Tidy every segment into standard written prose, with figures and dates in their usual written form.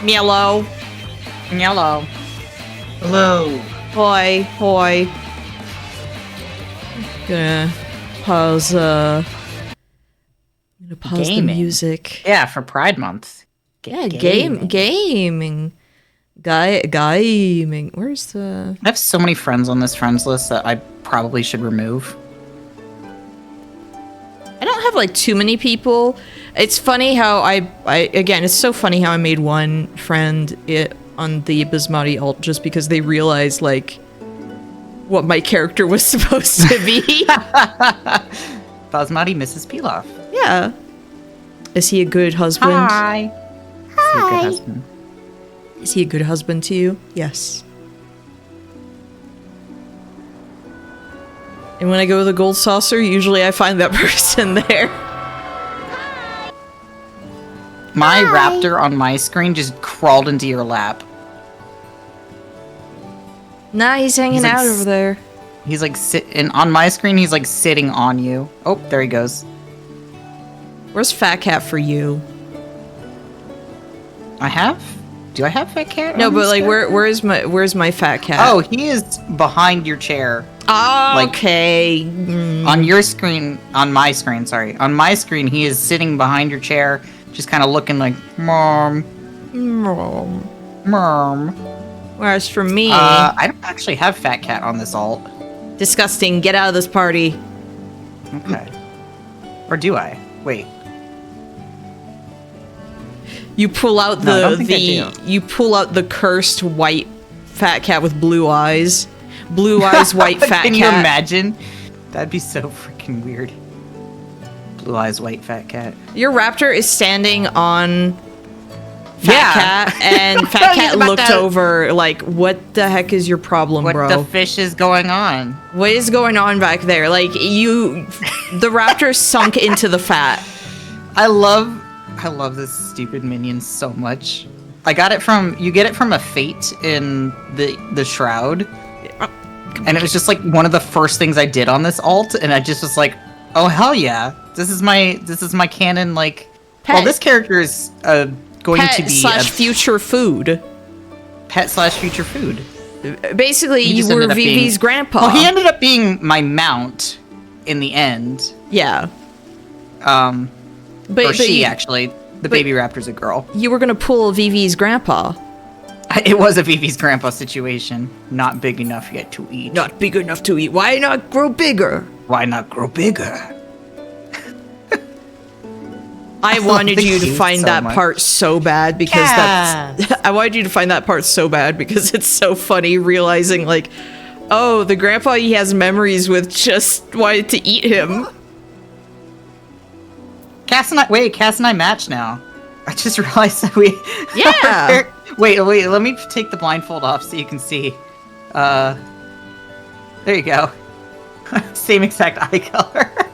Yellow. Yellow. Hello. Hoi, hoi. Gonna pause, the Gaming. music. Yeah, for Pride Month. Gaming. Gaming. Where's the... I have so many friends on this friends list that I probably should remove. I don't have like too many people. It's funny how again, it's so funny how I made one friend on the Basmati alt just because they realized like what my character was supposed to be. Basmati Mrs. Pilaf. Yeah. Is he a good husband? Hi. Is he a good husband? Is he a good husband to you? Yes. And when I go to the gold saucer, usually I find that person there. My raptor on my screen just crawled into your lap. Nah, he's hanging out over there. He's like and on my screen he's like sitting on you. Oh, there he goes. Where's Fat Cat for you? Do I have Fat Cat? No, but like where's my Fat Cat? Oh, he is behind your chair. Oh, like, okay. On your screen, on my screen, he is sitting behind your chair, just kind of looking like, Mom. Whereas for me... I don't actually have Fat Cat on this alt. Disgusting. Get out of this party. Okay. Or do I? Wait. You pull out you pull out the cursed white Fat Cat with blue eyes. Blue eyes, white Fat Cat. Can you imagine? That'd be so freaking weird. Blue eyes, white Fat Cat. Your raptor is standing on Fat Cat, and Fat Cat looked over like, what the heck is your problem, bro? What the fish is going on? What is going on back there? Like, the raptor sunk into the fat. I love this stupid minion so much. You get it from a fate in the shroud. And it was just like one of the first things I did on this alt, and I just was like, oh hell yeah. This is my canon, like pet. Well, this character is going to be future food. Pet/future food. Basically, you were Vivi's grandpa. Well, he ended up being my mount in the end. Yeah. Actually. The baby raptor's a girl. You were gonna pull Vivi's grandpa. It was a Vivi's grandpa situation. Not big enough yet to eat. Not big enough to eat. Why not grow bigger? Why not grow bigger? I wanted you to find that part so bad because I wanted you to find that part so bad because it's so funny realizing like, oh, the grandpa he has memories with just wanted to eat him. Cass and I match now. I just realized that we... Yeah! Wait, let me take the blindfold off so you can see. There you go. Same exact eye color. I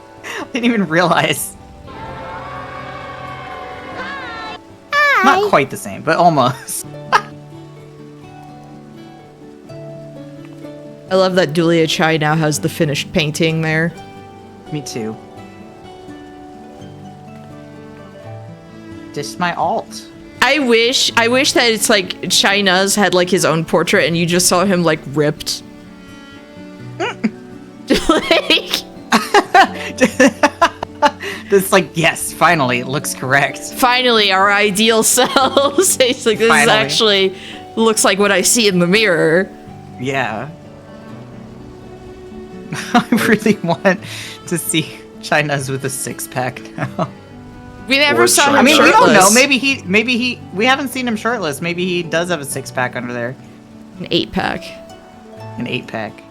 didn't even realize. Hi. Not quite the same, but almost. I love that Dulia Chai now has the finished painting there. Me too. Just my alt. I wish that it's like China's had like his own portrait and you just saw him like ripped. Like this like, yes, finally it looks correct. Finally our ideal selves. It's like this is actually looks like what I see in the mirror. Yeah. I really want to see China's with a six-pack now. We never saw him shirtless. We don't know. Maybe he, we haven't seen him shirtless. Maybe he does have a six-pack under there. An 8-pack. An 8-pack.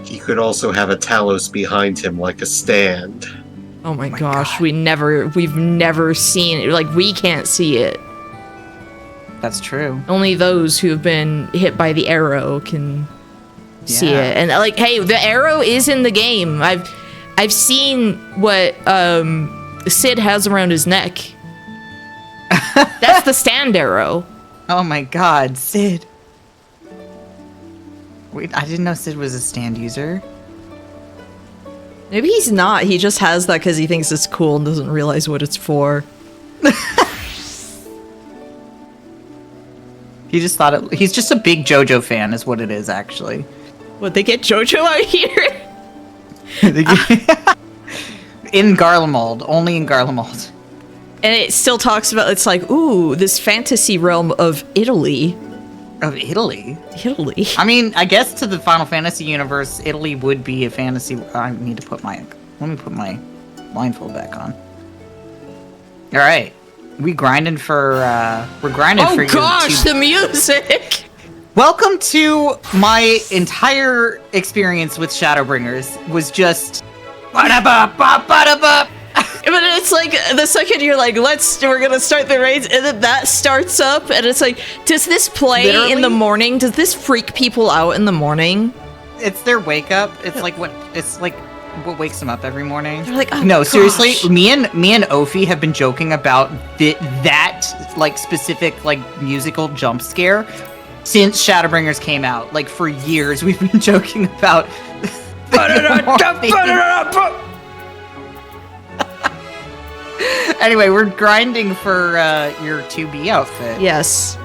He could also have a Talos behind him like a stand. Oh my gosh, we've never seen it. Like, we can't see it. That's true. Only those who have been hit by the arrow can see it. And like, hey, the arrow is in the game. I've seen what Sid has around his neck. That's the stand arrow. Oh my god, Sid. Wait, I didn't know Sid was a stand user. Maybe he's not. He just has that because he thinks it's cool and doesn't realize what it's for. He just thought he's just a big JoJo fan is what it is, actually. What, they get JoJo out here? In Garlemald. Only in Garlemald. And it still talks about, it's like, ooh, this fantasy realm of Italy. Of Italy? Italy. I mean, I guess to the Final Fantasy universe, Italy would be a fantasy. I need to put my... Let me put my blindfold back on. Alright. We're grinding for Oh your gosh, the music! Welcome to my entire experience with Shadowbringers was just... Ba-da-ba, ba-ba-da-ba. But it's like, the second you're like, we're gonna start the raids, and then that starts up, and it's like, does this play Literally? in the morning? Does this freak people out in the morning? It's their wake up. It's like what wakes them up every morning. They're like, oh No, gosh. seriously, me and Ophi have been joking about that like specific like musical jump scare since Shadowbringers came out. Like for years, we've been joking about. Anyway, we're grinding for your 2B outfit. Yes.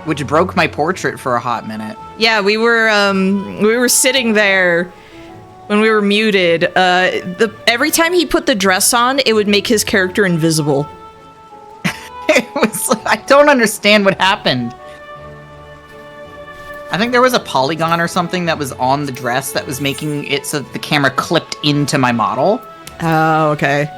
Which broke my portrait for a hot minute. Yeah, we were sitting there when we were muted. Every time he put the dress on, it would make his character invisible. I don't understand what happened. I think there was a polygon or something that was on the dress that was making it so that the camera clipped into my model. Oh, okay.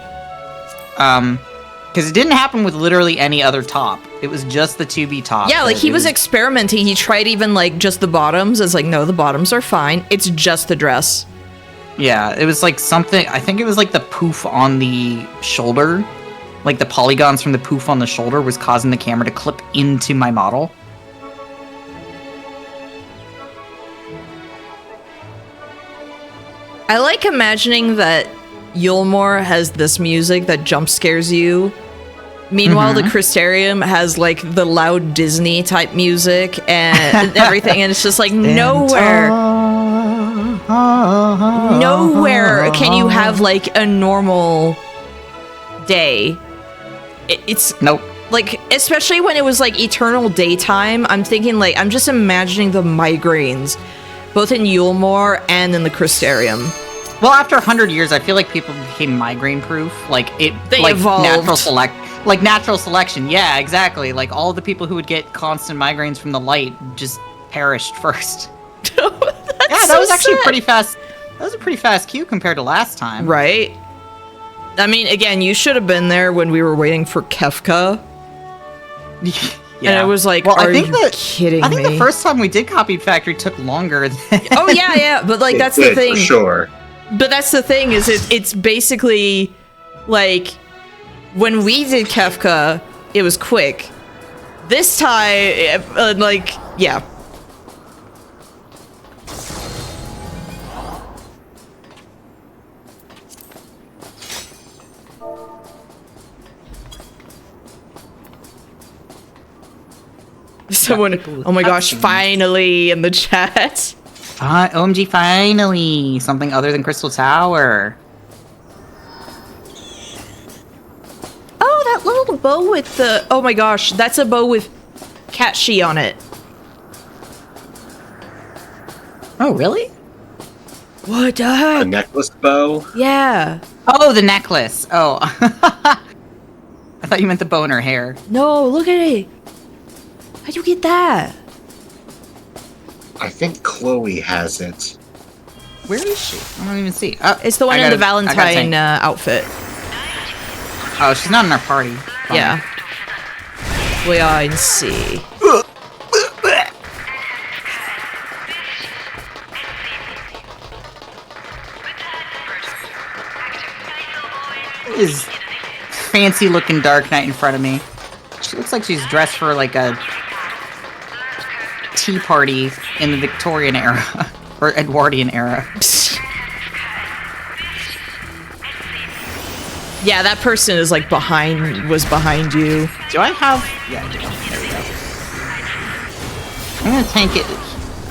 Because it didn't happen with literally any other top. It was just the 2B top. Yeah, like he was experimenting. He tried even like just the bottoms. It's like, no, the bottoms are fine. It's just the dress. Yeah, it was like something, I think it was like the poof on the shoulder. Like the polygons from the poof on the shoulder was causing the camera to clip into my model. I like imagining that Yulmore has this music that jump scares you. Meanwhile, the Crystarium has like the loud Disney type music and everything, and it's just like nowhere can you have like a normal day. It's nope. Like, especially when it was like eternal daytime, I'm thinking like, I'm just imagining the migraines, both in Yulmore and in the Crystarium. Well, after 100 years, I feel like people became migraine-proof. Like, they evolved. Natural selection. Yeah, exactly. Like, all the people who would get constant migraines from the light just perished first. That was actually pretty fast. That was a pretty fast queue compared to last time. Right? I mean, again, you should have been there when we were waiting for Kefka. Yeah. And it was like, are you kidding me? I think the first time we did Copied Factory took longer than... Oh, yeah, but like, that's the thing. For sure. But that's the thing, is it's basically, like, when we did Kefka, it was quick. This time, like, yeah. Someone, oh my gosh, finally in the chat. OMG, finally! Something other than Crystal Tower. Oh, that little bow with the... Oh my gosh, that's a bow with Catshi on it. Oh, really? What the A heck? necklace bow? Yeah. Oh, the necklace. Oh. I thought you meant the bow in her hair. No, look at it. How'd you get that? I think Chloe has it. Where is she? I don't even see. It's the one in the Valentine outfit. Oh, she's not in our party. Fine. Yeah. Wait and see. Is fancy looking Dark Knight in front of me. She looks like she's dressed for like a tea party in the Victorian era or Edwardian era. Yeah, that person is like was behind you. Do I have? Yeah, I do. There we go. I'm gonna tank it.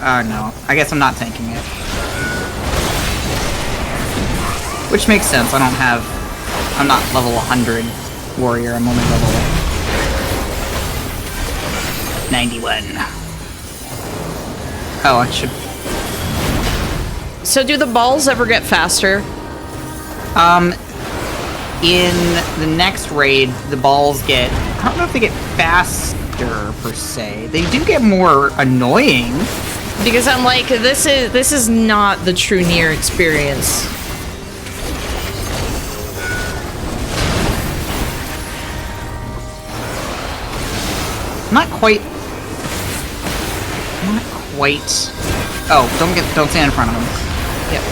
Oh no, I guess I'm not tanking it. Which makes sense. I'm not level 100 warrior. I'm only level 91. Oh, I should... So do the balls ever get faster? in the next raid, the balls get, I don't know if they get faster per se. They do get more annoying. Because I'm like, this is not the true Nier experience. Not quite. Oh, don't stand in front of him. Yep.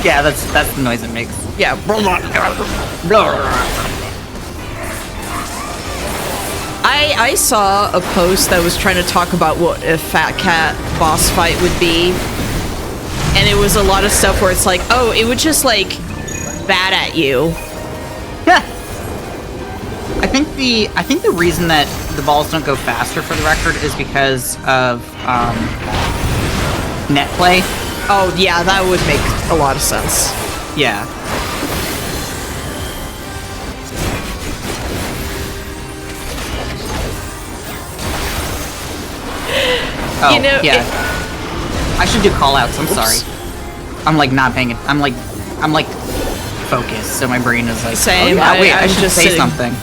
Yeah, that's the noise it makes. Yeah. I saw a post that was trying to talk about what a Fat Cat boss fight would be. And it was a lot of stuff where it's like, oh, it would just like bat at you. Yeah. I think the reason that the balls don't go faster, for the record, is because of net play. Oh yeah, that would make a lot of sense. Yeah. Oh, You know, yeah. I should do call-outs, I'm sorry. I'm like not paying it. I'm like focused, so my brain is like, Same. oh, yeah, wait, I I'm should just say sitting- something.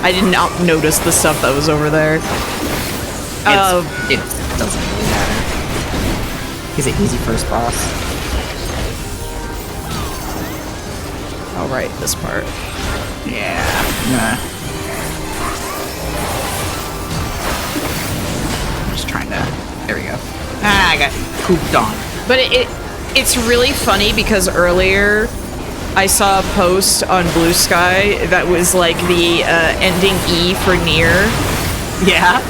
I did not notice the stuff that was over there. It doesn't really matter. He's an easy first boss. All right, this part. Yeah. Nah. I'm just trying to. There we go. Ah, I got pooped on. But it's really funny because earlier I saw a post on Blue Sky that was like the ending E for Nier Yeah.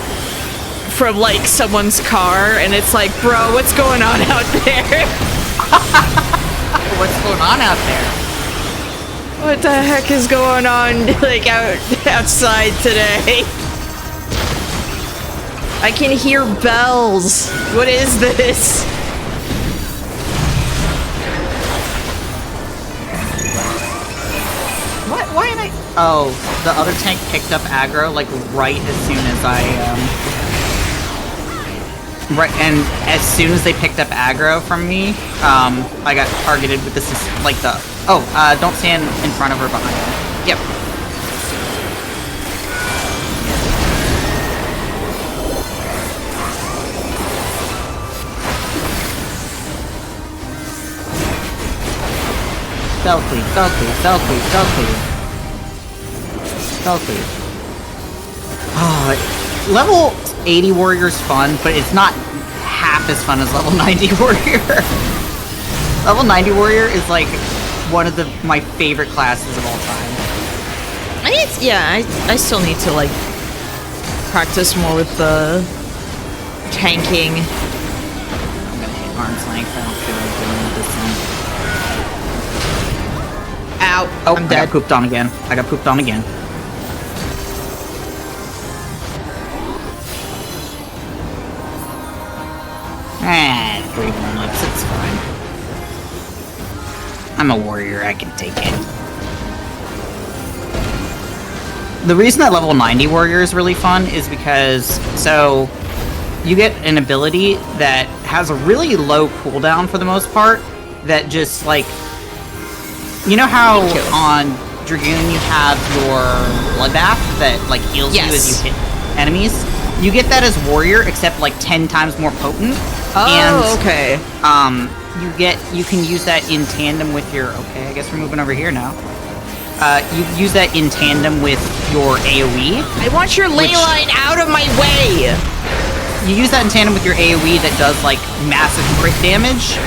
from like someone's car, and it's like, bro, what's going on out there? What's going on out there? What the heck is going on like outside today? I can hear bells. What is this? Why am I? Oh, the other tank picked up aggro like right as soon as and as soon as they picked up aggro from me, I got targeted with this like the. Oh, don't stand in front of her behind her. Yep. Stealthy. Oh, level 80 warrior's fun, but it's not half as fun as level 90 warrior. Level 90 warrior is like one of my favorite classes of all time. I still need to like practice more with the tanking. I'm gonna hit arm's length. I don't feel like doing this one. Ow! Oh, I'm I dead. got pooped on again. Ah, 3 warm-ups, it's fine. I'm a warrior, I can take it. The reason that level 90 warrior is really fun is because, so, you get an ability that has a really low cooldown for the most part, that just, like, you know how on Dragoon you have your bloodbath that, like, heals you as you hit enemies? You get that as warrior, except, like, 10 times more potent. Oh, okay. You can use that in tandem with your, okay, I guess we're moving over here now. You use that in tandem with your AoE. I want your ley line out of my way! You use that in tandem with your AoE that does, like, massive crit damage,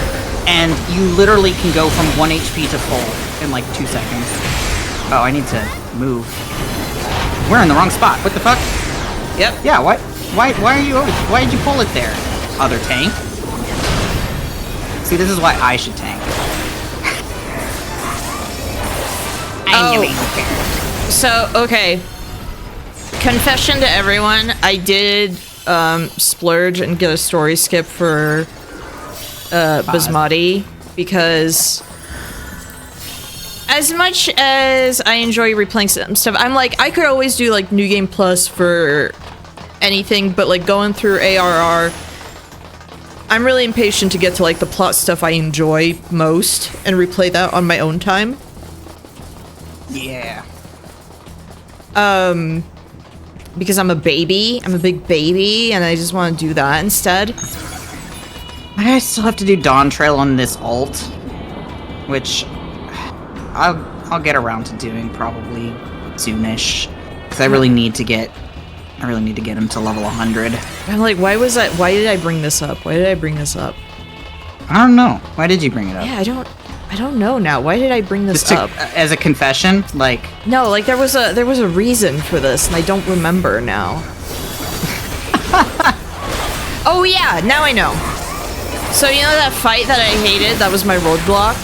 and you literally can go from 1 HP to full in, like, 2 seconds. Oh, I need to move. We're in the wrong spot. What the fuck? Yep. Yeah, why did you pull it there? Other tank. See, this is why I should tank. So, okay. Confession to everyone, I did splurge and get a story skip for Basmati, because as much as I enjoy replaying some stuff, I'm like, I could always do like New Game Plus for anything, but like going through ARR, I'm really impatient to get to like the plot stuff I enjoy most and replay that on my own time. Yeah. Because I'm a baby. I'm a big baby, and I just want to do that instead. I still have to do Dawn Trail on this alt, which I'll get around to doing probably soonish, because I really need to get him to level 100. I'm like, why did I bring this up? Why did I bring this up? I don't know. Why did you bring it up? Yeah, I don't know now. Why did I bring this up? As a confession, like no, like there was a reason for this, and I don't remember now. Oh yeah, now I know. So you know that fight that I hated? That was my roadblock.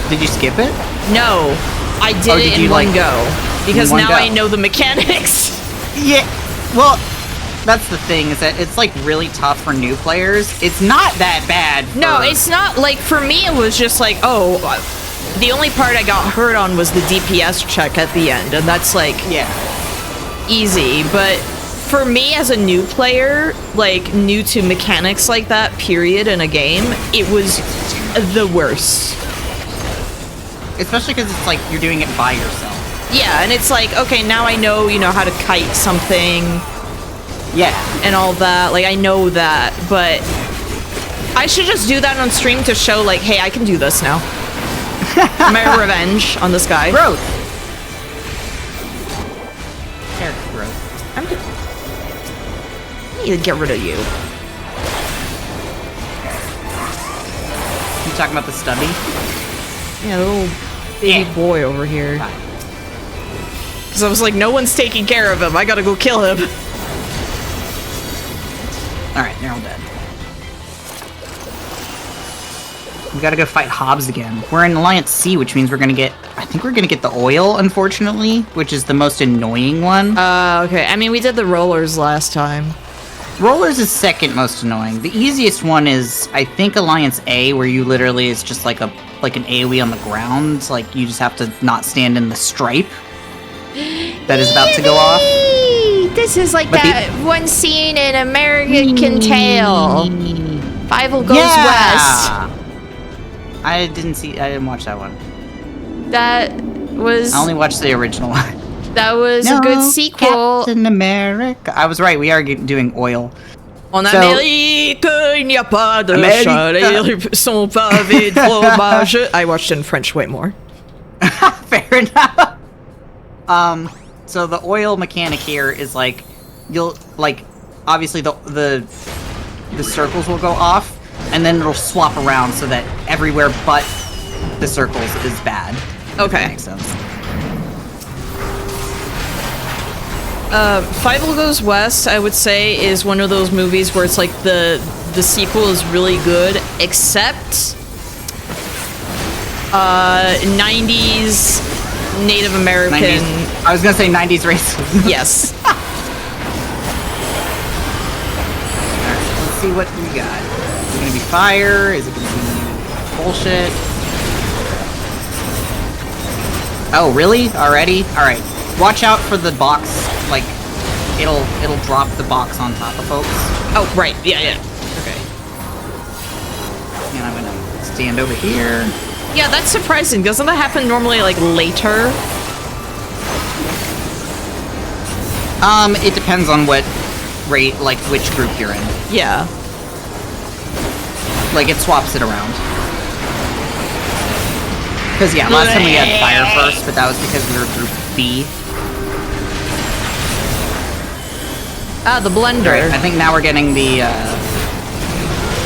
Did you skip it? No, I did it in one go because now go? I know the mechanics. Yeah. Well, that's the thing, is that it's like really tough for new players. It's not that bad. No, it's not. Like for me, it was just like, oh, the only part I got hurt on was the DPS check at the end, and that's like easy. But for me as a new player, like new to mechanics like that, period, in a game, it was the worst. Especially because it's like you're doing it by yourself. Yeah, and it's like, okay, now I know, you know, how to kite something. Yeah. And all that. Like, I know that, but I should just do that on stream to show, like, hey, I can do this now. My revenge on this guy. Growth. Character growth. I need to get rid of you. You talking about the stubby? Yeah, the little baby boy over here. Because I was like, no one's taking care of him. I gotta go kill him. Alright, they're all dead. We gotta go fight Hobbs again. We're in Alliance C, which means I think we're gonna get the oil, unfortunately, which is the most annoying one. Okay. I mean, we did the rollers last time. Rollers is second most annoying. The easiest one is, I think, Alliance A, where you literally is just like an AoE on the ground. Like, you just have to not stand in the stripe that is about to go off. This is like one scene in American Tail. Fievel Goes West. I didn't watch that one. That was... I only watched the original one. That was a good sequel. Captain America. I was right, we are doing oil. En Amérique, il n'y a pas de chat, ils sont pavés de fromage. I watched it in French way more. Fair enough. So the oil mechanic here is like, you'll like, obviously the circles will go off, and then it'll swap around so that everywhere but the circles is bad. Okay. That makes sense. Fievel Goes West, I would say, is one of those movies where it's like the sequel is really good, except 90s Native American. 90s, I was gonna say 90s racism. Yes. Alright, let's see what we got. Is it gonna be fire? Is it gonna be bullshit? Oh, really? Already? Alright. Watch out for the box, like, it'll drop the box on top of folks. Oh, right. Yeah. Okay. And I'm gonna stand over here. Yeah, that's surprising. Doesn't that happen normally, like, later? It depends on what rate, like, which group you're in. Yeah. Like, it swaps it around. Because, yeah, last time we had fire first, but that was because we were group B. Ah, the blender. Right, I think now we're getting the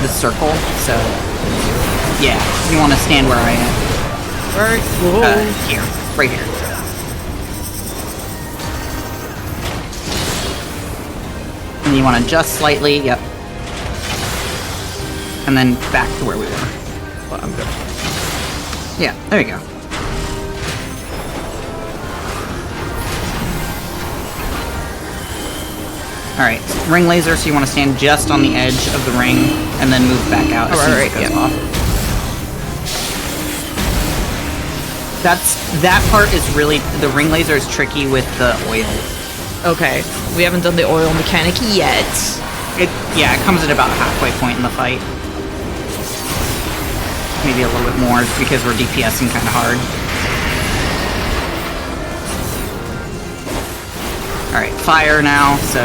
circle, so... Yeah, you want to stand where I am. Right. Here. Right here. And you want to adjust slightly, yep. And then back to where we were. Well, I'm good. Yeah, there you go. Alright, ring laser, so you want to stand just on the edge of the ring, and then move back out as soon as it goes off. That part is really, the ring laser is tricky with the oil. Okay, we haven't done the oil mechanic yet. It comes at about halfway point in the fight. Maybe a little bit more because we're DPSing kind of hard. Alright, fire now, so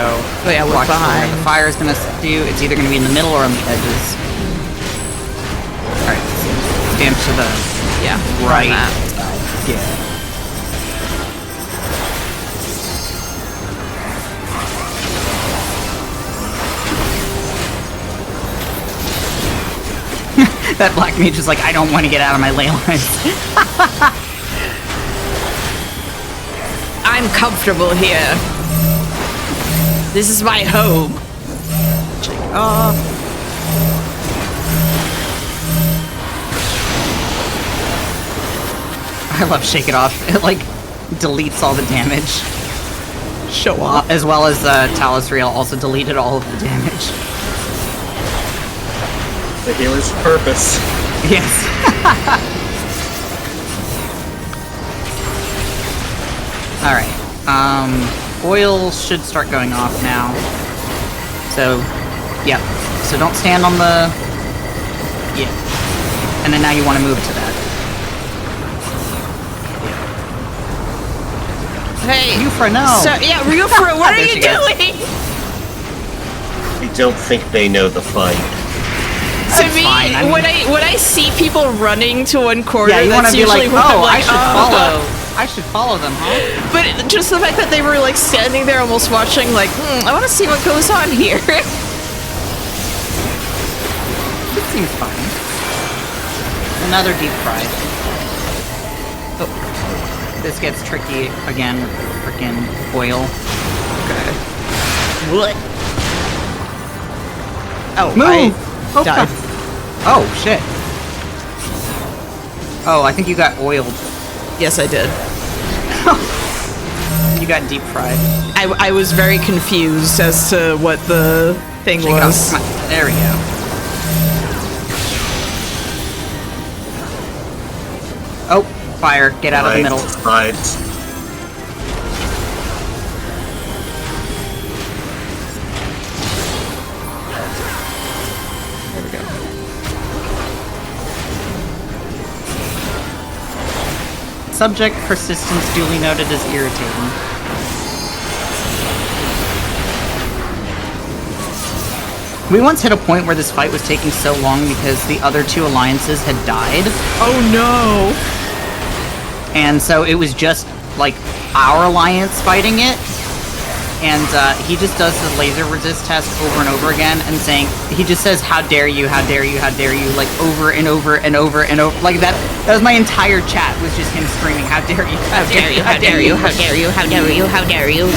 Oh yeah, we're watch where behind. the fire's gonna do. It's either gonna be in the middle or on the edges. Alright, stand to the Yeah, right. that. Yeah. That black mage is like, I don't want to get out of my ley lines. I'm comfortable here. This is my home. I love Shake It Off. It like deletes all the damage. Show off. As well as Talos Real also deleted all of the damage. The healer's purpose. Yes. Alright. Oil should start going off now. So, yeah. So don't stand on the... Yeah. And then now you want to move to that. Hey, Ryufra, no! So, yeah, Ryufra, what are There you she goes. doing? I don't think they know the fight. To That's me, fine, I mean- when I see people running to one corner, Yeah, you want that's to be usually like, when I'm oh, like, I should follow them, huh? But just the fact that they were like standing there almost watching, like, I want to see what goes on here. It seems fine. Another deep fry. Oh. This gets tricky again with the frickin' oil. Okay. What? Oh, Move! I died. Oh, shit. Oh, I think you got oiled. Yes, I did. You got deep fried. I was very confused as to what the thing Shake it was. off. Come on. There we go. Oh, fire. Get out of the middle. Sides. There we go. Subject persistence duly noted as irritating. We once hit a point where this fight was taking so long because the other two alliances had died. Oh no! And so it was just, like, our alliance fighting it. And he just does the laser resist test over and over again and saying, he just says, how dare you, how dare you, how dare you, like, over and over and over and over. Like, that was my entire chat, was just him screaming, how dare you, how dare you, how dare you, how dare you, how dare you, how dare you.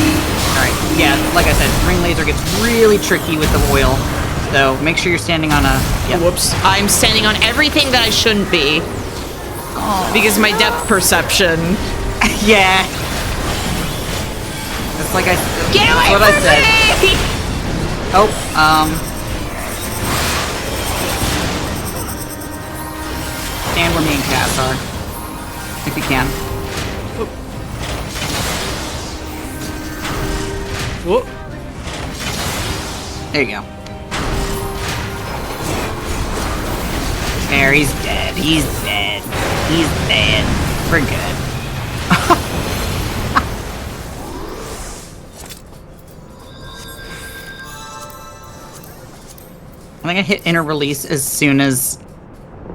Alright, yeah, like I said, ring laser gets really tricky with the oil. So make sure you're standing on a... Yeah. Whoops. I'm standing on everything that I shouldn't be. Because my depth perception. Yeah. It's like I... Get away that's what from I said. me! Oh, stand where me and Cass are. If you can. Whoop. There you go. There, he's dead. He's dead. He's dead. We're good. I think I hit inner release as soon as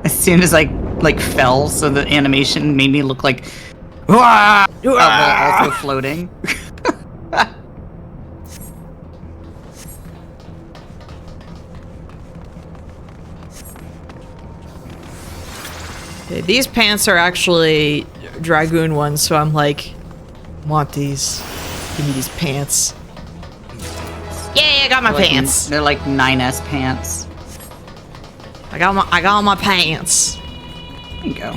I like fell, so the animation made me look like while also floating. Okay, these pants are actually Dragoon ones, so I'm like, want these. Give me these pants. Yay, I got my pants. They're like 9S pants. I got my pants. There you go.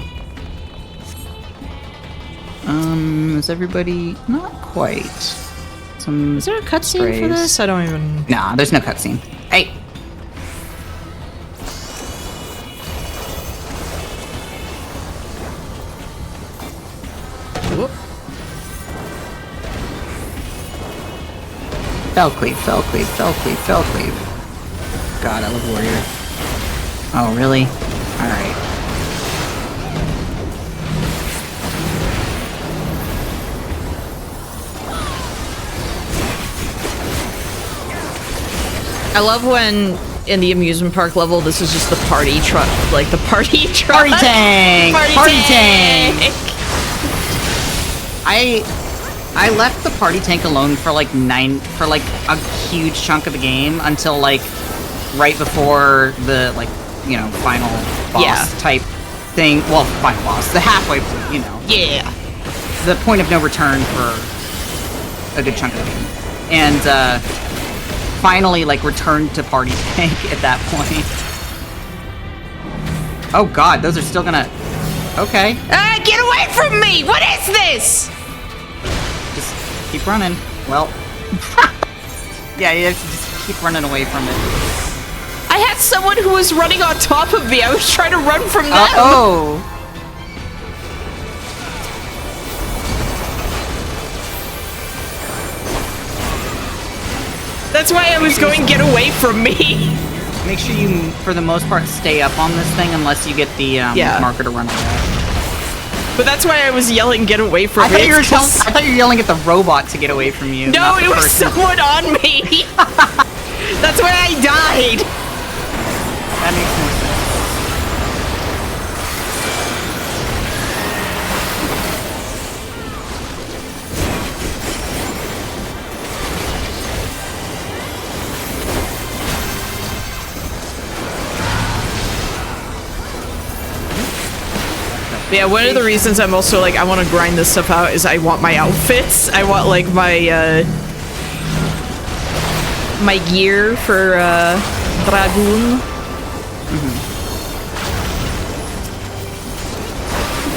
Is everybody not quite? Is there a cutscene for this? I don't even... Nah, there's no cutscene. Hey! Whoop. Fell cleave, fell cleave, fell cleave, fell cleave. God, I love warrior. Oh, really? Alright. I love when in the amusement park level, this is just the party truck, like the party truck. Party tank! Party tank! I left the party tank alone for like a huge chunk of the game until like right before the final boss type thing. Well, final boss, the halfway point, Yeah. the point of no return for a good chunk of the game, and finally like returned to party tank at that point. Oh god, those are still gonna. Okay, Get away from me! What is this? just keep running. Well, yeah, you have to just keep running away from it. I had someone who was running on top of me. I was trying to run from them. Oh. That's why I was going, get away from me. Make sure you, for the most part, stay up on this thing unless you get the marker to run away. But that's why I was yelling, get away from I me. thought you were yelling at the robot to get away from you. No, it was person. someone on me. That's why I died. That makes more sense. Yeah, one of the reasons I'm also like, I want to grind this stuff out is I want my outfits. I want like my my gear for Dragoon.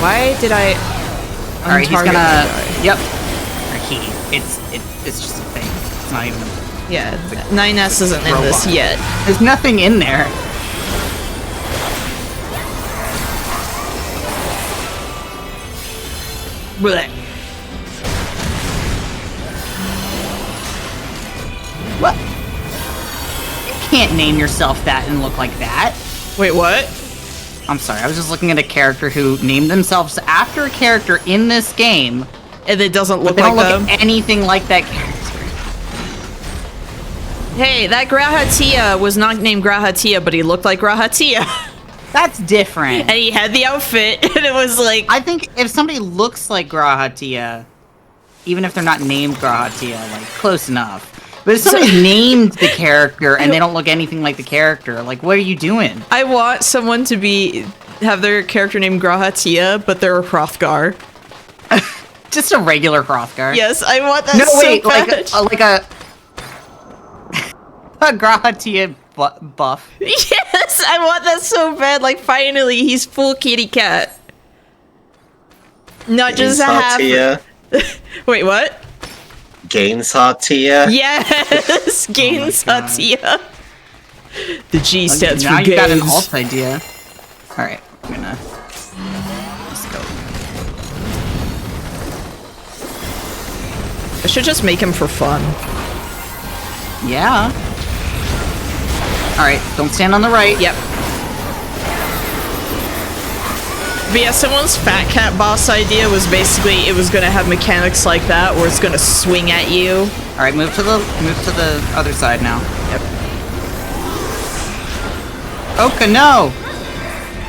Why did I? Alright, he's untarget gonna. my guy? Yep. Or it's just a thing. It's not even. Yeah, 9S isn't in this robot. yet. There's nothing in there. Blech. What? You can't name yourself that and look like that. Wait, what? I'm sorry, I was just looking at a character who named themselves after a character in this game, And it doesn't but look they like don't them. look anything like that character. Hey, that Grahatia was not named Grahatia, but he looked like Grahatia. That's different. And he had the outfit, and it was like... I think if somebody looks like Grahatia, even if they're not named Grahatia, like, close enough. But if somebody named the character and they don't look anything like the character, like, what are you doing? I want someone to have their character named Grahatia, but they're a Hrothgar. Just a regular Hrothgar. Yes, I want that No, so wait, bad. like a Grahatia buff. Yes, I want that so bad. Like, finally, he's full kitty cat. Not just a half... Tia. Wait, what? Gainsaw-tia. Yes! Gainsaw-tia. The G stands for Now you got an gains. alt idea. Alright, I'm gonna... Let's go. I should just make him for fun. Yeah. Alright, don't stand on the right. Yep. But yeah, someone's Fat Cat boss idea was basically it was gonna have mechanics like that, where it's gonna swing at you. Alright, move to the other side now. Yep. Oka, no!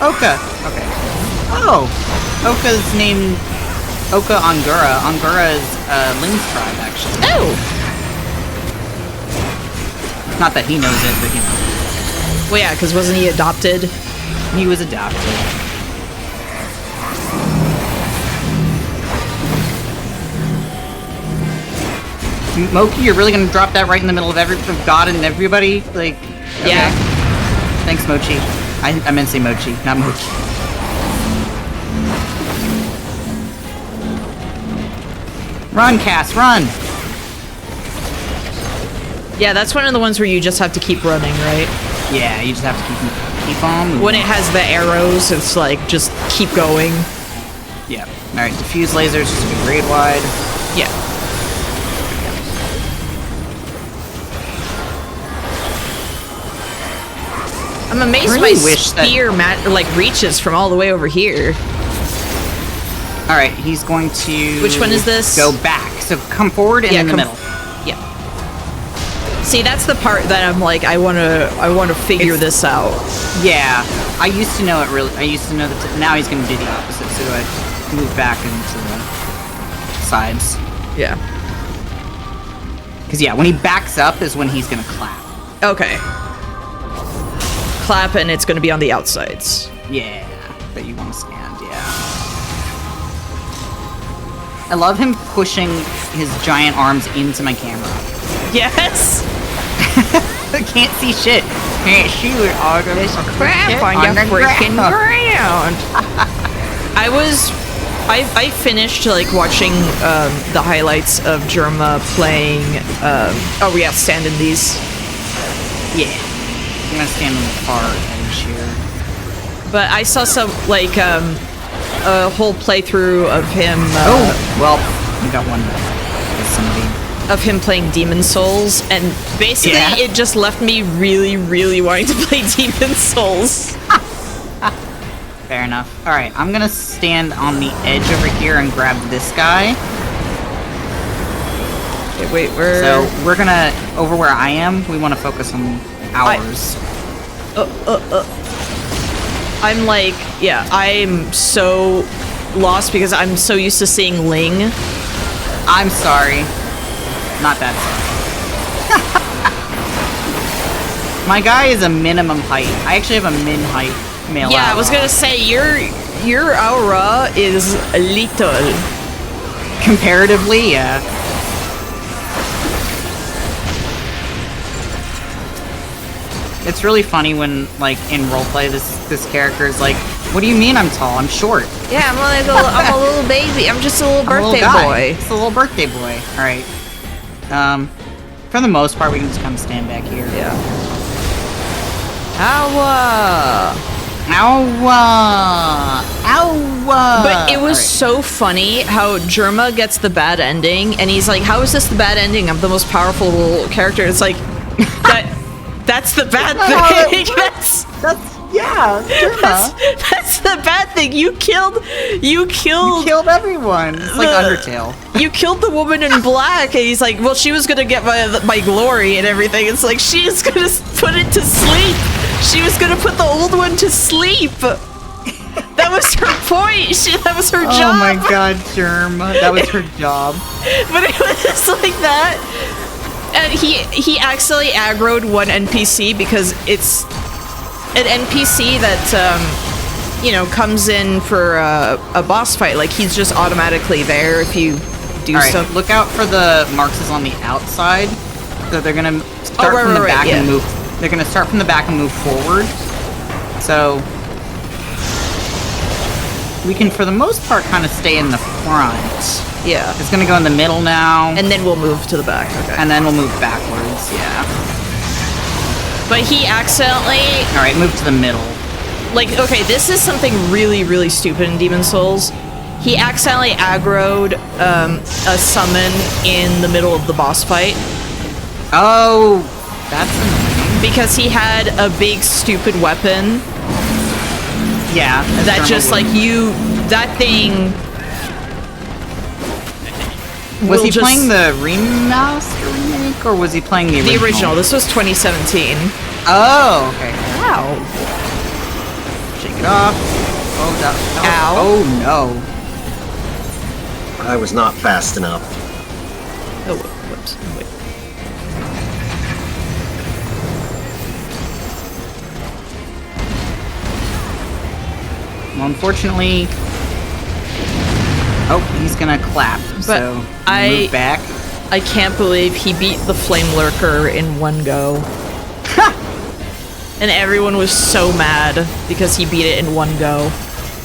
Oka! Okay. Oh! Oka's named Oka Angura. Angura is Ling's tribe, actually. Oh! Not that he knows it, but you know. Well, yeah, because wasn't he adopted? He was adopted. Moki, you're really gonna drop that right in the middle of God and everybody? Like, okay. Yeah. Thanks, Mochi. I meant to say Mochi, not Mochi. Run, Cass, run! Yeah, that's one of the ones where you just have to keep running, right? Yeah, you just have to keep on moving. When it has the arrows, it's like, just keep going. Yeah. Alright, diffuse lasers, just a grade wide. Yeah. I'm amazed really my wish that- spear like reaches from all the way over here. All right, he's going to. Which one is this? Go back. So come forward and in the middle. Yeah. See, that's the part that I'm like, I wanna figure this out. Yeah, I used to know it really. I used to know that. Now he's going to do the opposite. So I move back into the sides. Yeah. Because yeah, when he backs up is when he's going to clap. Okay. Clap, and it's gonna be on the outsides. Yeah, but you want to stand. Yeah. I love him pushing his giant arms into my camera. Yes. I can't see shit. Can't see with all this Crap on your freaking ground. I finished like watching the highlights of Germa playing. Oh yeah, stand in these. Yeah, I'm gonna stand on the far edge here. But I saw some like a whole playthrough of him. Oh well, we got one with somebody. Of him playing Demon Souls, and basically it just left me really wanting to play Demon Souls. Fair enough. Alright, I'm gonna stand on the edge over here and grab this guy. Okay, wait, where? So, we're gonna, over where I am, we want to focus on ours. I'm like, yeah, I'm so lost because I'm so used to seeing Ling. I'm sorry. Not that sorry. My guy is a minimum height. I actually have a min height male Yeah, aura. I was gonna say, your aura is little. Comparatively, yeah. It's really funny when, like, in roleplay, this character is like, "What do you mean I'm tall? I'm short." Yeah, I'm a little baby. I'm just a little I'm a little birthday guy. boy. It's a little birthday boy. All right. For the most part, we can just kind of stand back here. Yeah. Ow! Ow! Ow! But it was All right. so funny how Germa gets the bad ending, and he's like, "How is this the bad ending? I'm the most powerful character." It's like, that's the bad thing. That's the bad thing. You killed everyone. It's like Undertale. You killed the woman in black, and he's like, "Well, she was gonna get my glory and everything." It's like she is gonna put it to sleep. She was gonna put the old one to sleep. That was her point. That was her job. Oh my god, Germ. That was her job. But it was like that. And he accidentally aggroed one NPC because it's an NPC that you know, comes in for a boss fight. Like, he's just automatically there if you do stuff. Look out for the marks on the outside. So they're gonna start from the back and move. They're gonna start from the back and move forward. So we can, for the most part, kind of stay in the front. Yeah. It's gonna go in the middle now. And then we'll move to the back. Okay. And then we'll move backwards. Yeah. But he accidentally... Alright, move to the middle. Like, okay, this is something really stupid in Demon Souls. He accidentally aggroed a summon in the middle of the boss fight. Oh, that's annoying. Because he had a big stupid weapon. Yeah. That just, like, that thing... Was he playing the remake, or was he playing the original? The original. This was 2017. Oh, okay. Ow. Shake it off. Oh, that. Ow. Oh, no. I was not fast enough. Oh, whoops. Wait. Well, unfortunately... Oh, he's gonna clap, so move back. I can't believe he beat the Flame Lurker in one go. And everyone was so mad because he beat it in one go.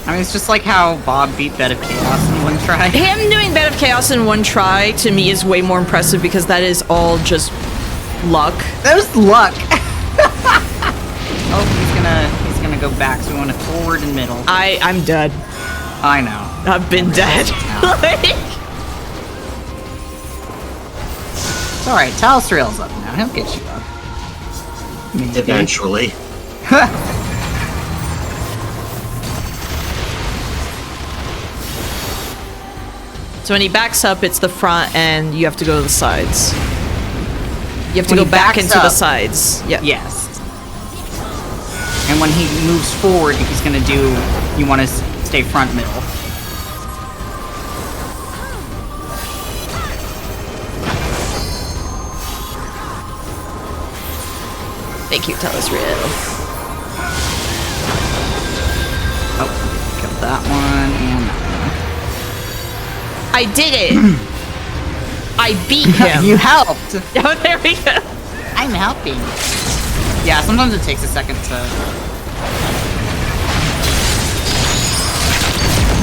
I mean, it's just like how Bob beat Bed of Chaos in one try. Him doing Bed of Chaos in one try, to me, is way more impressive because that is all just luck. There's luck! Oh, he's gonna go back, so we want to forward and middle. I'm dead. I know. I've been dead. It's alright, Talsrail's up now. He'll get you up. Maybe. Eventually. So when he backs up, it's the front, and you have to go to the sides. You have to When go he back backs into the up- sides. Yeah. Yes. And when he moves forward, he's gonna do. You want to stay front middle. Thank you, tell us real. Oh, killed that one and that I did it! I beat one. him! You helped. Oh, there we go. I'm helping. Yeah, sometimes it takes a second to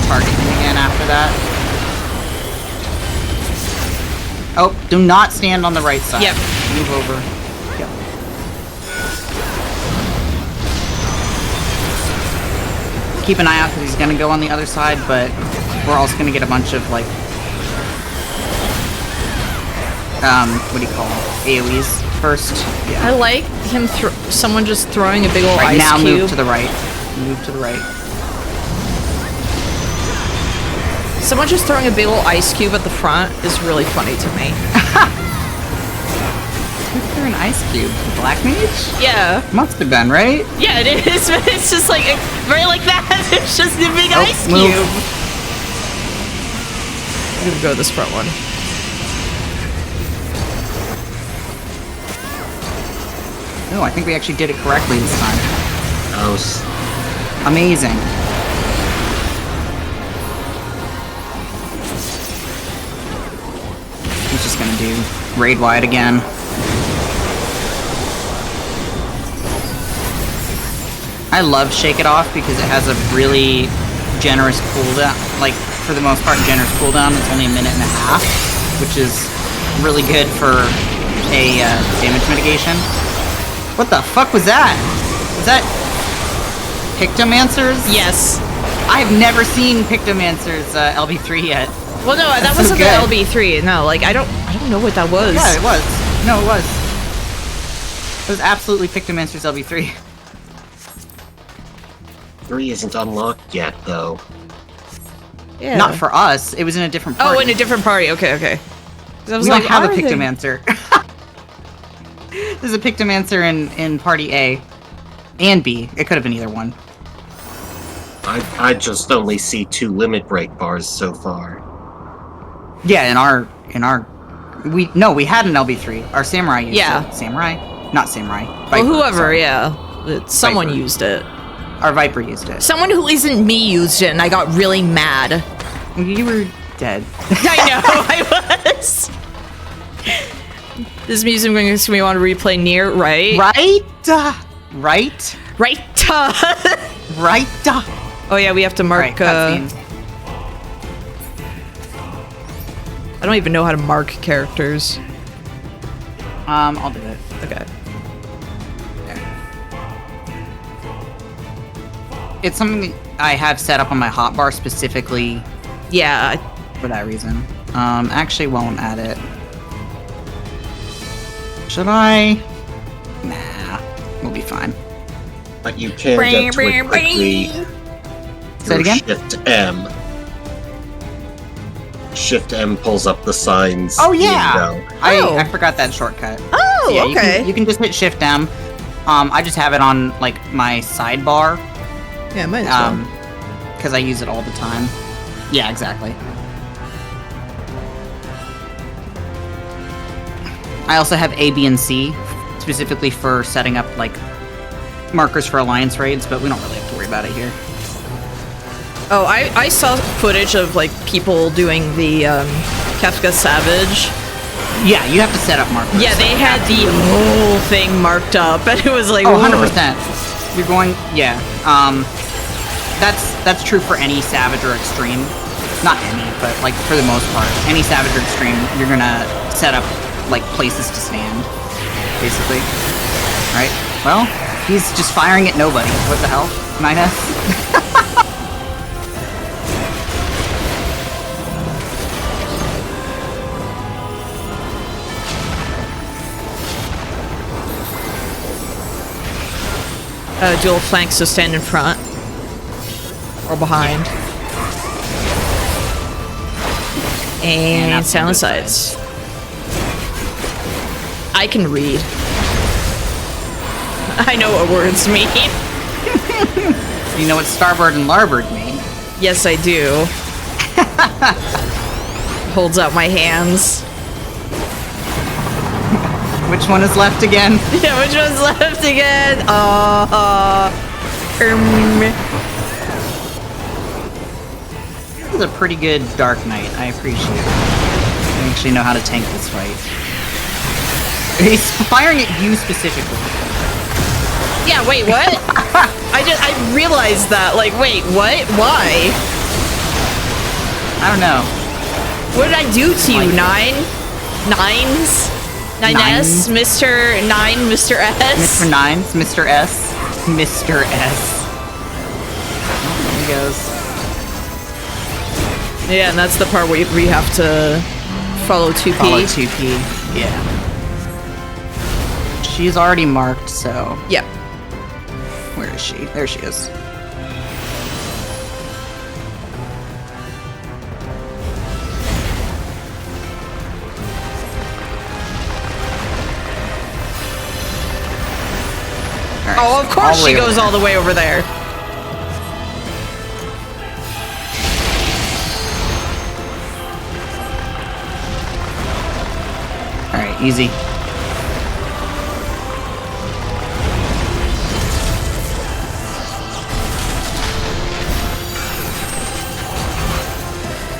target him again after that. Oh, do not stand on the right side. Yep. Move over. Yep. Keep an eye out because he's gonna go on the other side, but we're also gonna get a bunch of like what do you call them? AoEs first. Yeah. I like him, someone just throwing a big old Right ice now, cube. move to the right. Move to the right. Someone just throwing a big old ice cube at the front is really funny to me. Who's there an ice cube? The Black Mage? Yeah. Must have been, right? Yeah, it is, but it's just like, right like that. It's just a big Oh, ice move. cube. I'm gonna go this front one. No, I think we actually did it correctly this time. Oh, Amazing. He's just gonna do raid wide again. I love Shake It Off because it has a really generous cooldown. Like, for the most part, generous cooldown. It's only a minute and a half, which is really good for a damage mitigation. What the fuck was that? Was that Pictomancers? Yes. I've never seen Pictomancers LB3 yet. Well, no, that That's so wasn't the good. LB3. No, like, I don't know what that was. Yeah, it was. No, it was. It was absolutely Pictomancers LB3. 3 isn't unlocked yet, though. Yeah. Not for us. It was in a different party. Oh, in a different party. Okay, okay. 'Cause I was We like, don't have how a are they- Pictomancer. There's a Pictomancer in party A. And B. It could have been either one. I just only see 2 limit break bars so far. Yeah, we had an LB3. Our samurai used Yeah. it. Samurai? Not samurai. Well, Viper, whoever, sorry. yeah. Someone Viper. used it. Our Viper used it. Someone who isn't me used it, and I got really mad. You were dead. I know, I was. This music makes me want to replay Nier, right? Right? Right? Right. Right? Oh yeah, we have to mark. Right, cutscene. I don't even know how to mark characters. I'll do it. Okay. It's something that I have set up on my hotbar specifically Yeah. for that reason. Actually won't add it. Should I? Nah, we'll be fine. But you can get to it quickly. Say it again? Shift M. Shift M pulls up the signs. Oh yeah, window. Oh. I forgot that shortcut. Oh, So, yeah, okay. You can just hit Shift M. I just have it on like my sidebar. Yeah, might as well. Because I use it all the time. Yeah, exactly. I also have A, B, and C, specifically for setting up, like, markers for alliance raids, but we don't really have to worry about it here. Oh, I saw footage of like people doing the Kefka Savage. Yeah, you have to set up markers. Yeah, they had the whole thing marked up, and it was like, Oh, whoa. 100%. You're going, yeah. That's true for any Savage or Extreme. Not any, but, like, for the most part. Any Savage or Extreme, you're gonna set up, like, places to stand, basically. Right? Well, he's just firing at nobody. What the hell? 9S? dual flanks, so stand in front. Or behind. And stand on the sides. I can read. I know what words mean. You know what starboard and larboard mean? Yes, I do. Holds out my hands. Which one is left again? Yeah, which one's left again? This is a pretty good Dark Knight. I appreciate it. I actually know how to tank this fight. He's firing at you specifically. Yeah, wait, what? I realized that. Like, wait, what? Why? I don't know. What did I do to you, Nine? Nines? 9S? Mr. 9, Mr. S? Mr. Nines, Mr. S. Mr. S. Oh, there he goes. Yeah, and that's the part where we have to follow 2P. Follow 2P, yeah. She's already marked, so... Yep. Where is she? There she is. Right, Oh, of course she goes all the way over there. Alright, easy.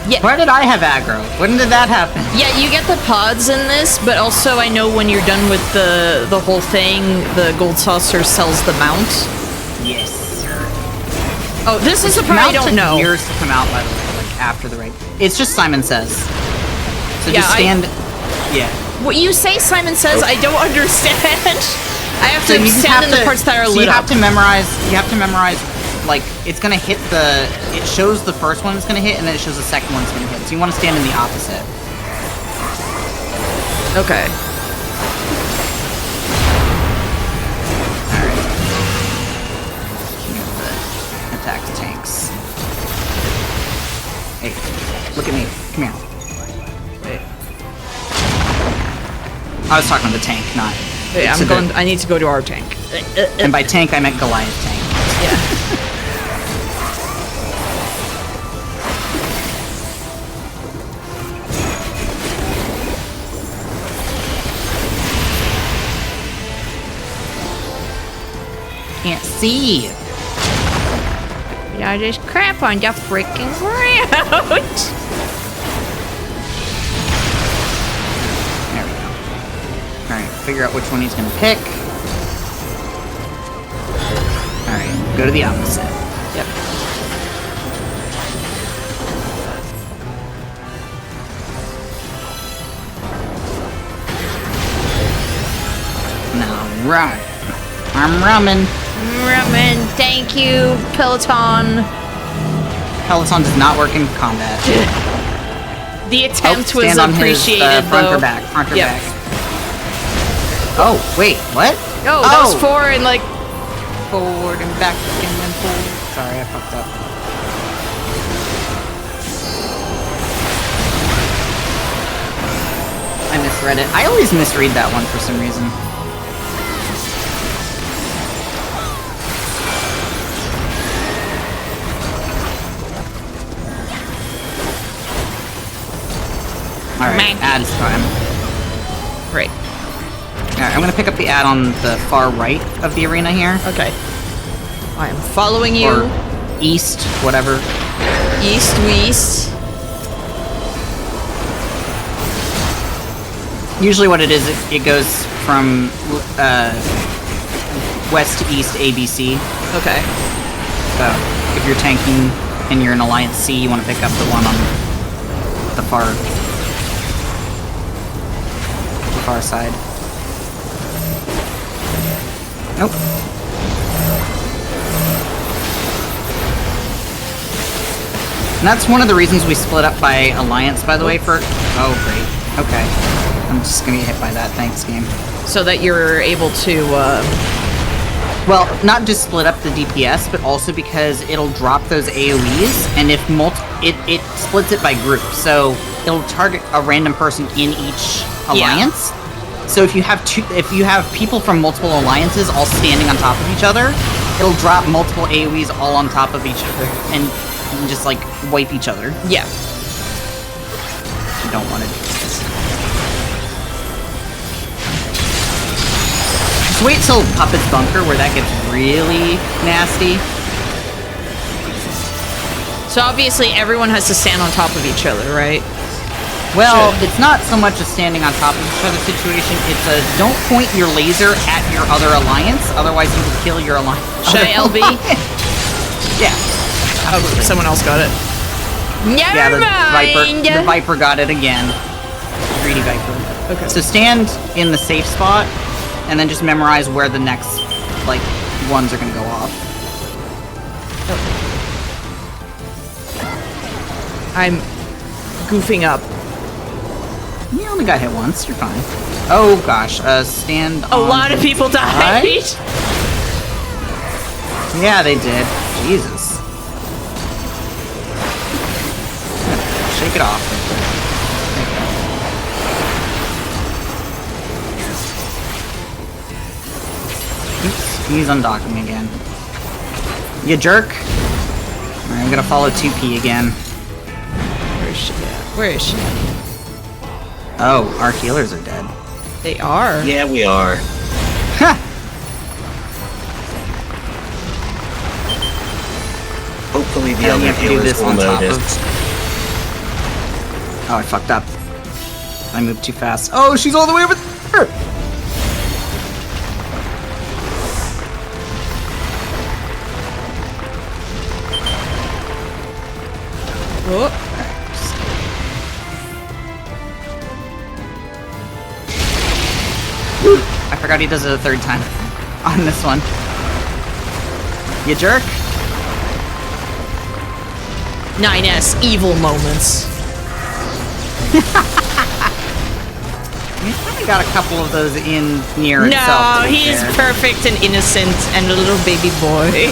Yeah. Where did I have aggro? When did that happen? Yeah, you get the pods in this, but also I know when you're done with the whole thing, the gold saucer sells the mount. Yes, sir. Oh, this is the part I don't know. Years to come out, by the way, like after the raid. It's just Simon Says. So Yeah, just stand. Yeah. What you say, Simon Says, I don't understand. I have to you just stand have in the parts that are so lit you up. have to memorize. You have to memorize. Like it's gonna hit the. It shows the first one it's gonna hit, and then it shows the second one it's gonna hit. So you want to stand in the opposite. Okay. Alright. Attack tanks. Hey, look at me. Come here. Wait. I was talking to the tank, not. Wait, I need to go to our tank. And by tank, I meant Goliath tank. Yeah. Can't see. Yeah, just crap on your freaking ground. There we go. Alright, figure out which one he's gonna pick. Alright, go to the opposite. Yep. Now, right. I'm ramen. Ramen, thank you, Peloton. Peloton does not work in combat. The attempt was stand on appreciated, his, front though. or back. Front or Yep. back. Oh, wait, what? Oh, that was 4 and like... Forward and back and then forward. Sorry, I fucked up. I misread it. I always misread that one for some reason. Alright, ads time. Great. Alright, I'm gonna pick up the ad on the far right of the arena here. Okay. I am following you. Or east, whatever. East, west. Usually what it is, it goes from west to east ABC. Okay. So, if you're tanking and you're in Alliance C, you want to pick up the one on the far side. Nope. And that's one of the reasons we split up by Alliance, by the way, for... Oh, great. Okay. I'm just gonna get hit by that. Thanks, game. So that you're able to Well, not just split up the DPS, but also because it'll drop those AoEs, and if it splits it by group, so it'll target a random person in each alliance. So if you have people from multiple alliances all standing on top of each other, it'll drop multiple AoEs all on top of each other and just like wipe each other. Yeah. You don't want to do this. Just wait till Puppet's Bunker where that gets really nasty. So obviously everyone has to stand on top of each other, right? Well, it's not so much a standing on top of each other situation, it's a don't point your laser at your other alliance, otherwise you will kill your alliance. Should I LB? Yeah. Oh, someone else got it. Never mind! The Viper got it again. Greedy Viper. Okay. So stand in the safe spot, and then just memorize where the next, like, ones are gonna go off. I'm goofing up. You only got hit once, you're fine. Oh gosh, stand A lot of people died! Yeah, they did. Jesus. Shake it off. Oops, he's undocking again. You jerk. Alright, I'm gonna follow 2P again. Where is she at? Where is she at? Oh, our healers are dead. They are. Yeah, we are. Ha! Hopefully the And other you have to do healers this will on top notice. of... Oh, I fucked up. I moved too fast. Oh, she's all the way over there! Oh. I forgot he does it a third time on this one. You jerk. 9S evil moments. He's probably got a couple of those in near itself. No, he is perfect and innocent and a little baby boy.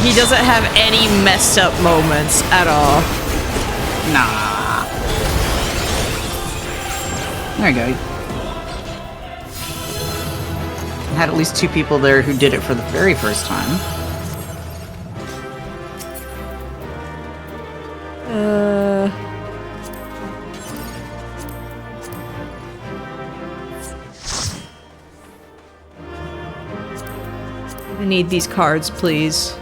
He doesn't have any messed up moments at all. Nah. There you go. I had at least 2 people there who did it for the very first time. I need these cards, please.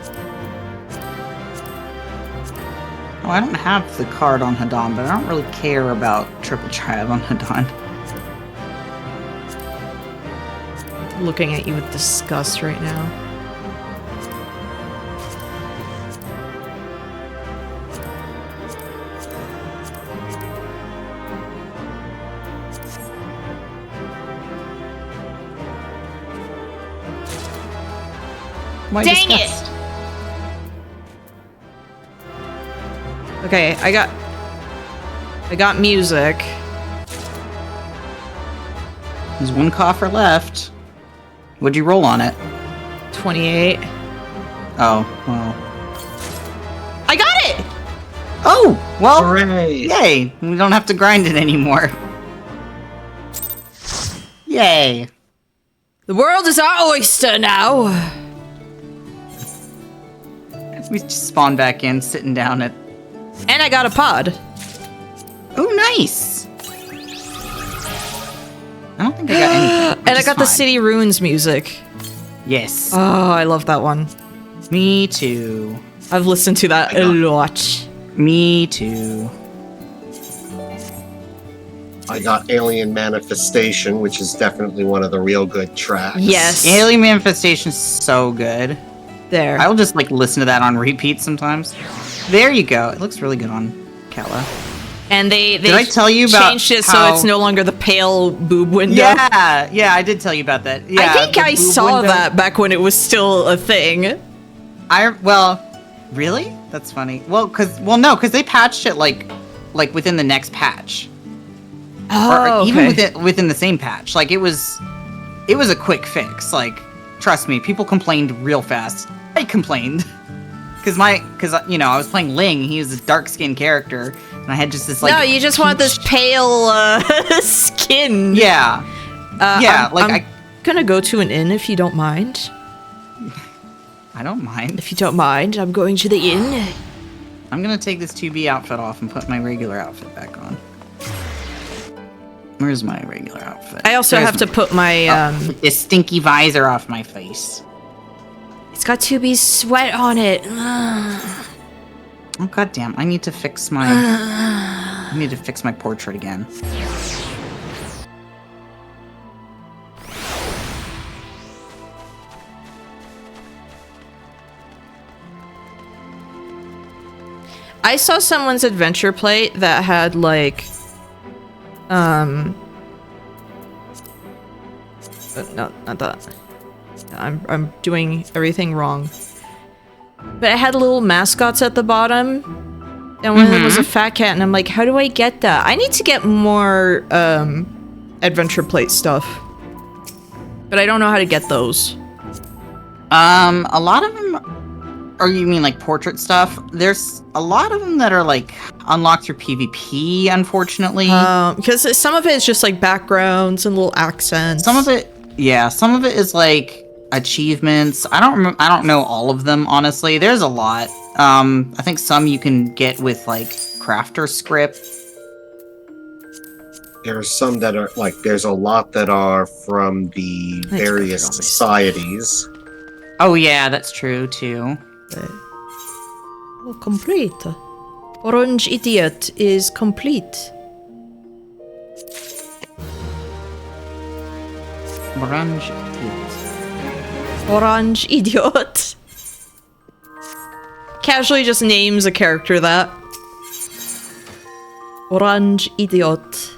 Oh, I don't have the card on Hadan, but I don't really care about Triple Triad on Hadan. Looking at you with disgust right now. Why Dang disgust? Okay, I got music. There's 1 coffer left. What'd you roll on it? 28. Oh, well. I got it! Oh! Well, Hooray! yay! We don't have to grind it anymore. Yay! The world is our oyster now. We just spawned back in, sitting down at... And I got a pod. Oh, nice! I don't think I got anything. And I got the City Ruins music. Yes. Oh, I love that one. Me too. I've listened to that a lot. Me too. I got Alien Manifestation, which is definitely one of the real good tracks. Yes. Alien Manifestation's so good. There. I will just like listen to that on repeat sometimes. There you go. It looks really good on Kella. And they Did I tell you about changed it how... so it's no longer the pale boob window. Yeah, I did tell you about that. Yeah, I think the I boob saw window. that back when it was still a thing. Really? That's funny. Well, because they patched it like within the next patch. Oh, even okay. within the same patch. Like it was a quick fix. Like trust me, people complained real fast. I complained because I was playing Ling. He was a dark skinned character, and I had just this like. No, you just want this pale skin. Yeah. I'm gonna go to an inn if you don't mind. I don't mind. If you don't mind, I'm going to the inn. I'm gonna take this 2B outfit off and put my regular outfit back on. Where's my regular outfit? I also have to put my this stinky visor off my face. It's got 2B's sweat on it. Oh goddamn! I need to fix my. I need to fix my portrait again. I saw someone's adventure plate that had like no, not that. I'm doing everything wrong. But it had little mascots at the bottom. And one of them was a fat cat, and I'm like, how do I get that? I need to get more adventure plate stuff. But I don't know how to get those. A lot of them. Or you mean like portrait stuff? There's a lot of them that are like unlocked through PvP, unfortunately. Because some of it is just like backgrounds and little accents. Some of it is like achievements. I don't know all of them, honestly. There's a lot. I think some you can get with like crafter script. There's some that are like there's a lot that are from the various societies. Oh yeah, that's true too. Oh, complete. Orange Idiot is complete. Orange Idiot. Casually just names a character that. Orange Idiot.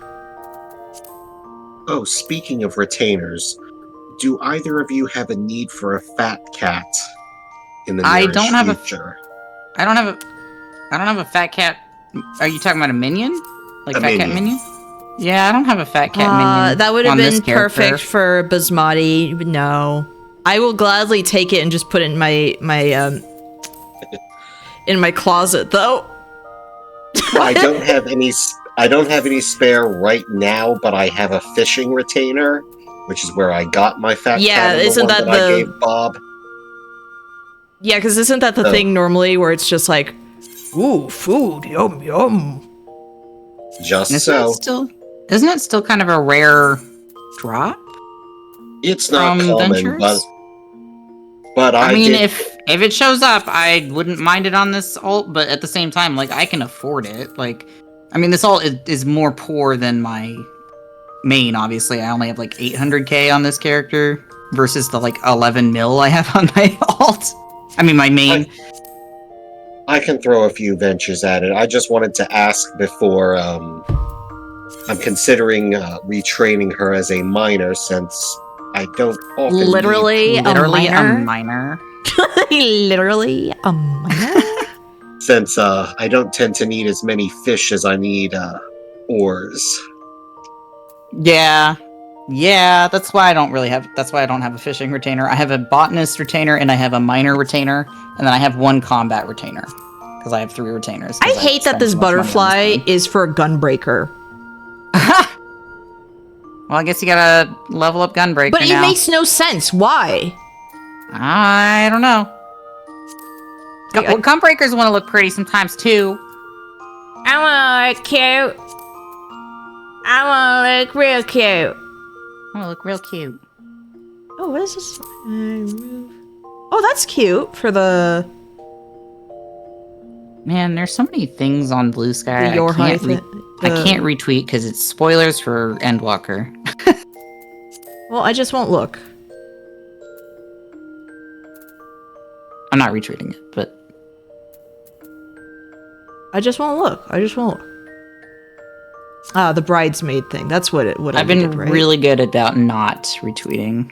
Oh, speaking of retainers, do either of you have a need for a fat cat in the nearest future? I don't have a fat cat. Are you talking about a minion? Like a fat minion. Cat minion? Yeah, I don't have a fat cat minion. That would have on this been perfect for Basmati. No. I will gladly take it and just put it in my in my closet though. I don't have any spare right now, but I have a fishing retainer, which is where I got my fat cat. And isn't that I gave Bob? Yeah, because isn't that the thing normally where it's just like, ooh, food, yum yum. Just isn't it still kind of a rare drop? It's not from common, Ventures? but I mean, if it shows up, I wouldn't mind it on this ult, but at the same time, like, I can afford it. Like, I mean, this ult is more poor than my main, obviously. I only have, like, 800k on this character versus the, like, 11 mil I have on my ult. I mean, my main. I can throw a few ventures at it. I just wanted to ask before, I'm considering retraining her as a miner since I don't often Literally a miner. Literally a miner? Since I don't tend to need as many fish as I need ores. Yeah, that's why I don't have a fishing retainer. I have a botanist retainer and I have a miner retainer, and then I have one combat retainer because I have 3 retainers. I hate that this butterfly is for a gunbreaker. Well, I guess you gotta level up gunbreaker. But it makes no sense. Why? I don't know. Well, gunbreakers want to look pretty sometimes too. I want to look cute. I want to look real cute. I want to look real cute. Oh, what is this? Oh, that's cute for the... Man, there's so many things on Blue Sky. I can't retweet because it's spoilers for Endwalker. Well, I just won't look. I'm not retweeting it, but... I just won't look. Ah, the bridesmaid thing. That's what I've been really good about not retweeting.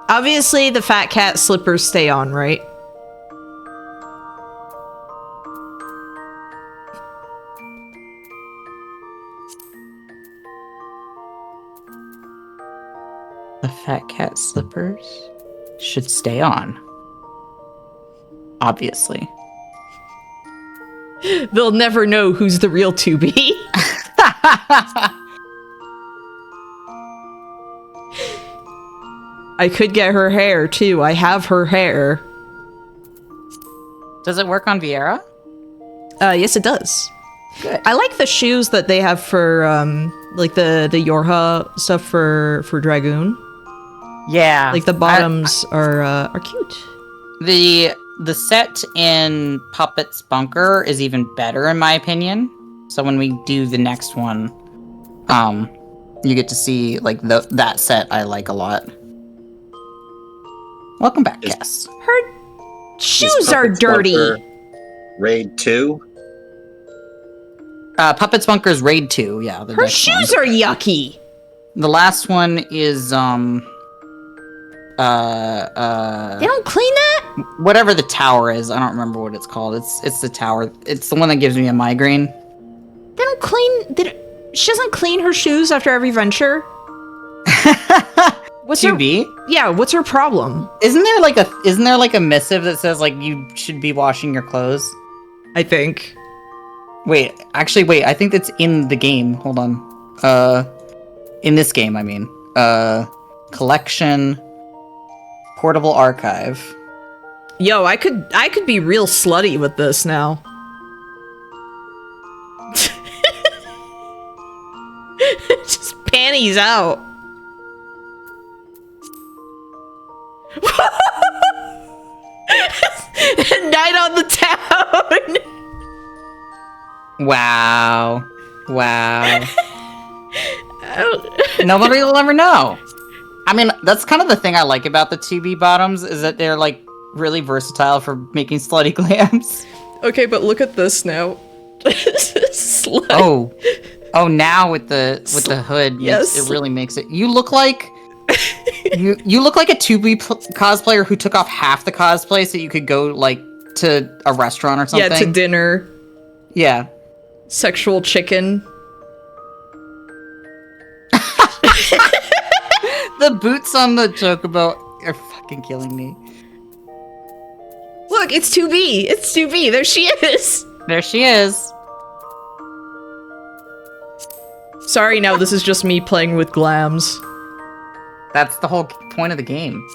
Obviously, the fat cat slippers stay on, right? Fat cat slippers should stay on. Obviously. They'll never know who's the real 2B. I could get her hair, too. I have her hair. Does it work on Viera? Yes, it does. Good. I like the shoes that they have for, like, the Yorha stuff for Dragoon. Yeah. Like, the bottoms are cute. The set in Puppet's Bunker is even better, in my opinion. So when we do the next one, you get to see, like, that set I like a lot. Welcome back, Cass. Her shoes are dirty. Raid 2? Puppet's Bunker's Raid 2, yeah. Her shoes are yucky. The last one is, They don't clean that? whatever the tower is. I don't remember what it's called. It's the tower. It's the one that gives me a migraine. They don't clean... She doesn't clean her shoes after every venture? What's 2B? Yeah, what's her problem? Isn't there like a missive that says like you should be washing your clothes? I think. Wait, I think that's in the game. Hold on. In this game, I mean. Collection, portable archive. Yo, I could be real slutty with this now. Just panties out. Night on the town. Wow. Nobody will ever know. I mean, that's kind of the thing I like about the 2B bottoms, is that they're like really versatile for making slutty glams. Okay, but look at this now. Slut. Oh, now with the hood, yes, it really makes it. You look like you look like a 2B cosplayer who took off half the cosplay so you could go like to a restaurant or something. Yeah, to dinner. Yeah. Sexual chicken. The boots on the chocobo are fucking killing me. Look, it's 2B. It's 2B. There she is. There she is. Sorry, now this is just me playing with glams. That's the whole point of the game.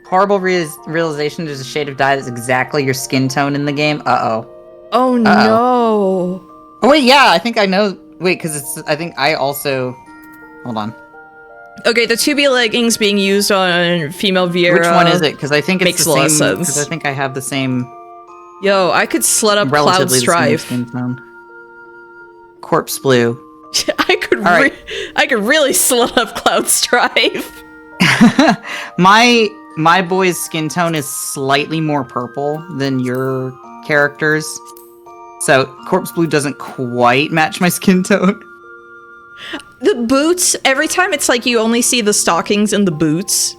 Horrible realization there's a shade of dye that's exactly your skin tone in the game. Uh-oh. Oh, no. Oh, wait, yeah, I think I know. Wait, because I think I also... Hold on. Okay, the 2B leggings being used on female Viera. Which one is it? Because I think it's makes the a lot same. of sense. Because I think I have the same... Yo, I could slut up Cloud relatively the same Strife. skin tone. Corpse Blue. I could really slut up Cloud Strife. My boy's skin tone is slightly more purple than your character's. So Corpse Blue doesn't quite match my skin tone. The boots, every time it's like you only see the stockings and the boots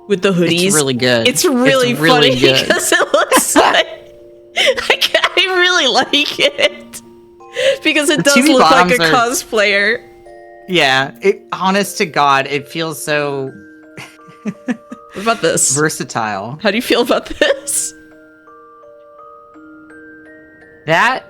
with the hoodies. It's really good. It's really funny good. because it looks like... I really like it. Because it does look like a cosplayer. Yeah, honest to God, it feels so... What about this? Versatile. How do you feel about this? That...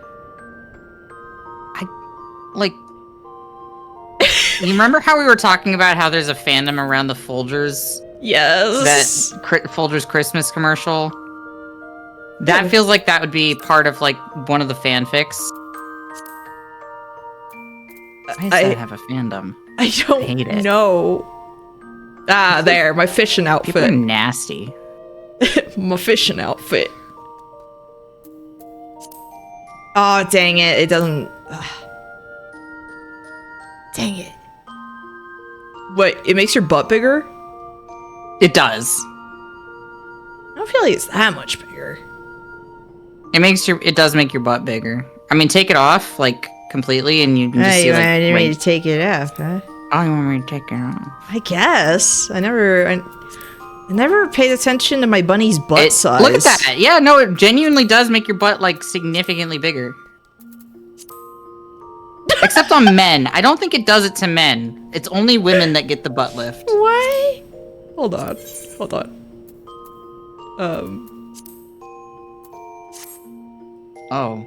You remember how we were talking about how there's a fandom around the Folgers? Yes. That Folgers Christmas commercial? That feels like that would be part of, like, one of the fanfics. Why does that have a fandom? I don't hate it. know. Ah, there, my fishing outfit. People are nasty. My fishing outfit. Oh, dang it. It doesn't... Dang it. What, it makes your butt bigger? It does. I don't feel like it's that much bigger. It does make your butt bigger. I mean, take it off, like, completely, and you can just see, like... I need to take it off, huh? Oh, you want me to take it off? I guess. I never paid attention to my bunny's butt size. Look at that! Yeah, no, it genuinely does make your butt, like, significantly bigger. Except on men. I don't think it does it to men. It's only women that get the butt lift. Why? Hold on. Oh.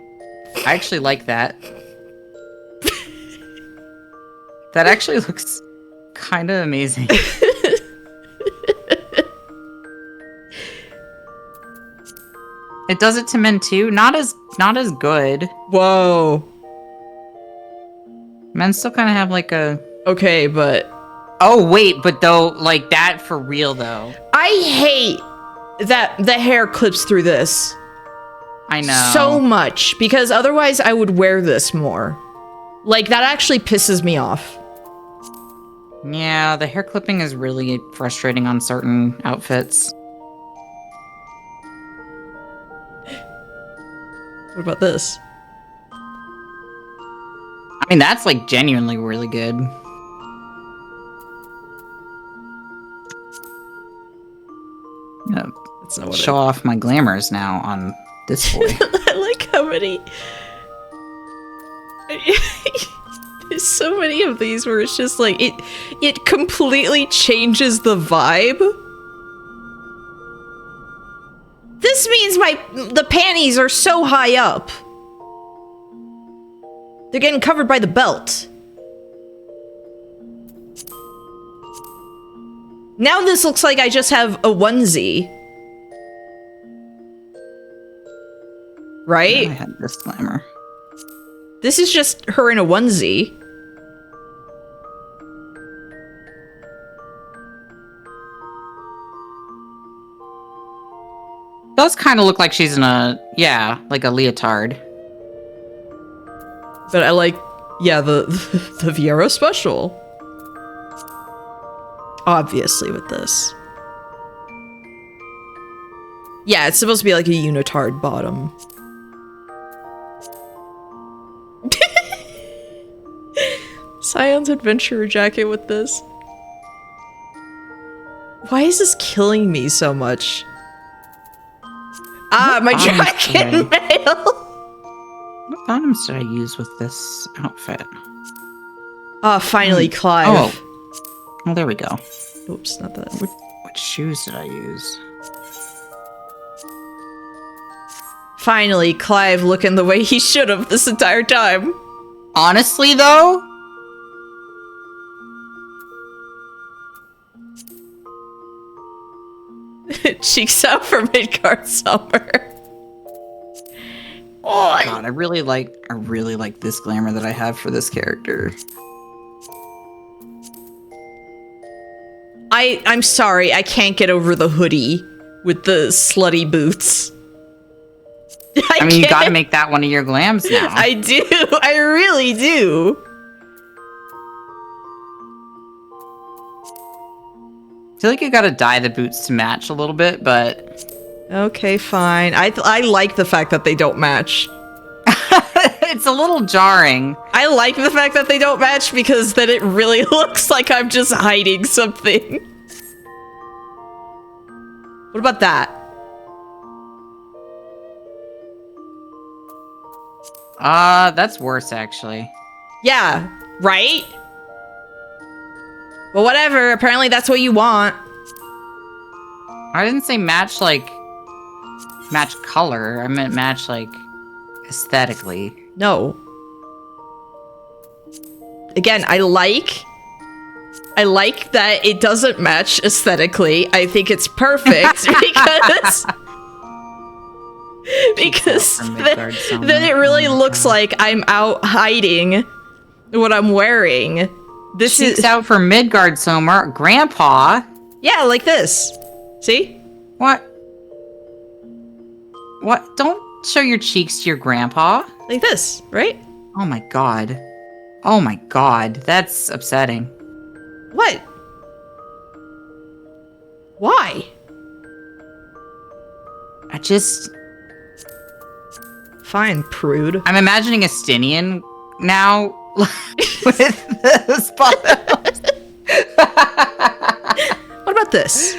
I actually like that. That actually looks kind of amazing. It does it to men too. Not as good. Whoa. Men still kind of have like a. Okay, but Oh wait, but though like that for real though. I hate that the hair clips through this I know. so much because otherwise I would wear this more. Like that actually pisses me off. Yeah, the hair clipping is really frustrating on certain outfits. What about this? I mean, that's like genuinely really good. Yeah, That's not what show off my glamours now on this boy. I like how many. There's so many of these where it's just like it completely changes the vibe. This means the panties are so high up. They're getting covered by the belt. Now this looks like I just have a onesie. Right? I had this glamour. This is just her in a onesie. Does kind of look like she's in a, yeah, like a leotard. But I like, yeah, the Viero special. Obviously with this. Yeah, it's supposed to be like a unitard bottom. Scion's adventurer jacket with this. Why is this killing me so much? Ah, my dragon mail! What bottoms did I use with this outfit? Ah, finally, Clive. Oh, there we go. Oops, not that. What shoes did I use? Finally, Clive looking the way he should have this entire time. Honestly, though, cheeks out for Midgard summer. Oh, God, I really like this glamour that I have for this character. I'm sorry, I can't get over the hoodie with the slutty boots. I mean, you gotta make that one of your glams now. I do. I really do. I feel like you gotta dye the boots to match a little bit, but... Okay, fine. I like the fact that they don't match. It's a little jarring. I like the fact that they don't match because then it really looks like I'm just hiding something. What about that? That's worse, actually. Yeah, right? Well, whatever. Apparently that's what you want. I didn't say match, like, match color. I meant match, like, aesthetically. No. Again, I like that it doesn't match aesthetically. I think it's perfect because then it really looks like I'm out hiding what I'm wearing. This Cheeks is out for Midgard Sommer. Grandpa. yeah, like this. See? What? What? Don't show your cheeks to your grandpa. Like this, right? Oh my god. Oh my god. That's upsetting. What? Why? I just... Fine, prude. I'm imagining a Stinian now with those bottoms. What about this?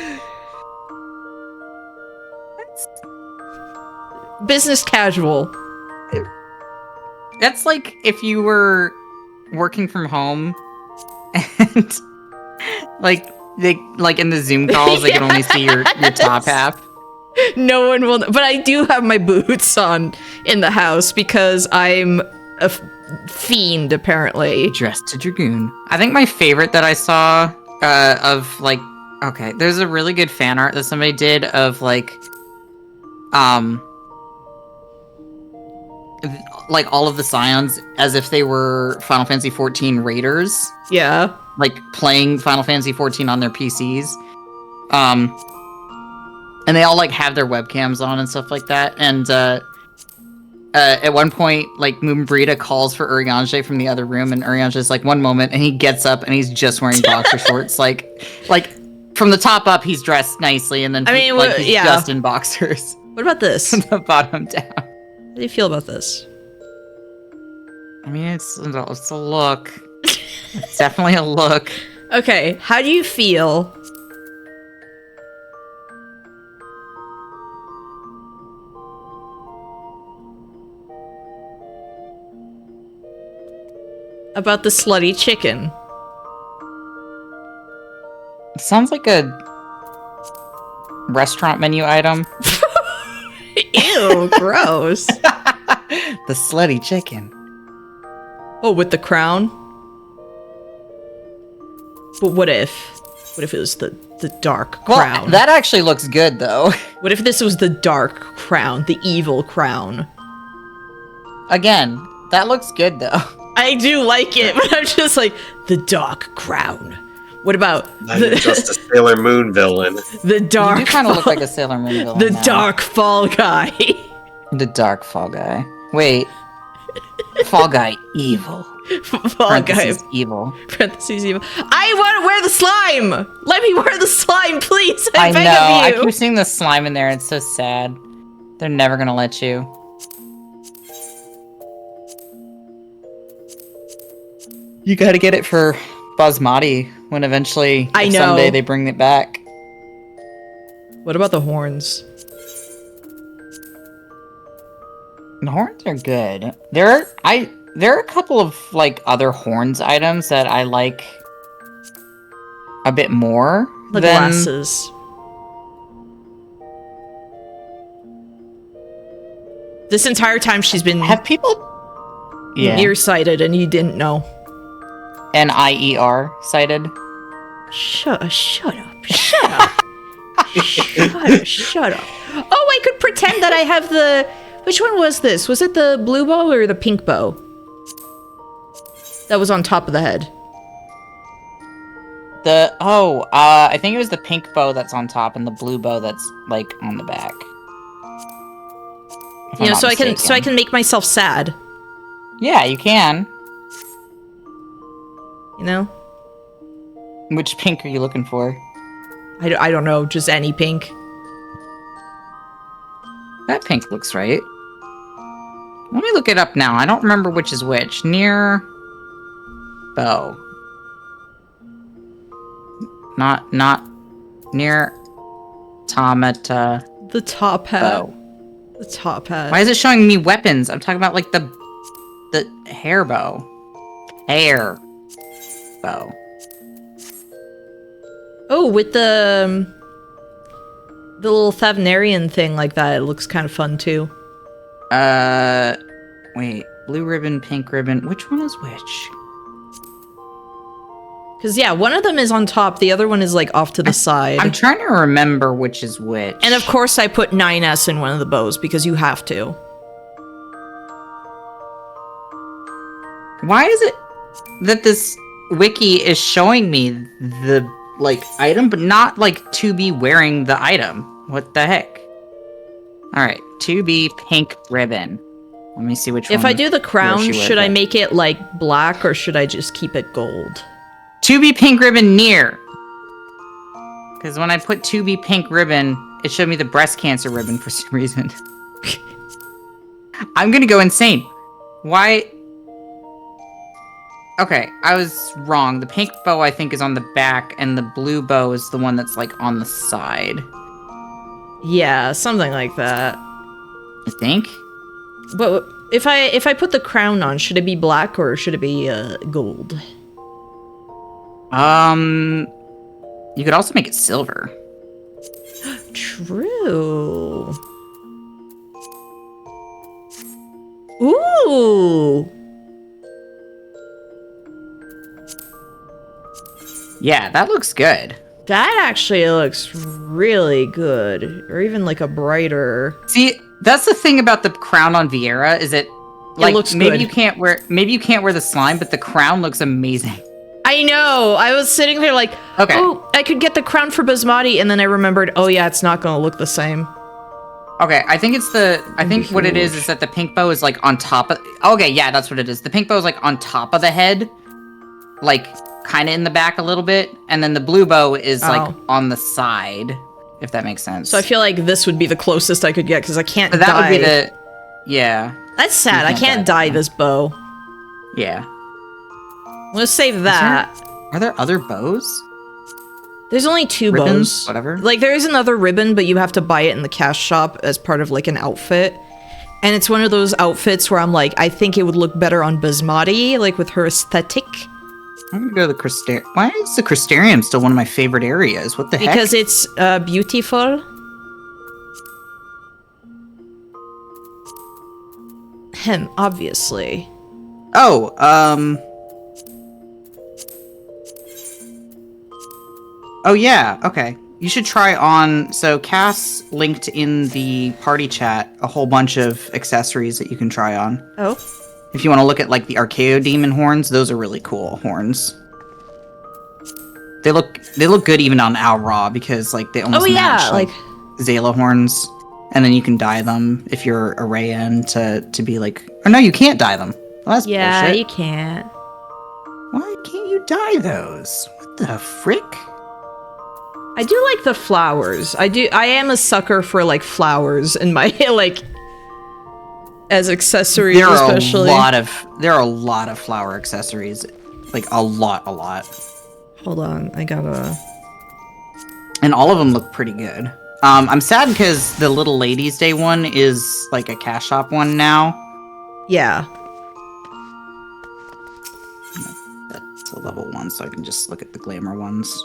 Business casual. That's like if you were working from home, and like they like in the Zoom calls, they can only see your top half. No one will, but I do have my boots on in the house because I'm a fiend, apparently. Dressed to dragoon. I think my favorite that I saw of like, okay, there's a really good fan art that somebody did of like all of the Scions as if they were Final Fantasy XIV raiders. Yeah. Like playing Final Fantasy XIV on their PCs. And they all like have their webcams on and stuff like that. And at one point, like Moonbrita calls for Urianger from the other room, and Urianger's like, one moment, and he gets up and he's just wearing boxer shorts. Like from the top up, he's dressed nicely, and then he's just in boxers. What about this? From the bottom down. How do you feel about this? I mean, it's a look. It's definitely a look. Okay, how do you feel about the slutty chicken? Sounds like a restaurant menu item. Ew, gross. The slutty chicken. Oh, with the crown? But what if it was the dark crown? Well, that actually looks good, though. What if this was the dark crown, the evil crown? Again, that looks good, though. I do like it, but I'm just like, the dark crown. What about just a Sailor Moon villain? The dark. You do kind of look like a Sailor Moon villain. The now. dark Fall Guy. The dark Fall Guy. Wait. Fall Guy evil. Fall Guy evil. Parentheses evil. I want to wear the slime. Let me wear the slime, please. I beg know. of you. I keep seeing the slime in there. It's so sad. They're never gonna let you. You gotta get it for Basmati when eventually, someday they bring it back. What about the horns? The horns are good. There are a couple of like other horns items that I like a bit more. The than... glasses. This entire time she's been nearsighted and you didn't know. NIER sighted. Shut up. Shut up. Shut up. Oh, I could pretend that I have the... Which one was this? Was it the blue bow or the pink bow? That was on top of the head. I think it was the pink bow that's on top and the blue bow that's like on the back. You know, so I can make myself sad. Yeah, you can. You know? Which pink are you looking for? I don't know, just any pink. That pink looks right. Let me look it up now. I don't remember which is which. Near bow. Not near Tomata. The top hat. Bow. The top hat. Why is it showing me weapons? I'm talking about like the hair bow. Hair bow. Oh, with the little Thavnarian thing like that, it looks kind of fun too. Wait. Blue ribbon, pink ribbon. Which one is which? Because, yeah, one of them is on top, the other one is, like, off to the side. I'm trying to remember which is which. And, of course, I put 9S in one of the bows, because you have to. Why is it that this wiki is showing me the, like, item, but not, like, to be wearing the item? What the heck? Alright, to be pink ribbon. Let me see which one. If I do the crown, should I make it, like, black, or should I just keep it gold? To be pink ribbon near. Because when I put to be pink ribbon, it showed me the breast cancer ribbon for some reason. I'm gonna go insane. Why? Okay, I was wrong. The pink bow, I think, is on the back, and the blue bow is the one that's, like, on the side. Yeah, something like that. I think. But If I put the crown on, should it be black or should it be gold? You could also make it silver. True. Ooh. Yeah, that looks good. That actually looks really good. Or even like a brighter. See, that's the thing about the crown on Vieira is it like looks maybe good. you can't wear the slime, but the crown looks amazing. I know. I was sitting there like, Okay. oh, I could get the crown for Basmati, and then I remembered, oh yeah, it's not gonna look the same. Okay, I think what it is that the pink bow is like on top of. Okay, yeah, that's what it is. The pink bow is like on top of the head, like kind of in the back a little bit, and then the blue bow is like on the side, if that makes sense. So I feel like this would be the closest I could get because I can't But that dye. would be the. Yeah. That's sad. I can't dye dye this bow. Yeah. I'm gonna save that. Are there other bows? There's only 2 Ribbons? bows. Whatever. Like, there is another ribbon, but you have to buy it in the cash shop as part of, like, an outfit. And it's one of those outfits where I'm like, I think it would look better on Basmati, like, with her aesthetic. I'm gonna go to the Crystarium. Why is the Crystarium still one of my favorite areas? What the heck? Because it's beautiful. Obviously. Oh, Oh yeah, okay. You should try on. So Cass linked in the party chat a whole bunch of accessories that you can try on. Oh. If you want to look at like the Archaeo Demon horns, those are really cool horns. They look good even on Al Ra because like they almost match like Zayla horns, and then you can dye them if you're a Rayan to be like. Or no, you can't dye them. Well, that's bullshit. You can't. Why can't you dye those? What the frick? I do like the flowers. I am a sucker for like flowers in my like as accessories, especially. There are a lot of flower accessories, like a lot. Hold on, I gotta. And all of them look pretty good. I'm sad because the Little Ladies Day one is like a cash shop one now. Yeah. That's a level 1, so I can just look at the glamour ones.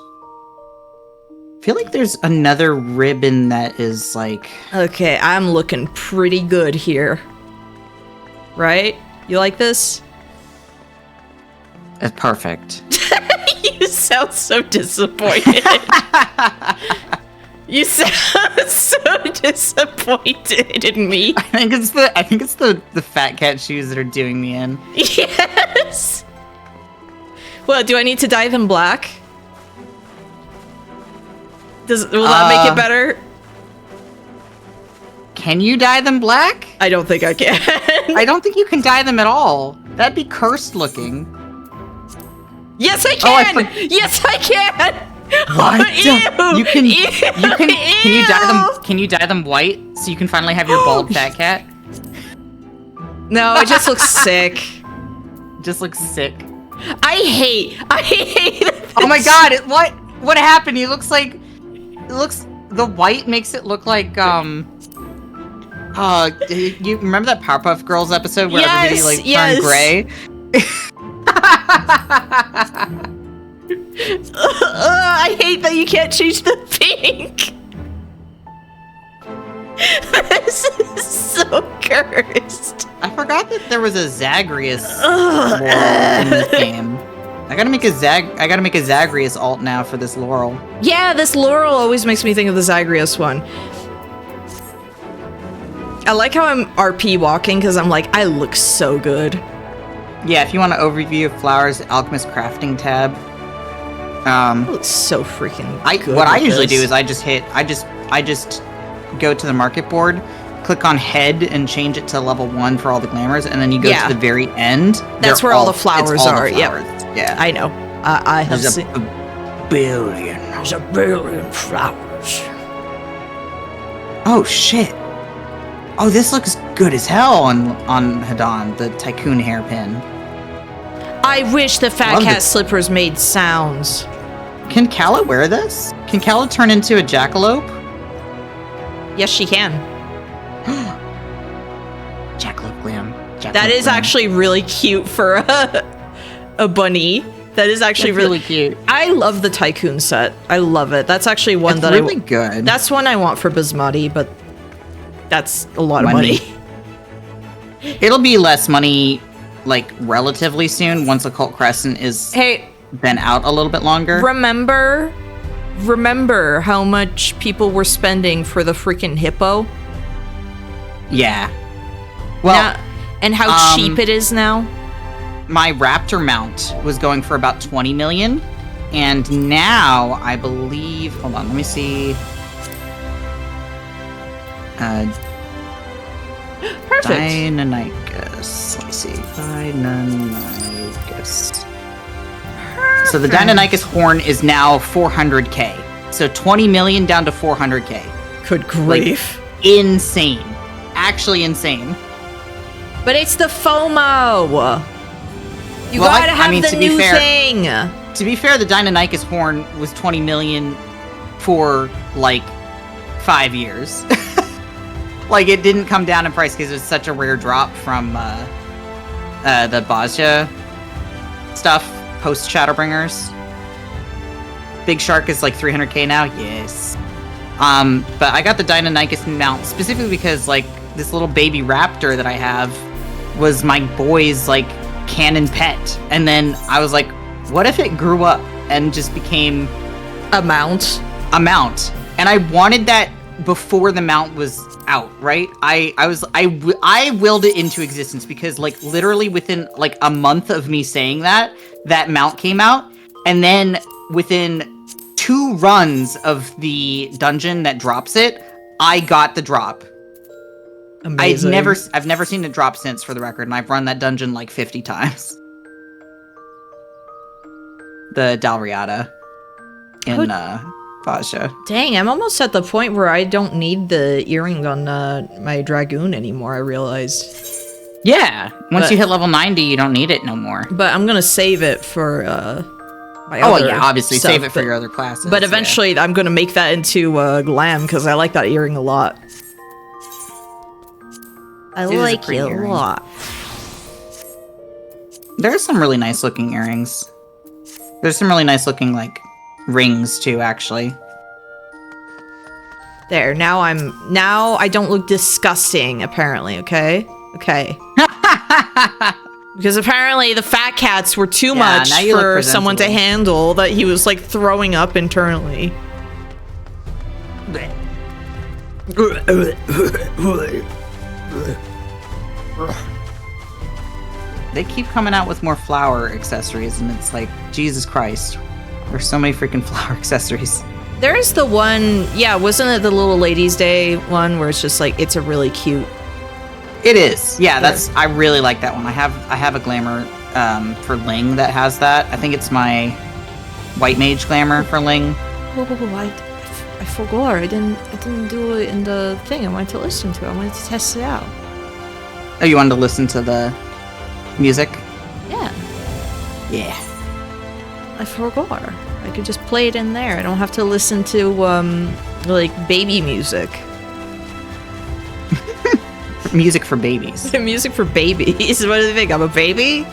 I feel like there's another ribbon that is like... Okay, I'm looking pretty good here. Right? You like this? It's perfect. You sound so disappointed. You sound so disappointed in me. I think it's the fat cat shoes that are doing me in. Yes. Well, do I need to dye them black? Will that make it better? Can you dye them black? I don't think I can. I don't think you can dye them at all. That'd be cursed looking. Yes, I can. Yes, I can. What? Oh, ew. Can you dye them? Can you dye them white so you can finally have your bald fat cat? No, it just looks sick. Just looks sick. I hate this. Oh my god! What happened? He looks like. The white makes it look like you remember that Powerpuff Girls episode where everybody like turned gray? I hate that you can't change the pink. This is so cursed. I forgot that there was a Zagreus Laurel in this game. I gotta make a Zagreus alt now for this Laurel. Yeah, this Laurel always makes me think of the Zagreus one. I like how I'm RP walking because I'm like, I look so good. Yeah, if you want an overview of Flowers, Alchemist Crafting tab. It looks so freaking good. What I usually do is I just go to the market board, click on head and change it to level 1 for all the glamours, and then you go to the very end. That's where all the flowers are. Yep. Yeah. I know. I have There's seen. a billion. There's a billion flowers. Oh shit. Oh, this looks good as hell on Hadan, the Tycoon hairpin. I wish the fat cat slippers made sounds. Can Kala wear this? Can Kala turn into a jackalope? Yes, she can. Jackalope glam. That is actually really cute for a bunny. That is actually really cute. I love the Tycoon set. I love it. That's actually one it's that really good. That's one I want for Basmati, but that's a lot of money. It'll be less money, like, relatively soon once Occult Crescent is been out a little bit longer. Remember how much people were spending for the freaking hippo? Yeah. Well, and how cheap it is now? My Raptor mount was going for about 20 million, and now I believe, hold on, let me see. Perfect. Deinonychus. Let me see. Deinonychus. So the Deinonychus horn is now 400k. So 20 million down to 400k. Good grief. Like, insane. Actually insane. But it's the FOMO. You gotta have the new thing. To be fair, the Deinonychus horn was 20 million for, like, 5 years. Like, it didn't come down in price because it was such a rare drop from the Bozja stuff, post Shadowbringers. Big Shark is like 300k now, yes. But I got the Deinonychus mount specifically because, like, this little baby raptor that I have was my boy's, like, canon pet. And then I was like, what if it grew up and just became a mount? A mount. And I wanted that before the mount was out, right? I willed it into existence because, like, literally within like a month of me saying that mount came out, and then within 2 runs of the dungeon that drops it, I got the drop. Amazing. I've never seen it drop since, for the record, and I've run that dungeon like 50 times. The Dalriada in Bozja. Dang, I'm almost at the point where I don't need the earring on my Dragoon anymore, I realized. Yeah, once you hit level 90, you don't need it no more. But I'm gonna save it for my other other yeah, obviously, stuff, save it for your other classes. But eventually, I'm gonna make that into glam, because I like that earring a lot. I like it a lot. There's some really nice looking earrings. There's some really nice looking, like, rings too, actually. There, now I don't look disgusting, apparently, okay? Okay. Because apparently the fat cats were too much for someone to handle, that he was, like, throwing up internally. They keep coming out with more flower accessories, and it's like, Jesus Christ. There's so many freaking flower accessories. There's the one, yeah, wasn't it the Little Ladies' Day one where it's just like, it's a really cute... It is. Yeah, I really like that one. I have a glamour for Ling that has that. I think it's my White Mage glamour for Ling. Oh, I forgot. I didn't do it in the thing I wanted to listen to. I wanted to test it out. Oh, you wanted to listen to the music? Yeah. Yeah. I forgot. I could just play it in there. I don't have to listen to, like, baby music. Music for babies. Music for babies? What do they think? I'm a baby?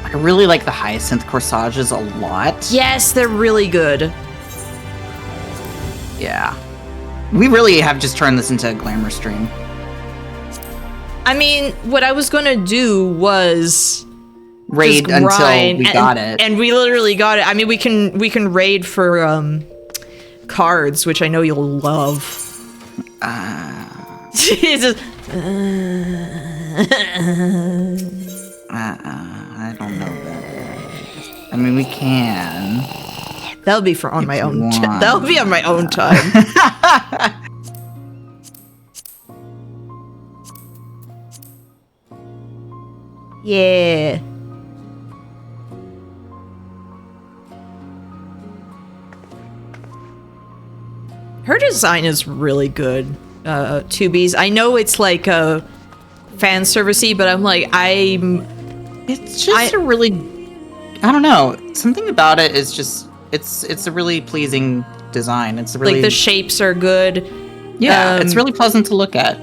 I really like the Hyacinth corsages a lot. Yes, they're really good. Yeah. We really have just turned this into a glamour stream. I mean, what I was gonna do was raid until we got it. And we literally got it. I mean, we can raid for cards, which I know you'll love. It's just, I don't know that. I mean, we can. That'll be for on my own. That'll be on my own time. Yeah. Her design is really good, 2Bs. I know it's like a fan servicey, but I'm like, it's just a really, I don't know. Something about it is just, it's a really pleasing design. It's really like the shapes are good. Yeah, it's really pleasant to look at.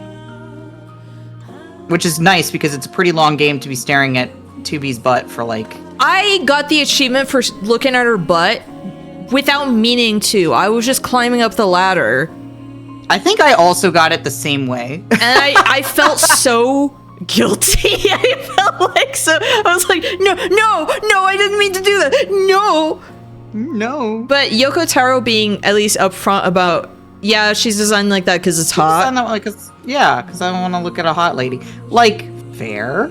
Which is nice because it's a pretty long game to be staring at 2B's butt for like... I got the achievement for looking at her butt without meaning to. I was just climbing up the ladder. I think I also got it the same way. And I felt so guilty. I felt like so... I was like, no, I didn't mean to do that. No. But Yoko Taro being at least upfront about, yeah, she's designed like that because it's hot. Because I want to look at a hot lady. Like, fair.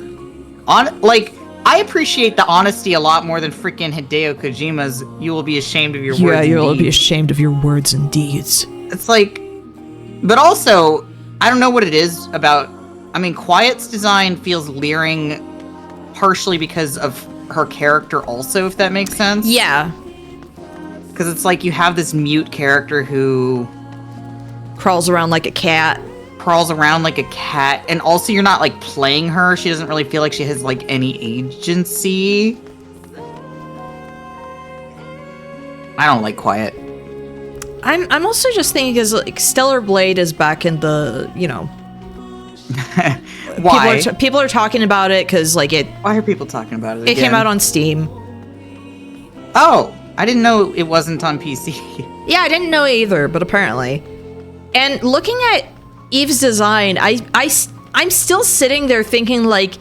I appreciate the honesty a lot more than freaking Hideo Kojima's "You will be ashamed of your words and deeds." Yeah, you'll be ashamed of your words and deeds. It's like, but also, I don't know what it is about. I mean, Quiet's design feels leering, partially because of her character, also, if that makes sense. Yeah, because it's like you have this mute character who crawls around like a cat. And also you're not like playing her. She doesn't really feel like she has like any agency. I don't like Quiet. I'm also just thinking because like Stellar Blade is back in the, you know. Why? People are talking about it because like it. Why are people talking about it? It came out on Steam. Oh, I didn't know it wasn't on PC. Yeah, I didn't know either, but apparently. And looking at Eve's design, I'm still sitting there thinking like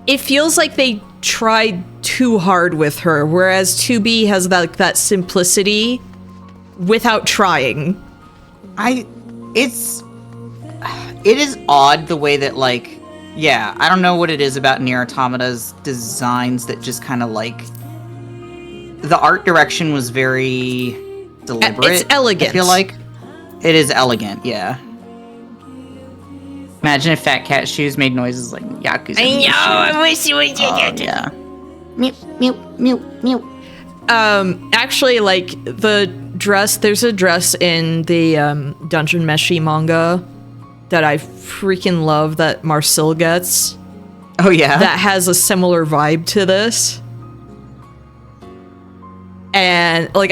it feels like they tried too hard with her, whereas 2B has that simplicity without trying. It is odd the way that like, yeah, I don't know what it is about Nier Automata's designs that just kind of like the art direction was very deliberate. It's elegant. I feel like it is elegant, yeah. Imagine if Fat Cat Shoes made noises like Yakuza. I know, I wish you would. Yeah. Mew, mew, mew, mew. Actually, like, there's a dress in the, Dungeon Meshi manga that I freaking love that Marcel gets. Oh, yeah? That has a similar vibe to this. And, like,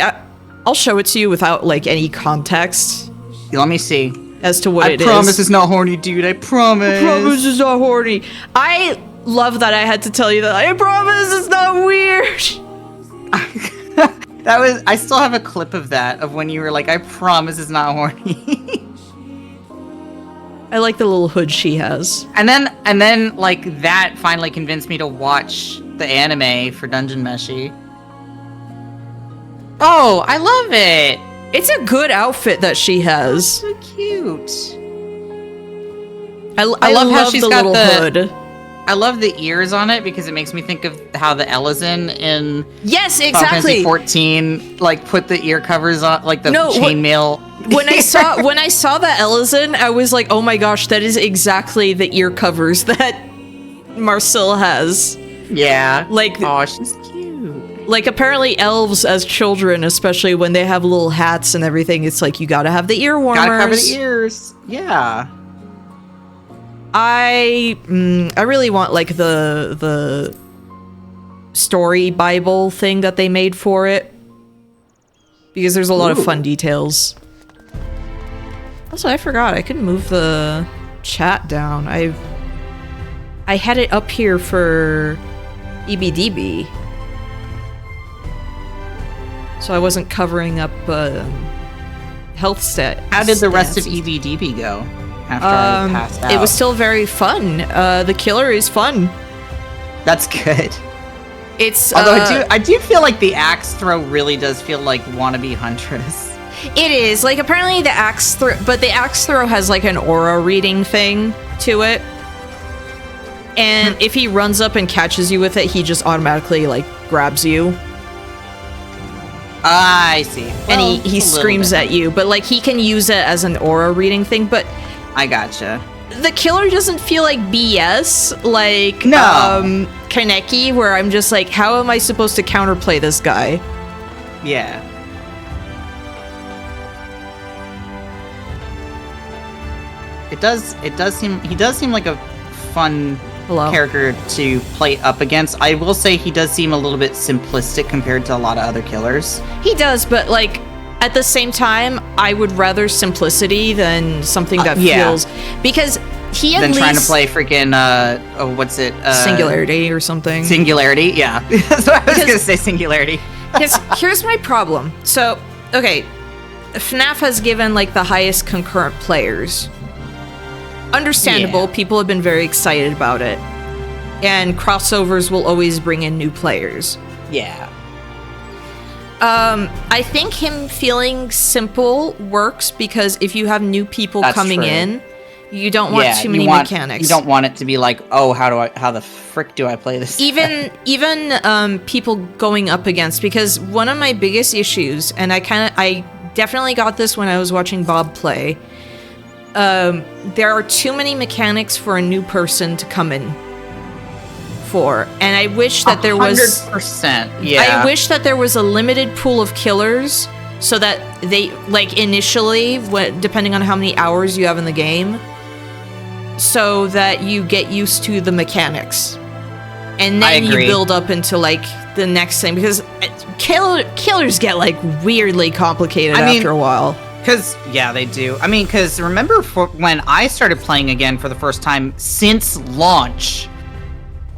I'll show it to you without, like, any context. Let me see. As to what it is. I promise it's not horny, dude. I promise. I promise it's not horny. I love that I had to tell you that. I promise it's not weird. I still have a clip of that, of when you were like, I promise it's not horny. I like the little hood she has. And then, like, that finally convinced me to watch the anime for Dungeon Meshi. Oh, I love it! It's a good outfit that she has. So cute. I love how she's got the hood. I love the ears on it because it makes me think of how the Ellison in yes, Final exactly. Fantasy XIV like put the ear covers on, like the chainmail. When I saw the Ellison, I was like, oh my gosh, that is exactly the ear covers that Marcel has. Yeah. Like, oh, she's cute. Like, apparently elves as children, especially when they have little hats and everything, it's like, you gotta have the ear warmers. Gotta cover the ears. Yeah. I really want, like, the story Bible thing that they made for it. Because there's a lot of fun details. Also, I forgot, I couldn't move the chat down. I had it up here for EBDB. So I wasn't covering up health stat. How did the rest of EBDB go after I passed out? It was still very fun. The killer is fun. That's good. It's although I do feel like the axe throw really does feel like wannabe Huntress. It is like apparently the axe throw, but the axe throw has like an aura reading thing to it. And if he runs up and catches you with it, he just automatically like grabs you. I see. And he screams at you, but like he can use it as an aura reading thing, but I gotcha. The killer doesn't feel like BS like Kaneki, where I'm just like, how am I supposed to counterplay this guy? Yeah. He does seem like a fun character to play up against. I will say he does seem a little bit simplistic compared to a lot of other killers. He does, but like at the same time, I would rather simplicity than something that feels, because he at least trying to play freaking what's it? Singularity or something. Singularity, yeah. So I was gonna say Singularity. Because here's my problem. So, okay, FNAF has given like the highest concurrent players. Understandable, Yeah. people have been very excited about it. And crossovers will always bring in new players. Yeah. I think him feeling simple works because if you have new people That's coming true. in, you don't want too many mechanics. You don't want it to be like, oh, how the frick do I play this? Even people going up against, because one of my biggest issues, and I definitely got this when I was watching Bob play. There are too many mechanics for a new person to come in for, and I wish that there was 100%. Yeah. I wish that there was a limited pool of killers so that they, like, initially, depending on how many hours you have in the game, so that you get used to the mechanics. And then you build up into, like, the next thing, because killers get, like, weirdly complicated after a while. Because, yeah, they do. I mean, because remember when I started playing again for the first time since launch,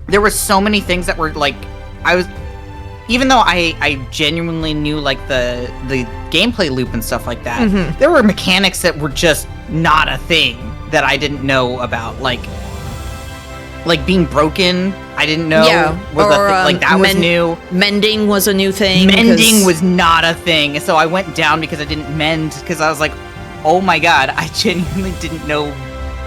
there were so many things that were, like, even though I genuinely knew, like, the gameplay loop and stuff like that, there were mechanics that were just not a thing that I didn't know about, like being broken. I didn't know. Yeah, that was new. Mending was a new thing. Mending was not a thing, so I went down because I didn't mend, because I was like, oh my god, I genuinely didn't know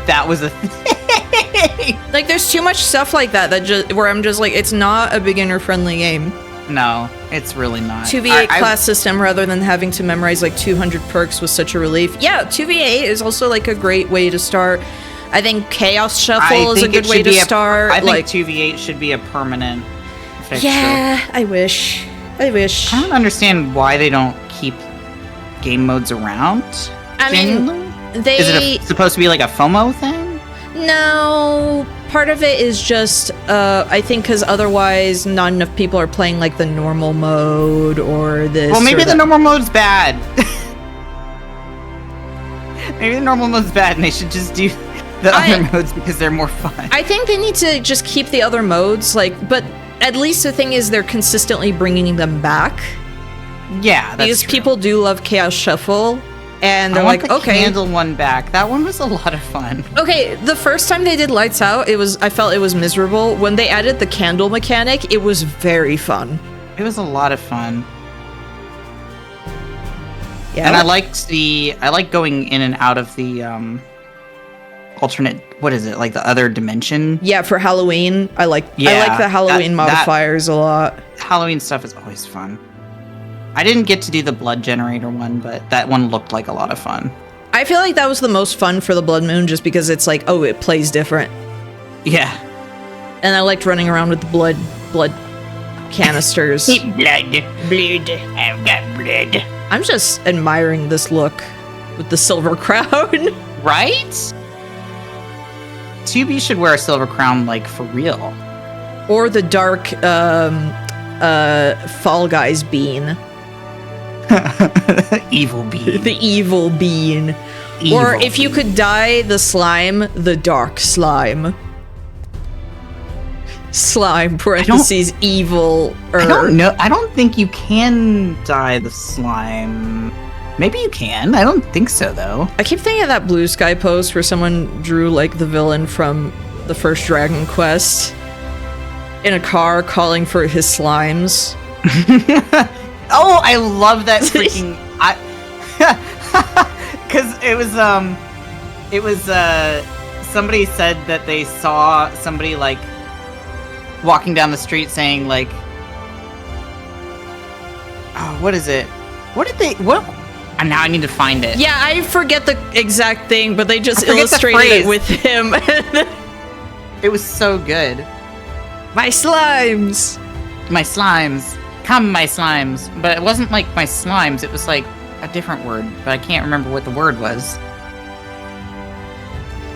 that was a thing. Like, there's too much stuff like that where I'm just like, it's not a beginner-friendly game. No, it's really not. 2v8 class system rather than having to memorize like 200 perks was such a relief. Yeah, 2v8 is also like a great way to start. I think Chaos Shuffle is a good way to start. I think 2v8 should be a permanent fixture. Yeah, I wish. I don't understand why they don't keep game modes around. I mean, is it supposed to be like a FOMO thing? No, part of it is just, I think because otherwise not enough people are playing like the normal mode or this. Well, maybe the normal mode's bad. Maybe the normal mode's bad and they should just do the other modes because they're more fun. I think they need to just keep the other modes, like, but at least the thing is they're consistently bringing them back. Yeah, that's because true. People do love Chaos Shuffle. And they're like, like, the okay. Candle one back. That one was a lot of fun. Okay, the first time they did Lights Out, I felt it was miserable. When they added the candle mechanic, it was very fun. It was a lot of fun. Yeah. And I like going in and out of the alternate, what is it, like the other dimension? Yeah, for Halloween. I like the Halloween modifiers a lot. Halloween stuff is always fun. I didn't get to do the blood generator one, but that one looked like a lot of fun. I feel like that was the most fun for the Blood Moon just because it's like, oh, it plays different. Yeah. And I liked running around with the blood canisters. blood. I've got blood. I'm just admiring this look with the silver crown. Right? 2B should wear a silver crown, like, for real. Or the dark, Fall Guys bean. Evil bean. The evil bean. Or if you could dye the slime, the dark slime. Slime, parentheses, evil. I don't know. I don't think you can dye the slime. Maybe you can. I don't think so, though. I keep thinking of that Blue Sky post where someone drew, like, the villain from the first Dragon Quest in a car calling for his slimes. Oh, I love that freaking... Because it was, somebody said that they saw somebody, like, walking down the street saying, like... Oh, what is it? What? And now I need to find it. Yeah, I forget the exact thing, but they just illustrated it with him. It was so good. My slimes! My slimes. Come, my slimes. But it wasn't like my slimes, it was like a different word, but I can't remember what the word was.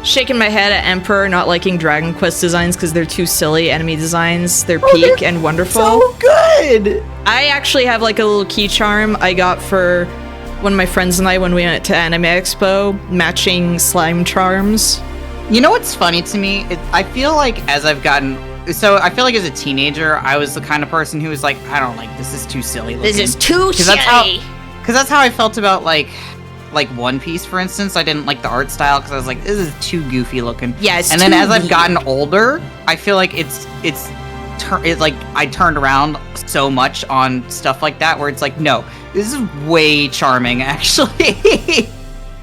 Shaking my head at Emperor not liking Dragon Quest designs because they're too silly enemy designs. They're peak and wonderful. So good! I actually have like a little key charm I got for one of my friends and I when we went to Anime Expo, matching slime charms. You know what's funny to me? I feel like as I've gotten... So I feel like as a teenager, I was the kind of person who was like, I don't like this. Is too silly looking. This is too silly. Because that's how I felt about like One Piece, for instance. I didn't like the art style because I was like, this is too goofy looking. Yeah, it's and then as I've gotten older, I feel like it's like I turned around so much on stuff like that where it's like, no, this is way charming actually.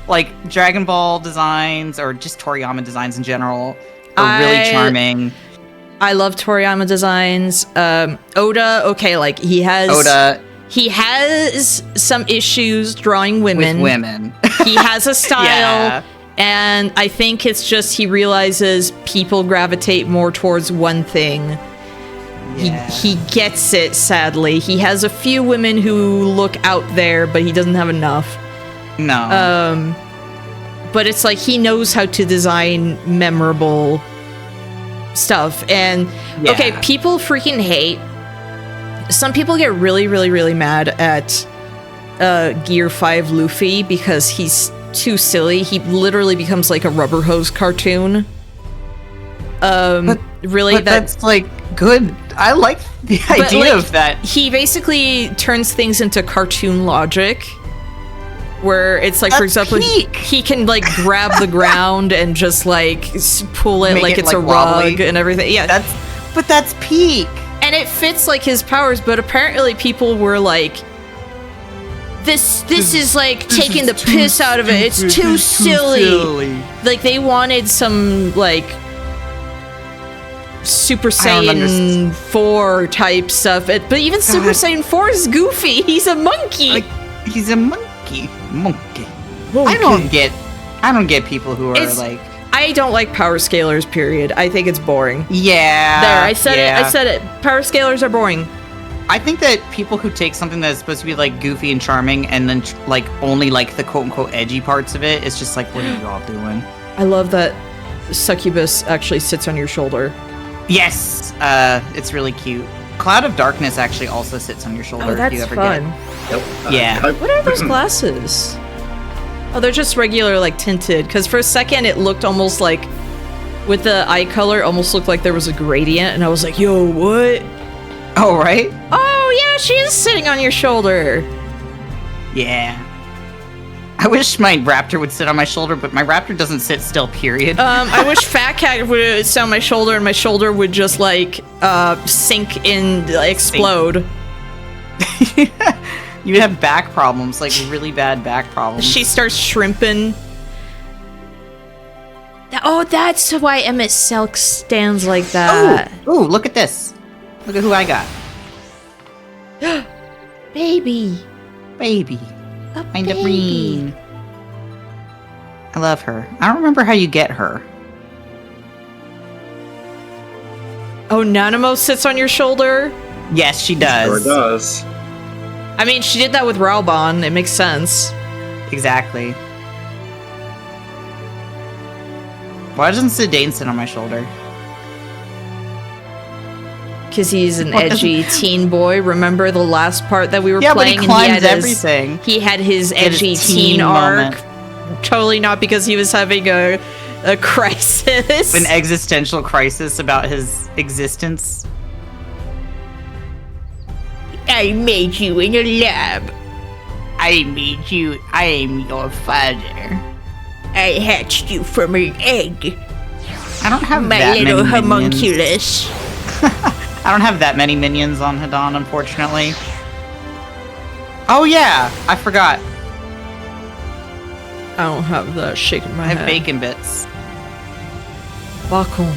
Like Dragon Ball designs or just Toriyama designs in general are really charming. I love Toriyama designs. Oda, okay, like he has some issues drawing women. With women. He has a style. Yeah. And I think it's just he realizes people gravitate more towards one thing. Yeah. He gets it, sadly. He has a few women who look out there, but he doesn't have enough. No. But it's like he knows how to design memorable stuff. And okay, people freaking hate. Some people get really, really, really mad at Gear 5 Luffy because he's too silly. He literally becomes like a rubber hose cartoon. But that's like good. I like the idea of that. He basically turns things into cartoon logic. Where it's like, for example, he can like grab the ground and just like pull it like it's a rug and everything. Yeah, that's peak. And it fits like his powers, but apparently people were like, this is like taking the piss out of it. It's too silly. Like they wanted some like Super Saiyan 4 type stuff. But even Super Saiyan 4 is goofy. He's a monkey. He's a monkey. I don't get people who are like. I don't like power scalers, period. I think it's boring. Yeah. There, I said it. Power scalers are boring. I think that people who take something that's supposed to be like goofy and charming and then like only like the quote unquote edgy parts of it, it's just like, what are you all doing? I love that Succubus actually sits on your shoulder. Yes. It's really cute. Cloud of Darkness actually also sits on your shoulder. Oh, that's if you ever fun. Yeah. What are those glasses? Oh, they're just regular, like, tinted. Because for a second, it looked almost like, with the eye color, almost looked like there was a gradient. And I was like, yo, what? Oh, right? Oh, yeah, she is sitting on your shoulder. Yeah. I wish my raptor would sit on my shoulder, but my raptor doesn't sit still, period. I wish Fat Cat would sit on my shoulder and my shoulder would just, like, sink and explode. You'd have back problems, like really bad back problems. She starts shrimping. Oh, that's why Emmett Selk stands like that. Ooh, look at this. Look at who I got. Baby. Kind of green. I love her. I don't remember how you get her. Oh, Nanamo sits on your shoulder? Yes, she does. Sure does. I mean, she did that with Raubon. It makes sense. Exactly. Why doesn't Zidane sit on my shoulder? Because he's an edgy teen boy. Remember the last part that we were playing? But he climbs everything. He had his edgy teen arc. Totally not because he was having a crisis. An existential crisis about his existence. I made you in a lab. I made you. I am your father. I hatched you from an egg. I don't have my that little many homunculus. I don't have that many minions on Hidan, unfortunately. Oh yeah, I forgot. I don't have that shaking my head. I have bacon bits. Bakon.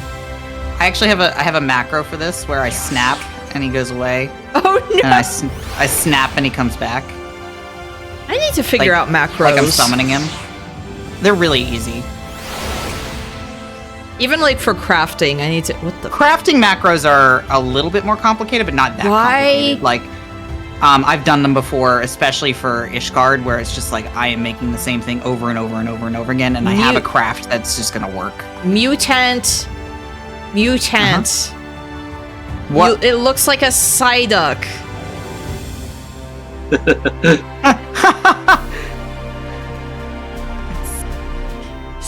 I actually have a macro for this where I snap and he goes away. Oh no! And I snap and he comes back. I need to figure out macros. Like I'm summoning him. They're really easy. Even like for crafting, I need to. What the? Crafting macros are a little bit more complicated, but not that complicated. Like, I've done them before, especially for Ishgard, where it's just like I am making the same thing over and over and over and over again, and I have a craft that's just gonna work. Mutant. What? It looks like a Psyduck.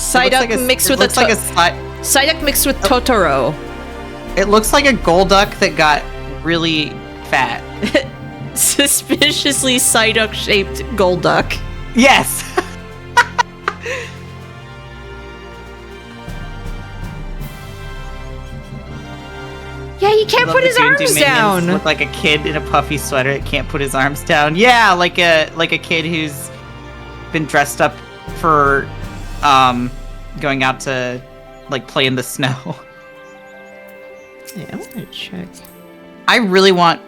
Psyduck mixed with Psyduck mixed with Totoro. It looks like a Golduck that got really fat. Suspiciously Psyduck-shaped Golduck. Yes! Yeah, he can't put his arms down. Look like a kid in a puffy sweater that can't put his arms down. Yeah, like a kid who's been dressed up for going out to like play in the snow. Yeah, I want to check. I really want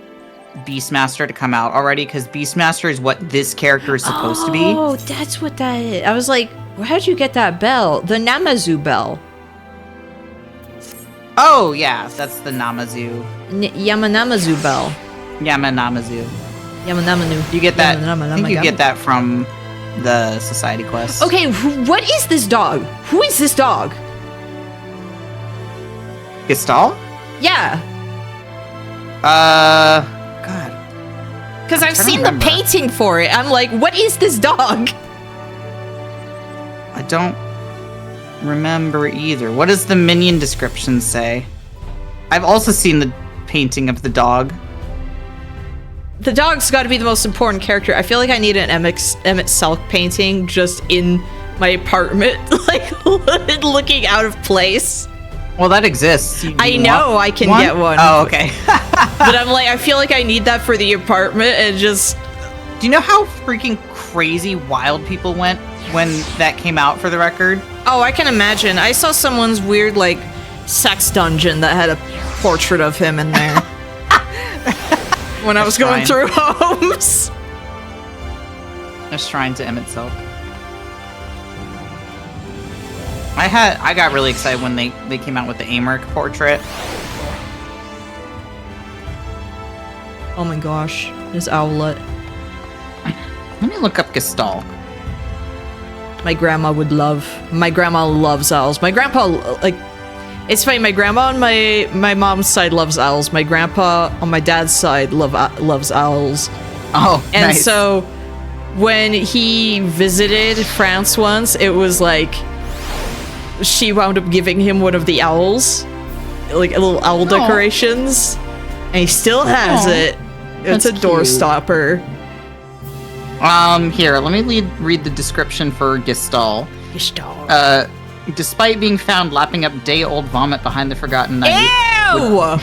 Beastmaster to come out already because Beastmaster is what this character is supposed to be. Oh, that's what that is. I was like, how'd you get that bell? The Namazu bell. Oh, yeah, that's the Namazu. Yamanamazu bell. Yamanamazu. Yamanamanu. You get that. I think you get that from the Society Quest. Okay, what is this dog? Who is this dog? Gestalt? Yeah. God. Because I've seen the painting for it. I'm like, what is this dog? I don't remember either. What does the minion description say? I've also seen the painting of the dog. The dog's got to be the most important character. I feel like I need an Emmett Selk painting just in my apartment, like looking out of place. Well, that exists. I know I can get one. Oh, okay. But I'm like, I feel like I need that for the apartment and just... Do you know how freaking crazy wild people went when that came out, for the record? Oh, I can imagine. I saw someone's weird, like, sex dungeon that had a portrait of him in there. When I was going through homes. A shrine to Emmett Selk. I got really excited when they came out with the Amerk portrait. Oh my gosh, this owlet. Let me look up Gestalt. My grandma would love. My grandma loves owls. My grandpa, like, it's funny. My grandma on my mom's side loves owls. My grandpa on my dad's side loves owls. Oh, and nice. so when he visited France once, it was like she wound up giving him one of the owls, like a little owl decorations, and he still has it. It's a door stopper. Here, let me read the description for Gestalt. Despite being found lapping up day-old vomit behind the Forgotten Knight. Ew!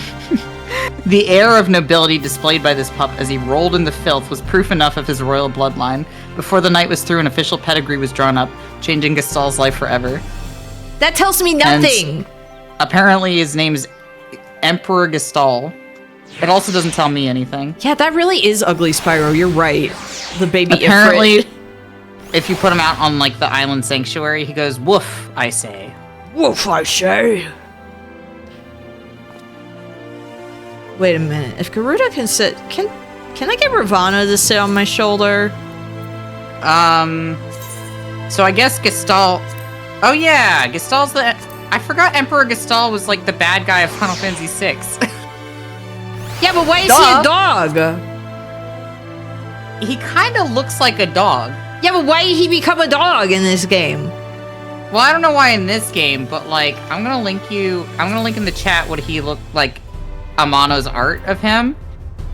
The air of nobility displayed by this pup as he rolled in the filth was proof enough of his royal bloodline. Before the night was through, an official pedigree was drawn up, changing Gestalt's life forever. That tells me nothing! And apparently his name is Emperor Gestalt. It also doesn't tell me anything. Yeah, that really is ugly, Spyro. You're right. The baby apparently, Ifrit. If you put him out on, like, the island sanctuary, he goes, "Woof, I say." Woof, I say. Wait a minute. If Garuda can sit... Can I get Ravana to sit on my shoulder? So I guess Gestalt... Oh yeah, Gestalt's the... I forgot Emperor Gestalt was, like, the bad guy of Final Fantasy VI. Yeah, but why is he a dog? He kind of looks like a dog. Yeah, but why did he become a dog in this game? Well, I don't know why in this game, but, like, I'm gonna link in the chat what he looked like, Amano's art of him,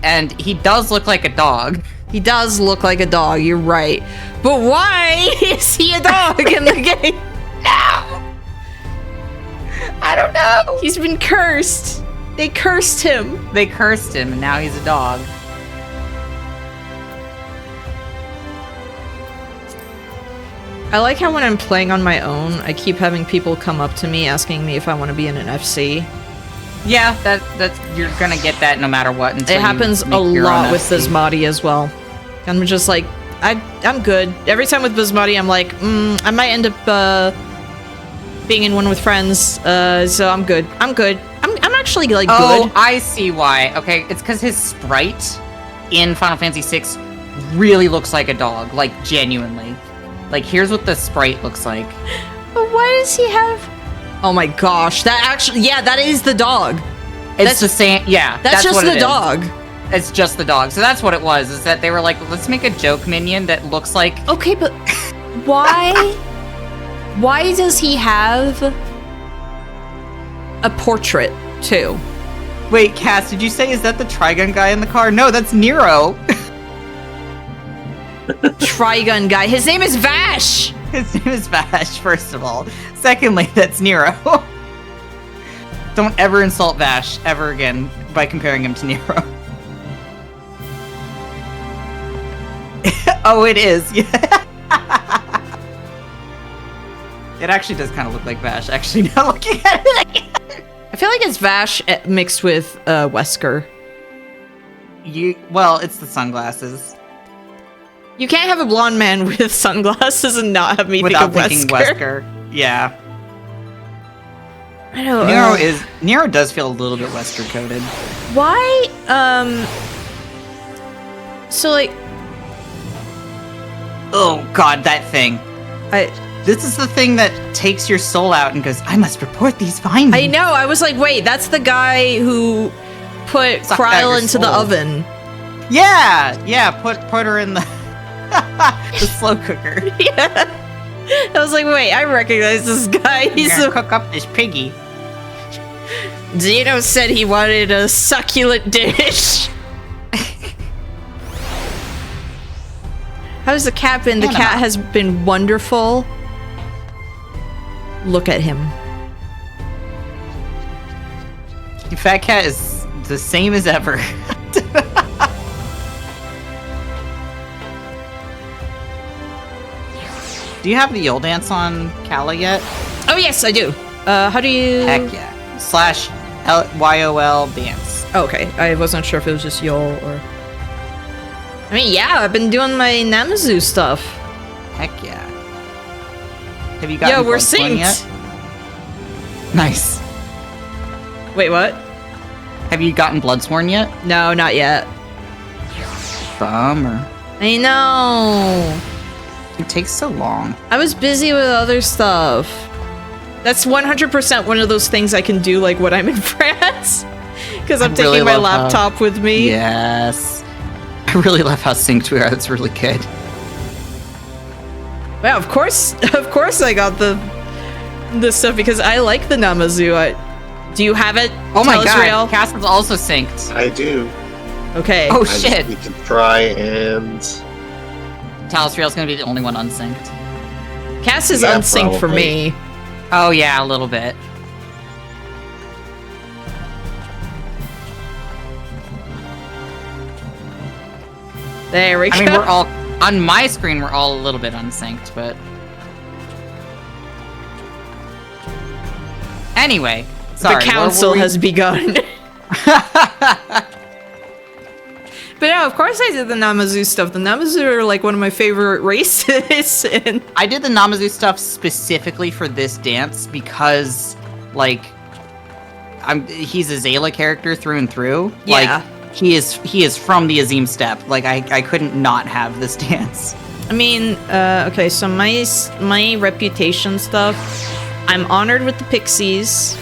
and he does look like a dog. He does look like a dog, you're right. But why is he a dog in the game? No! I don't know! He's been cursed. They cursed him. They cursed him, and now he's a dog. I like how when I'm playing on my own, I keep having people come up to me asking me if I want to be in an FC. Yeah, that's you're gonna get that no matter what. It happens a lot with Bismati as well. I'm just like, I'm good. Every time with Bismati, I'm like, I might end up being in one with friends, so I'm good. I'm actually, like, good. Oh, I see why. Okay, it's because his sprite in Final Fantasy VI really looks like a dog, like, genuinely. Like, here's what the sprite looks like. But why does he have... Oh my gosh, that actually... Yeah, that is the dog. It's the same... Yeah, that's just the dog. It's just the dog. So that's what it was, is that they were like, let's make a joke minion that looks like... Okay, but why... Why does he have a portrait too? Wait, Cass, did you say is that the Trigun guy in the car? No, that's Nero. Trigun guy. His name is Vash. His name is Vash, first of all. Secondly, that's Nero. Don't ever insult Vash ever again by comparing him to Nero. Oh, it is. Yeah. It actually does kind of look like Vash, actually, now looking at it again. I feel like it's Vash mixed with Wesker. Well, it's the sunglasses. You can't have a blonde man with sunglasses and not have me Without think of thinking Wesker. Wesker. Yeah. I know. Nero does feel a little bit Wesker coded. Why? So like. Oh God, that thing. This is the thing that takes your soul out and goes, I must report these findings. I know. I was like, wait, that's the guy who put Sucked out Kryl your into the soul. oven. Yeah. Put her in the the slow cooker. Yeah. I was like, wait, I recognize this guy. He's Gonna cook up this piggy. Zeno said he wanted a succulent dish. How's the cat been? The cat has been wonderful. Look at him. The fat cat is the same as ever. Do you have the Yule Dance on Kala yet? Oh yes, I do. How do you? Heck yeah. /YOL dance. Oh, okay, I wasn't sure if it was just Yule or. I mean, yeah, I've been doing my Namazu stuff. Heck yeah. Have you gotten Yeah, we're Bloodsworn synced. yet? Nice. Wait, what? Have you gotten Bloodsworn yet? No, not yet. Bummer. I know. It takes so long. I was busy with other stuff. That's 100% one of those things I can do, like, when I'm in France. Because I'm really taking my love how- laptop with me. Yes. I really love how synced we are. That's really good. Well, of course I got the stuff because I like the Namazu. Do you have it? Oh my god, Real? Cass is also synced. I do. Okay. Oh I just shit. need to try and... Talasriel's gonna be the only one unsynced. Cass is Yeah, unsynced for probably. me. Oh yeah, a little bit. There we go. I mean, we're all on my screen. We're all a little bit unsynced, but anyway. Sorry, the council has begun. But no, of course I did the Namazu stuff. The Namazu are like one of my favorite races. And I did the Namazu stuff specifically for this dance because, like, he's a Zayla character through and through. Yeah. Like, he is from the Azim Steppe. Like, I couldn't not have this dance. I mean, okay, so my reputation stuff, I'm honored with the Pixies,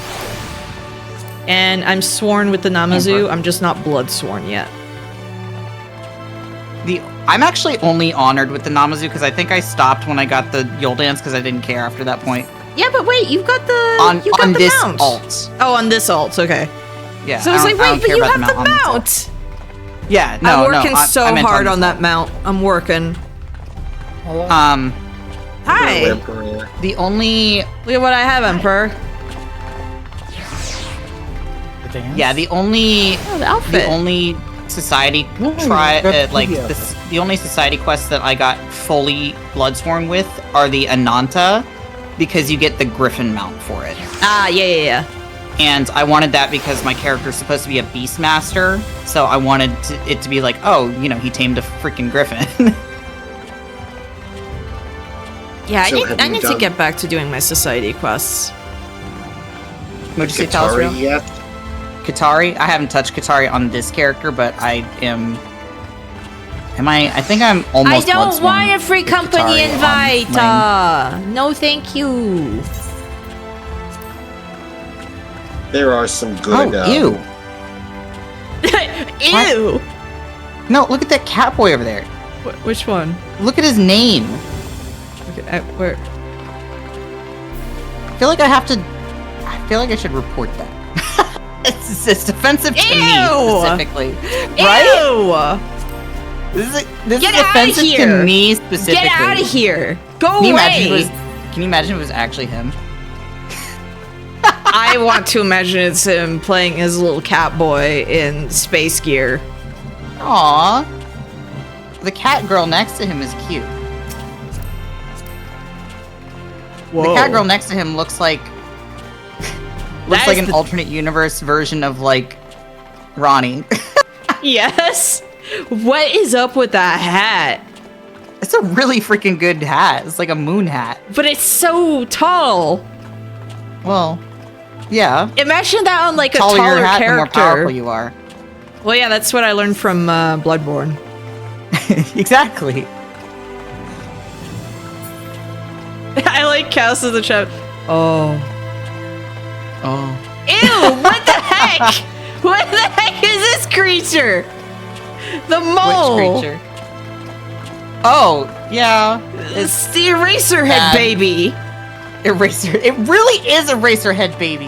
and I'm sworn with the Namazu. I'm just not blood sworn yet. I'm actually only honored with the Namazu because I think I stopped when I got the Yule Dance because I didn't care after that point. Yeah, but wait, you've got the On the this mount. alt. Oh, on this alt, okay. Yeah. So I was like, don't wait, but care you about have the on this alt. mount. Yeah, no, I'm working so I meant hard this on that alt. mount. I'm working. Hello, Hi. Emperor. The only Look at what I have, Emperor. The dance? Yeah, the only outfit. the only society the only society quests that I got fully bloodsworn with are the Ananta, because you get the Griffin mount for it. Ah, yeah. And I wanted that because my character's supposed to be a Beastmaster, so I wanted it to be like, oh, you know, he tamed a freaking Griffin. Yeah, So I need to done get back to doing my society quests. What'd you say, Katari Talasriel? yet? Katari? I haven't touched Katari on this character, but I am... I think I'm almost I don't bloodsworn want a free with company Katari on invite. Lang. No, thank you. There are some good... Oh, ew. Ew. No, look at that cat boy over there. Which one? Look at his name. Okay, where? feel like I feel like I should report that. It's offensive to me specifically, right? Ew! This Get is outta offensive here! to me specifically. Get out of here! Go Can you imagine away! can you imagine if it was actually him? I want to imagine it's him playing his little cat boy in space gear. Aww. The cat girl next to him is cute. Whoa. The cat girl next to him looks like an alternate universe version of like Ronnie. Yes. What is up with that hat? It's a really freaking good hat. It's like a moon hat. But it's so tall. Well, yeah. Imagine that on like a Taller taller your hat, the more character. powerful you are. Well, yeah, that's what I learned from Bloodborne. Exactly. I like Chaos in the chat. Oh. Oh. Ew, what the heck? What the heck is this creature? The mole. Which creature? Oh, yeah. It's the Eraserhead bad. baby. Eraser. It really is Eraserhead baby.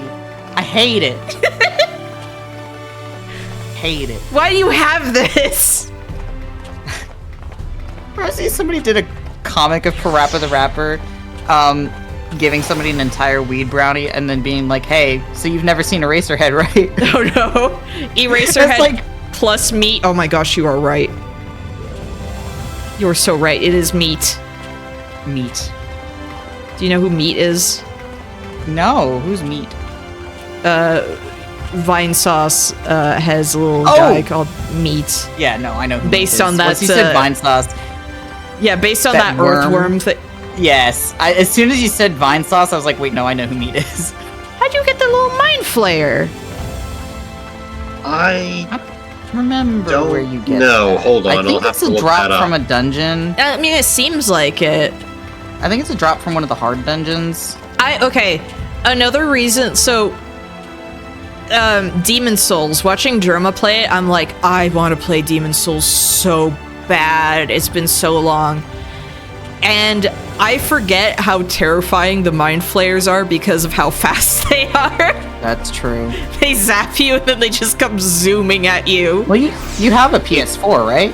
I hate it. Hate it. Why do you have this? I see somebody did a comic of Parappa the Rapper, giving somebody an entire weed brownie and then being like, "Hey, so you've never seen Eraserhead, right?" Oh no. Eraserhead It's like- plus meat. Oh my gosh, you are right. You are so right. It is meat. Meat. Do you know who Meat is? No, who's Meat? Vine Sauce has a little Oh! guy called Meat. Yeah, no, I know who Based Meat is. on that, Once you said Vine Sauce, Yeah, based on That that, earthworm thing. yes. As soon as you said Vine Sauce, I was like, wait, no, I know who Meat is. How'd you get the little mind flayer? I Remember Don't where you get know. that. Hold on, I I'll think have it's to a look drop that up. from a dungeon. I mean, it seems like it. I think it's a drop from one of the hard dungeons. Okay, another reason. So, Demon Souls. Watching Jerma play it, I'm like, I want to play Demon Souls so bad. It's been so long, and I forget how terrifying the mind flayers are because of how fast they are. That's true. They zap you and then they just come zooming at you. Well, you have a PS4, right?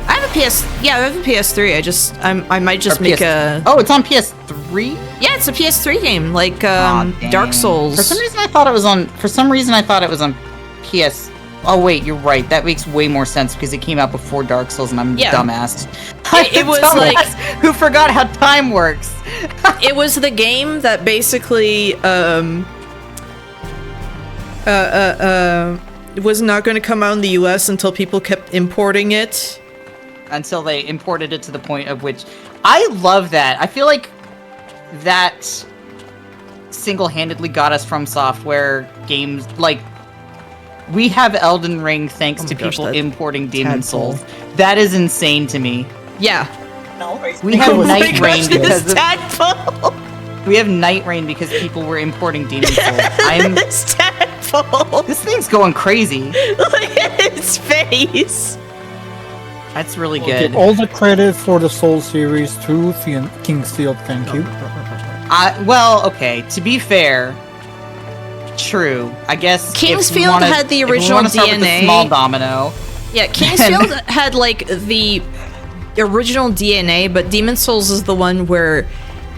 I have a I have a PS3. I might just Or make PS a. Oh, it's on PS3. Yeah, it's a PS3 game, like Aw, dang. Dark Souls. For some reason, I thought it was on. For some reason, I thought it was on PS. Oh wait, you're right. That makes way more sense because it came out before Dark Souls, and I'm Yeah. dumbass. It was Dumbass like- who forgot how time works. It was the game that basically was not going to come out in the US until people kept importing it. Until they imported it to the point of which I love that. I feel like that single-handedly got us from software games. Like, we have Elden Ring thanks Oh my to gosh, people that importing Demon tadpole. Souls. That is insane to me. Yeah. We have Oh my Night Rain gosh, because this of, tadpole. we have Night Rain because people were importing Demon Souls. This tadpole. This thing's going crazy. Look at its face. That's really I'll good. give all the credit for the Soul series to Kingsfield, thank you. Well, okay. To be fair, true. I guess if you Kingsfield wanna- had the if we original wanna start with the DNA. small domino. Yeah, Kingsfield had like the original DNA, but Demon Souls is the one where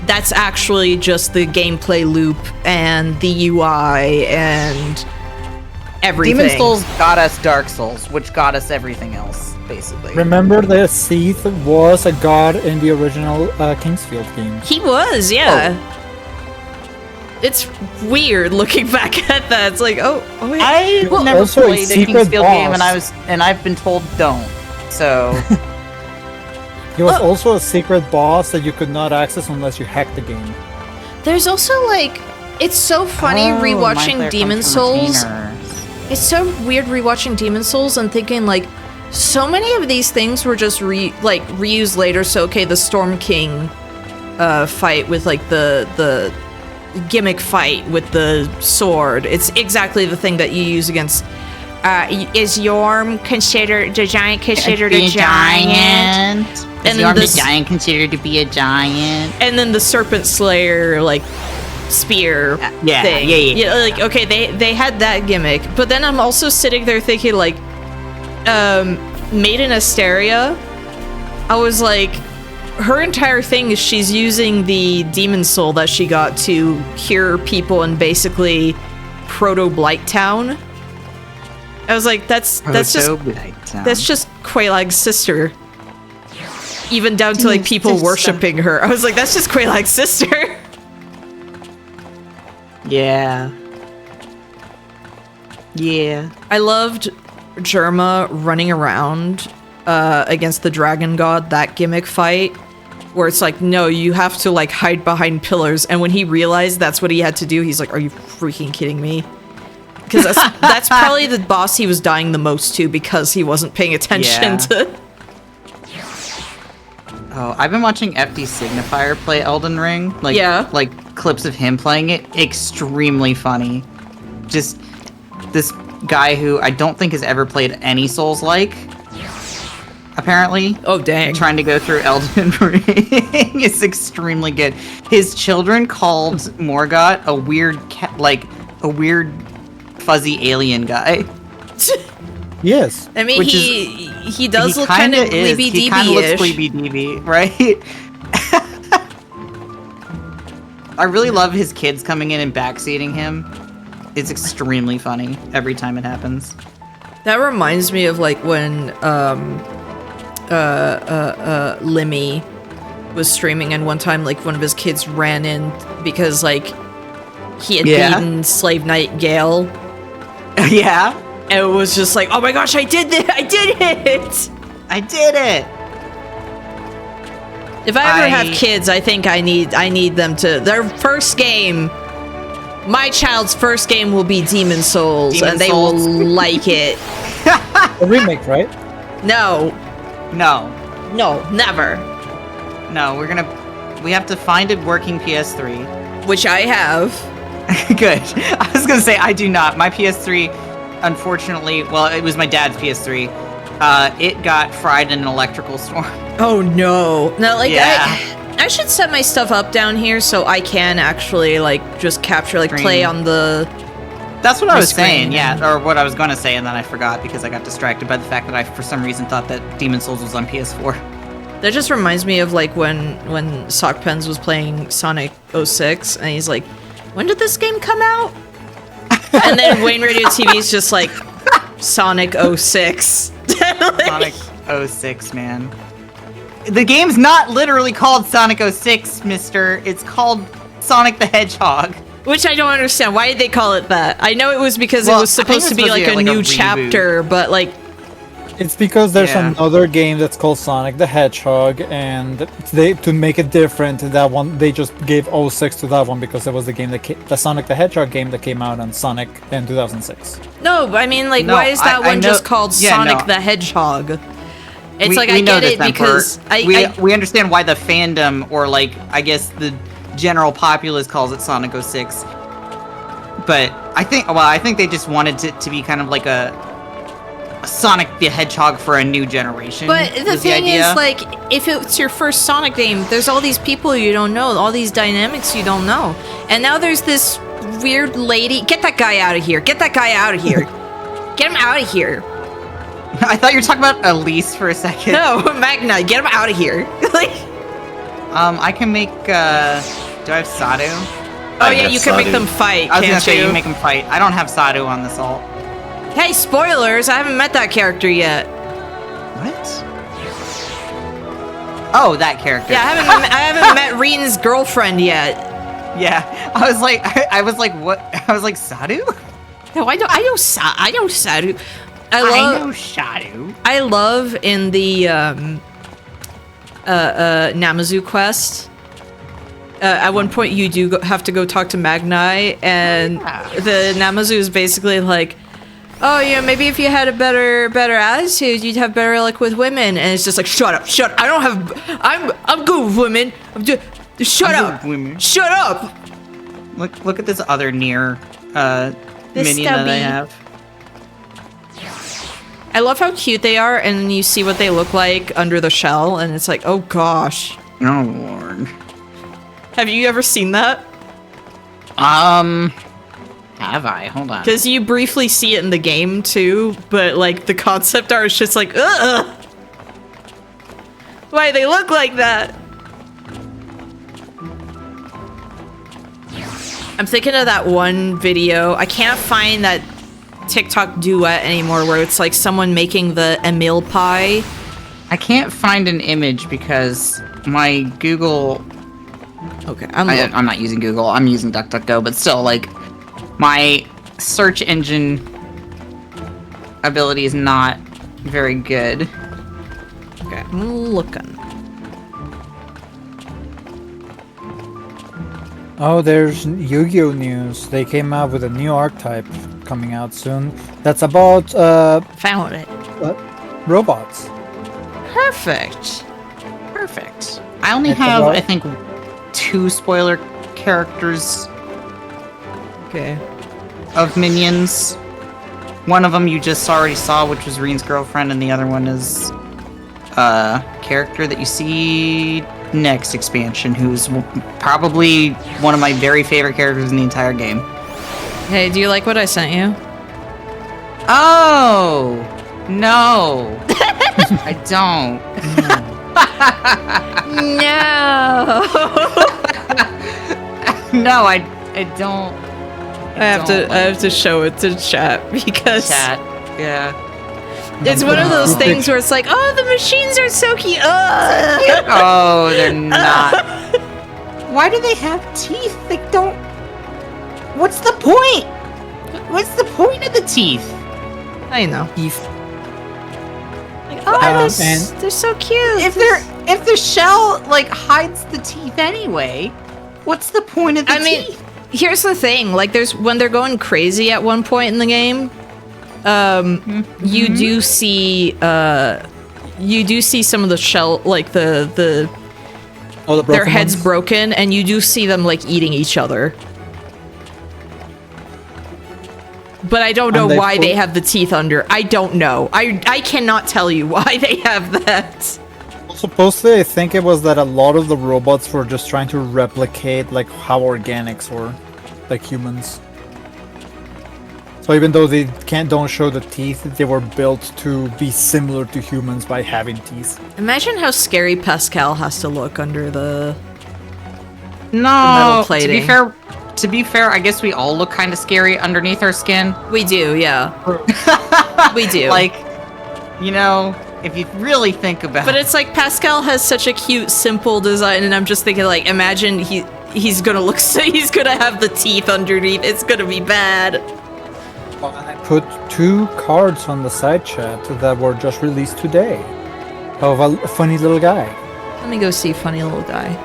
that's actually just the gameplay loop and the UI and everything. Demon Souls got us Dark Souls, which got us everything else, basically. Remember that Seath was a god in the original Kingsfield game. He was, yeah. It's weird looking back at that. It's like, oh yeah. I Well, never also a played a secret Kingsfield game, boss. and I've been told don't. So He was also a secret boss that you could not access unless you hacked the game. There's also like, it's so funny Oh, rewatching Mind Flayer Demon comes from Souls. retainers. It's so weird rewatching Demon Souls and thinking like, so many of these things were just reused later. So okay, the Storm King fight with like the gimmick fight with the sword. It's exactly the thing that you use against. Is Yorm considered the giant? Considered a giant? Is And Yorm then the giant considered to be a giant? And then the Serpent Slayer like spear Yeah, thing. yeah. Like, okay, they had that gimmick, but then I'm also sitting there thinking, like, Maiden Asteria, I was like, her entire thing is she's using the demon soul that she got to cure people in basically Proto Blight Town. I was like, that's just Quaylag's sister. Even down to like people worshipping her. I was like, that's just Quaylag's sister. Yeah. Yeah. I loved Germa running around against the dragon god, that gimmick fight, where it's like, no, you have to like hide behind pillars. And when he realized that's what he had to do, he's like, are you freaking kidding me? Because that's probably the boss he was dying the most to, because he wasn't paying attention to. Oh, I've been watching FD Signifier play Elden Ring. Like clips of him playing it. Extremely funny. Just this guy who I don't think has ever played any Souls-like. Apparently. Oh, dang. Trying to go through Elden Ring is extremely good. His children called Morgott a weird fuzzy alien guy. Yes. I mean, he does look kind of Gleeby-Deeby-ish. He kind of looks Gleeby-Deeby, right? I really love his kids coming in and backseating him. It's extremely funny every time it happens. That reminds me of like when Limmy was streaming, and one time like one of his kids ran in because like he had beaten Slave Knight Gale. Yeah. And it was just like, oh my gosh, I did it! I did it! I did it! If I ever have kids, I think I need them to, their first game, my child's first game will be Demon Souls, and they will like it. A remake, right? No, never. No, we have to find a working PS3. Which I have. Good. I was gonna say, I do not. My PS3... Unfortunately, well, it was my dad's PS3. It got fried in an electrical storm. Oh no! No, like yeah. I should set my stuff up down here so I can actually like just capture, like play on the. That's what I was saying, yeah, or what I was gonna say, and then I forgot because I got distracted by the fact that I, for some reason, thought that Demon Souls was on PS4. That just reminds me of like when Sockpens was playing Sonic 06, and he's like, "When did this game come out?" And then Wayne Radio TV is just like, Sonic 06. Sonic 06, man. The game's not literally called Sonic 06, mister. It's called Sonic the Hedgehog. Which I don't understand. Why did they call it that? I know it was because it was supposed to be like a new chapter, but like... It's because there's another game that's called Sonic the Hedgehog, and to make it different, that one they just gave 06 to that one because it was the game the Sonic the Hedgehog game that came out on Sonic in 2006. No, I mean, like, why is that one just called Sonic the Hedgehog? It's I get it because we understand why the fandom, or like I guess the general populace, calls it Sonic 06. But I think they just wanted it to be kind of like a Sonic the Hedgehog for a new generation. But the thing is, like, if it's your first Sonic game, there's all these people you don't know, all these dynamics you don't know. And now there's this weird lady. Get that guy out of here. Get that guy out of here. Get him out of here. I thought you were talking about Elise for a second. No, Magna. Get him out of here. Like, I can make, do I have Sadu? Oh yeah, you can make them fight, I was gonna say, you you make them fight. I don't have Sadu on this alt. Hey, spoilers! I haven't met that character yet. What? Oh, that character. Yeah, I haven't met Reen's girlfriend yet. Yeah, I was like, what? I was like, Sadu? No, I know Sadu. I know Sadu. I love in the Namazu quest. At one point, you do have to go talk to Magnai, and the Namazu is basically like, oh yeah, maybe if you had a better attitude, you'd have better luck with women. And it's just like, shut up. I'm good with women. Shut up. Look at this other Nier minion that I have. I love how cute they are, and then you see what they look like under the shell, and it's like, oh gosh. Oh lord. Have you ever seen that? Have I? Hold on. Because you briefly see it in the game too, but like the concept art is just like, ugh! Why they look like that? I'm thinking of that one video. I can't find that TikTok duet anymore where it's like someone making the Emil pie. I can't find an image because my Google... Okay, I'm not using Google, I'm using DuckDuckGo, but still, like, my search engine ability is not very good. Okay, I'm looking. Oh, there's Yu-Gi-Oh news. They came out with a new archetype coming out soon. That's about Found it. robots. Perfect. Perfect. I only It's have, about- I think, 2 spoiler characters Okay. of minions. One of them you just already saw, which was Reen's girlfriend, and the other one is a character that you see next expansion, who's probably one of my very favorite characters in the entire game. Hey, do you like what I sent you? Oh! No! I don't. No. No, I don't. I have to show it to chat because Chat. Yeah. it's one of those things where it's like, oh, the machines are so cute. Ugh. Oh, they're not. Why do they have teeth? They don't. What's the point? What's the point of the teeth? I know. Teeth. Like, oh, and- they're so cute. If the shell like hides the teeth anyway, what's the point of the teeth? Here's the thing. Like, when they're going crazy at one point in the game, you do see some of the shell, like Oh, the their broken heads ones? broken, and you do see them like eating each other. But I don't know And they why they put- have the teeth under. I don't know. I cannot tell you why they have that. Supposedly, I think it was that a lot of the robots were just trying to replicate like how organics were, like humans. So even though they don't show the teeth, they were built to be similar to humans by having teeth. Imagine how scary Pascal has to look under the... No. metal plating. To be fair, I guess we all look kind of scary underneath our skin. We do, yeah. We do. Like, you know, if you really think about But it's like Pascal has such a cute, simple design, and I'm just thinking, like, imagine he's gonna look so he's gonna have the teeth underneath. It's gonna be bad. I put 2 cards on the side chat that were just released today of a funny little guy. Let me go see funny little guy.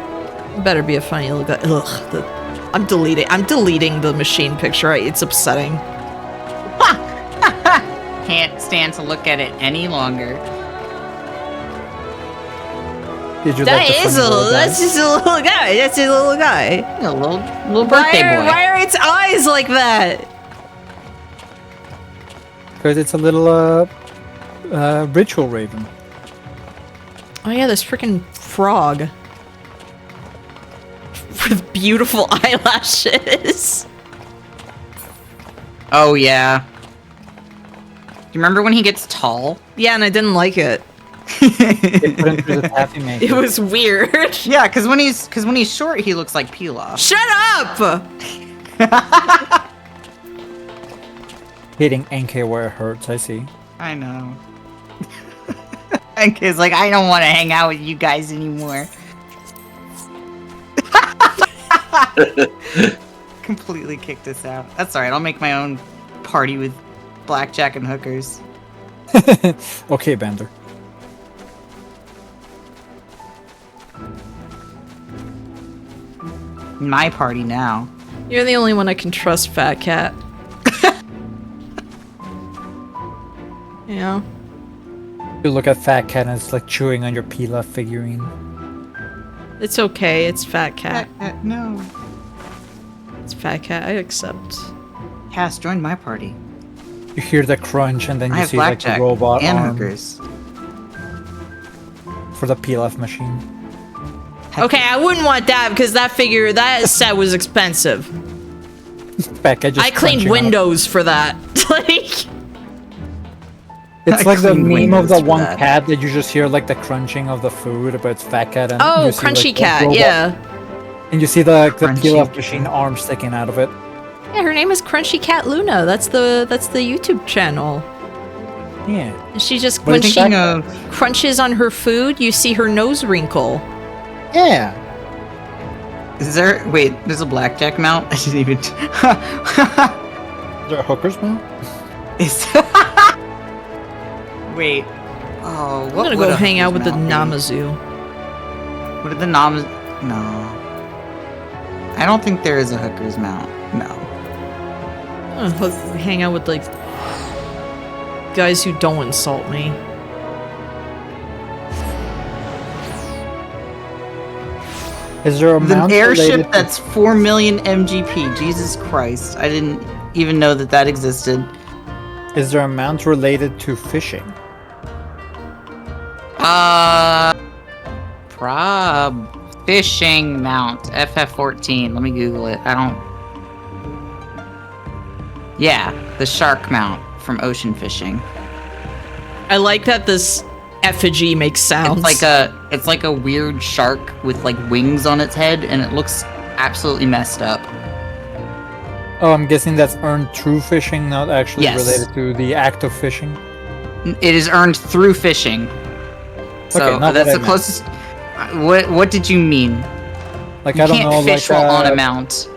Better be a funny little guy. Ugh. I'm deleting the machine picture. It's upsetting. can't stand to look at it any longer. Did you like the funny little guy? That's just a little guy. That's a little guy. A little birthday boy. Why are its eyes like that? Because it's a little ritual raven. Oh yeah, this freaking frog. With beautiful eyelashes. Oh yeah. Do you remember when he gets tall? Yeah, and I didn't like it. They put him through the taffy maker. It was weird. Yeah, because when he's short, he looks like Pilaf. Shut up! Hitting NK where it hurts, I see. I know. And kid's like, I don't want to hang out with you guys anymore. Completely kicked us out. That's alright, I'll make my own party with blackjack and hookers. Okay, Bender. My party now. You're the only one I can trust, Fat Cat. Yeah. You look at Fat Cat and it's like chewing on your Pilaf figurine. It's okay, it's Fat Cat. No. It's Fat Cat, I accept. Cass, join my party. You hear the crunch and then I you have see like blackjack the robot and arm hookers. for the Pilaf machine. Okay, I wouldn't want that because that set was expensive. Fat cat just I cleaned crunching on it. windows for that. Like, It's I like the cleaned meme of the windows for one that. cat that you just hear like the crunching of the food, but it's fat cat and oh, you see, Crunchy like, the Cat, robot- yeah. And you see the Crunchy peel off Cat. machine arm sticking out of it. Yeah, her name is Crunchy Cat Luna. That's the YouTube channel. Yeah. And she just, But when it's she Thinking of crunches on her food, you see her nose wrinkle. Yeah. is there wait, there's a blackjack mount? I didn't even Is there a hooker's mount? Is wait. Oh, I'm what gonna would go a hang out with hooker's the mount be? Namazu. What did the nom? No. I don't think there is a hooker's mount. No. I'm gonna hang out with, like, guys who don't insult me. Is there a The mount airship related to- that's 4 million MGP. Jesus Christ. I didn't even know that that existed. Is there a mount related to fishing? Fishing mount. FF14. Let me Google it. I don't... Yeah, the shark mount from ocean fishing. I like that this effigy makes sounds. It's like a weird shark with like wings on its head, and it looks absolutely messed up. Oh, I'm guessing that's earned through fishing, not actually Yes. related to the act of fishing. It is earned through fishing. So Okay, not that's what I the meant. closest. What did you mean? Like You I don't can't know, fish like while on a mount.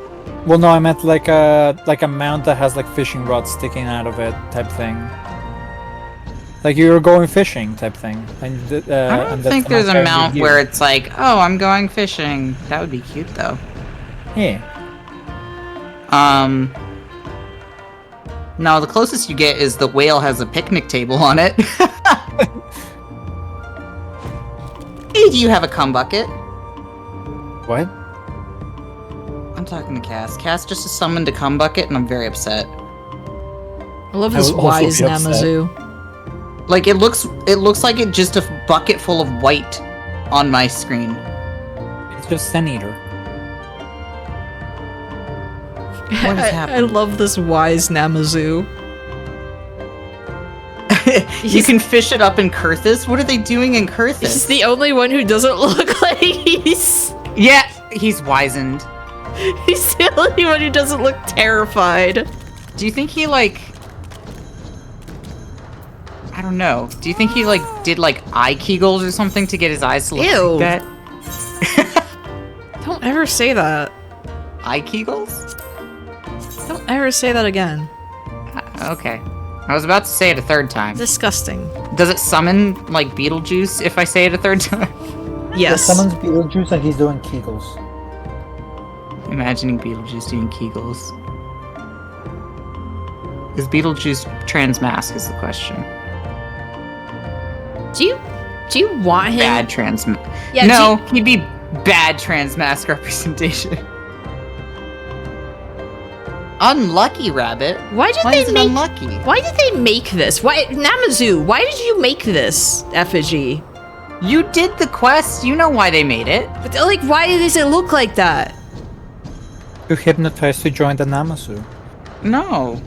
Well, no, I meant like a mount that has like fishing rods sticking out of it, type thing. Like you're going fishing, type thing. And, I and don't that's think the there's a carrying mount you. where it's like, oh, I'm going fishing. That would be cute though. Yeah. No, the closest you get is the whale has a picnic table on it. Hey, do you have a cum bucket? What? I'm talking to Cass. Cass just summoned a cum bucket, and I'm very upset. I love I this would also wise be upset. Namazu. Like it looks like it just a bucket full of white on my screen. It's just Sun Eater. What has I happened? love this wise Namazu. You can fish it up in Kurthus? What are they doing in Kurthus? He's the only one who doesn't look like he's... Yeah, he's wizened. He's the only one who doesn't look terrified. Do you think he like... I don't know. Do you think he like did like eye kegels or something to get his eyes to look Ew. like that? Don't ever say that. Eye kegels? Don't ever say that again. Okay. I was about to say it a third time. Disgusting. Does it summon like Beetlejuice if I say it a third time? Yes. Someone's Beetlejuice and he's doing Kegels. Imagining Beetlejuice doing kegels. Is Beetlejuice trans mask is the question. Do you want him? Bad trans Yeah, no, he'd be bad trans mask representation. Unlucky rabbit. Why did Why they is it make? unlucky? Why did they make this? Why, Namazu? Why did you make this effigy? You did the quest. You know why they made it. But like, why does it look like that? To hypnotize to join the Namazu. No.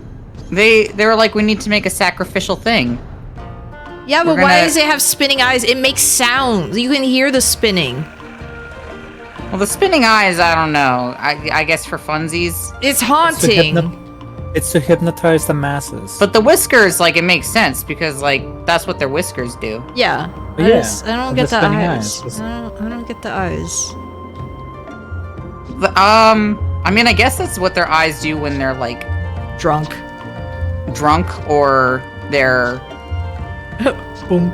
They were like, we need to make a sacrificial thing. Yeah, We're but why gonna- does it have spinning eyes? It makes sounds. You can hear the spinning. Well, the spinning eyes, I don't know. I guess for funsies. It's It's to haunting. It's to hypnotize the masses. But the whiskers, like, it makes sense because, like, that's what their whiskers do. Yeah. But I, yeah, just, I don't and get the the spinning eyes. eyes. I don't get the eyes. I mean, I guess that's what their eyes do when they're, like, Drunk. drunk or they're, Boom.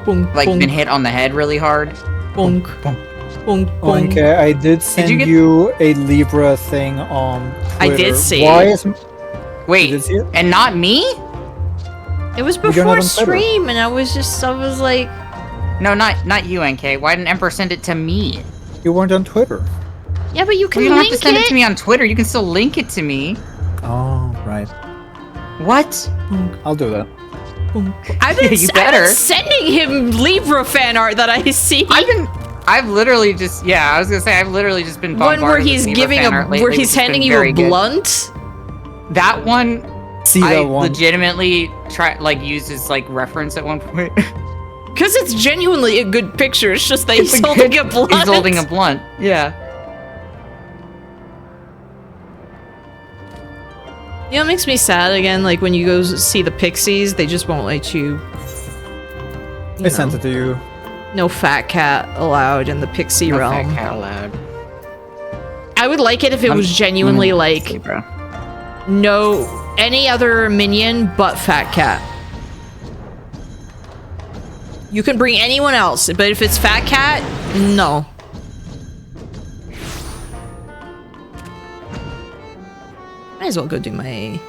Boom. like, boom, been hit on the head really hard. Bonk. Bonk. Bonk. Okay, I did send you get- you a Libra thing on Twitter. I did see Why it. is you Wait, did see it? and not me? It was don't have before on Twitter. stream, and I was like, No, not you, NK. Why didn't Emperor send it to me? You weren't on Twitter. yeah, but you can Well, you don't have link to send it to me on Twitter. You can still link it to me. Oh, right. What? I'll do that. I've been, You I've been better. sending him Libra fan art that I see. I've literally just, yeah, I was gonna say, I've literally just been One bombarded where with he's Libra giving fan art lately, where which he's has been handing you very a good. blunt. That one, See I that one? legitimately used as like reference at one point. Because it's genuinely a good picture. It's just that It's he's a holding good- a blunt. He's holding a blunt. Yeah. You know, it makes me sad again. Like when you go see the Pixies, they just won't let you. I sent it to you. No fat cat allowed in the Pixie No realm. fat cat allowed. I would like it if it was genuinely like bro. no any other minion but fat cat. You can bring anyone else, but if it's fat cat, no. Might as well go do my.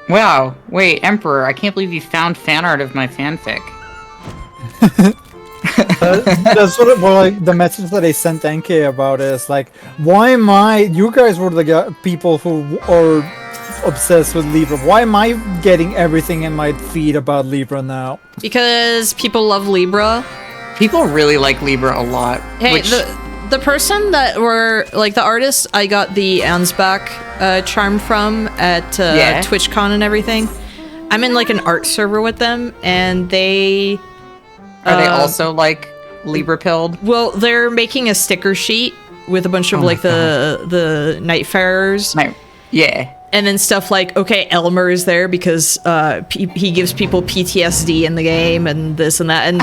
Wow. Wait, Emperor, I can't believe you found fan art of my fanfic. That's what like the message that I sent NK about is like, why am I? You guys were the people who are obsessed with Libra. Why am I getting everything in my feed about Libra now? Because people love Libra. People really like Libra a lot. Hey, which, the person that were like the artist I got the Ansbach charm from at TwitchCon and everything. I'm in like an art server with them, and they are they also like Libra pilled? Well, they're making a sticker sheet with a bunch of like the Nightfarers. Yeah. And then stuff like, okay, Elmer is there because he gives people PTSD in the game and this and that,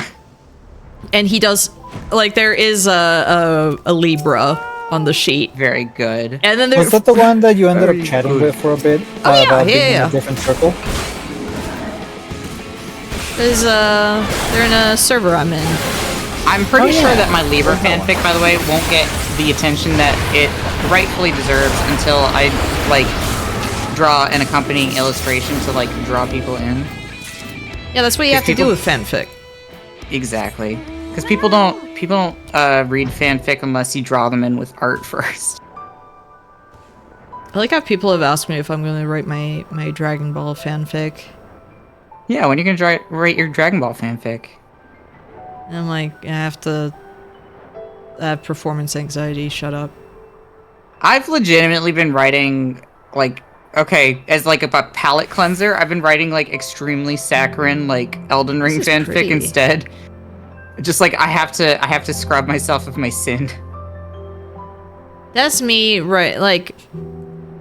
and he does like there is a Libra on the sheet. Very good. And then Was that the one that you ended up chatting with for a bit? Oh yeah, about being yeah. in a different circle. There's they're in a server I'm in. I'm pretty sure that my Libra fanfic, by the way, won't get the attention that it rightfully deserves until I like draw an accompanying illustration to like draw people in. Yeah, that's what you have to do with fanfic. Exactly, because people don't read fanfic unless you draw them in with art first. I like how people have asked me if I'm going to write my Dragon Ball fanfic. Yeah, when are you gonna write your Dragon Ball fanfic? And I'm like, I have to have performance anxiety. Shut up. I've legitimately been writing like. Okay, as like a palate cleanser, I've been writing like extremely saccharine, like Elden Ring fanfic pretty. instead. Just like I have to scrub myself of my sin. That's me, right? Like,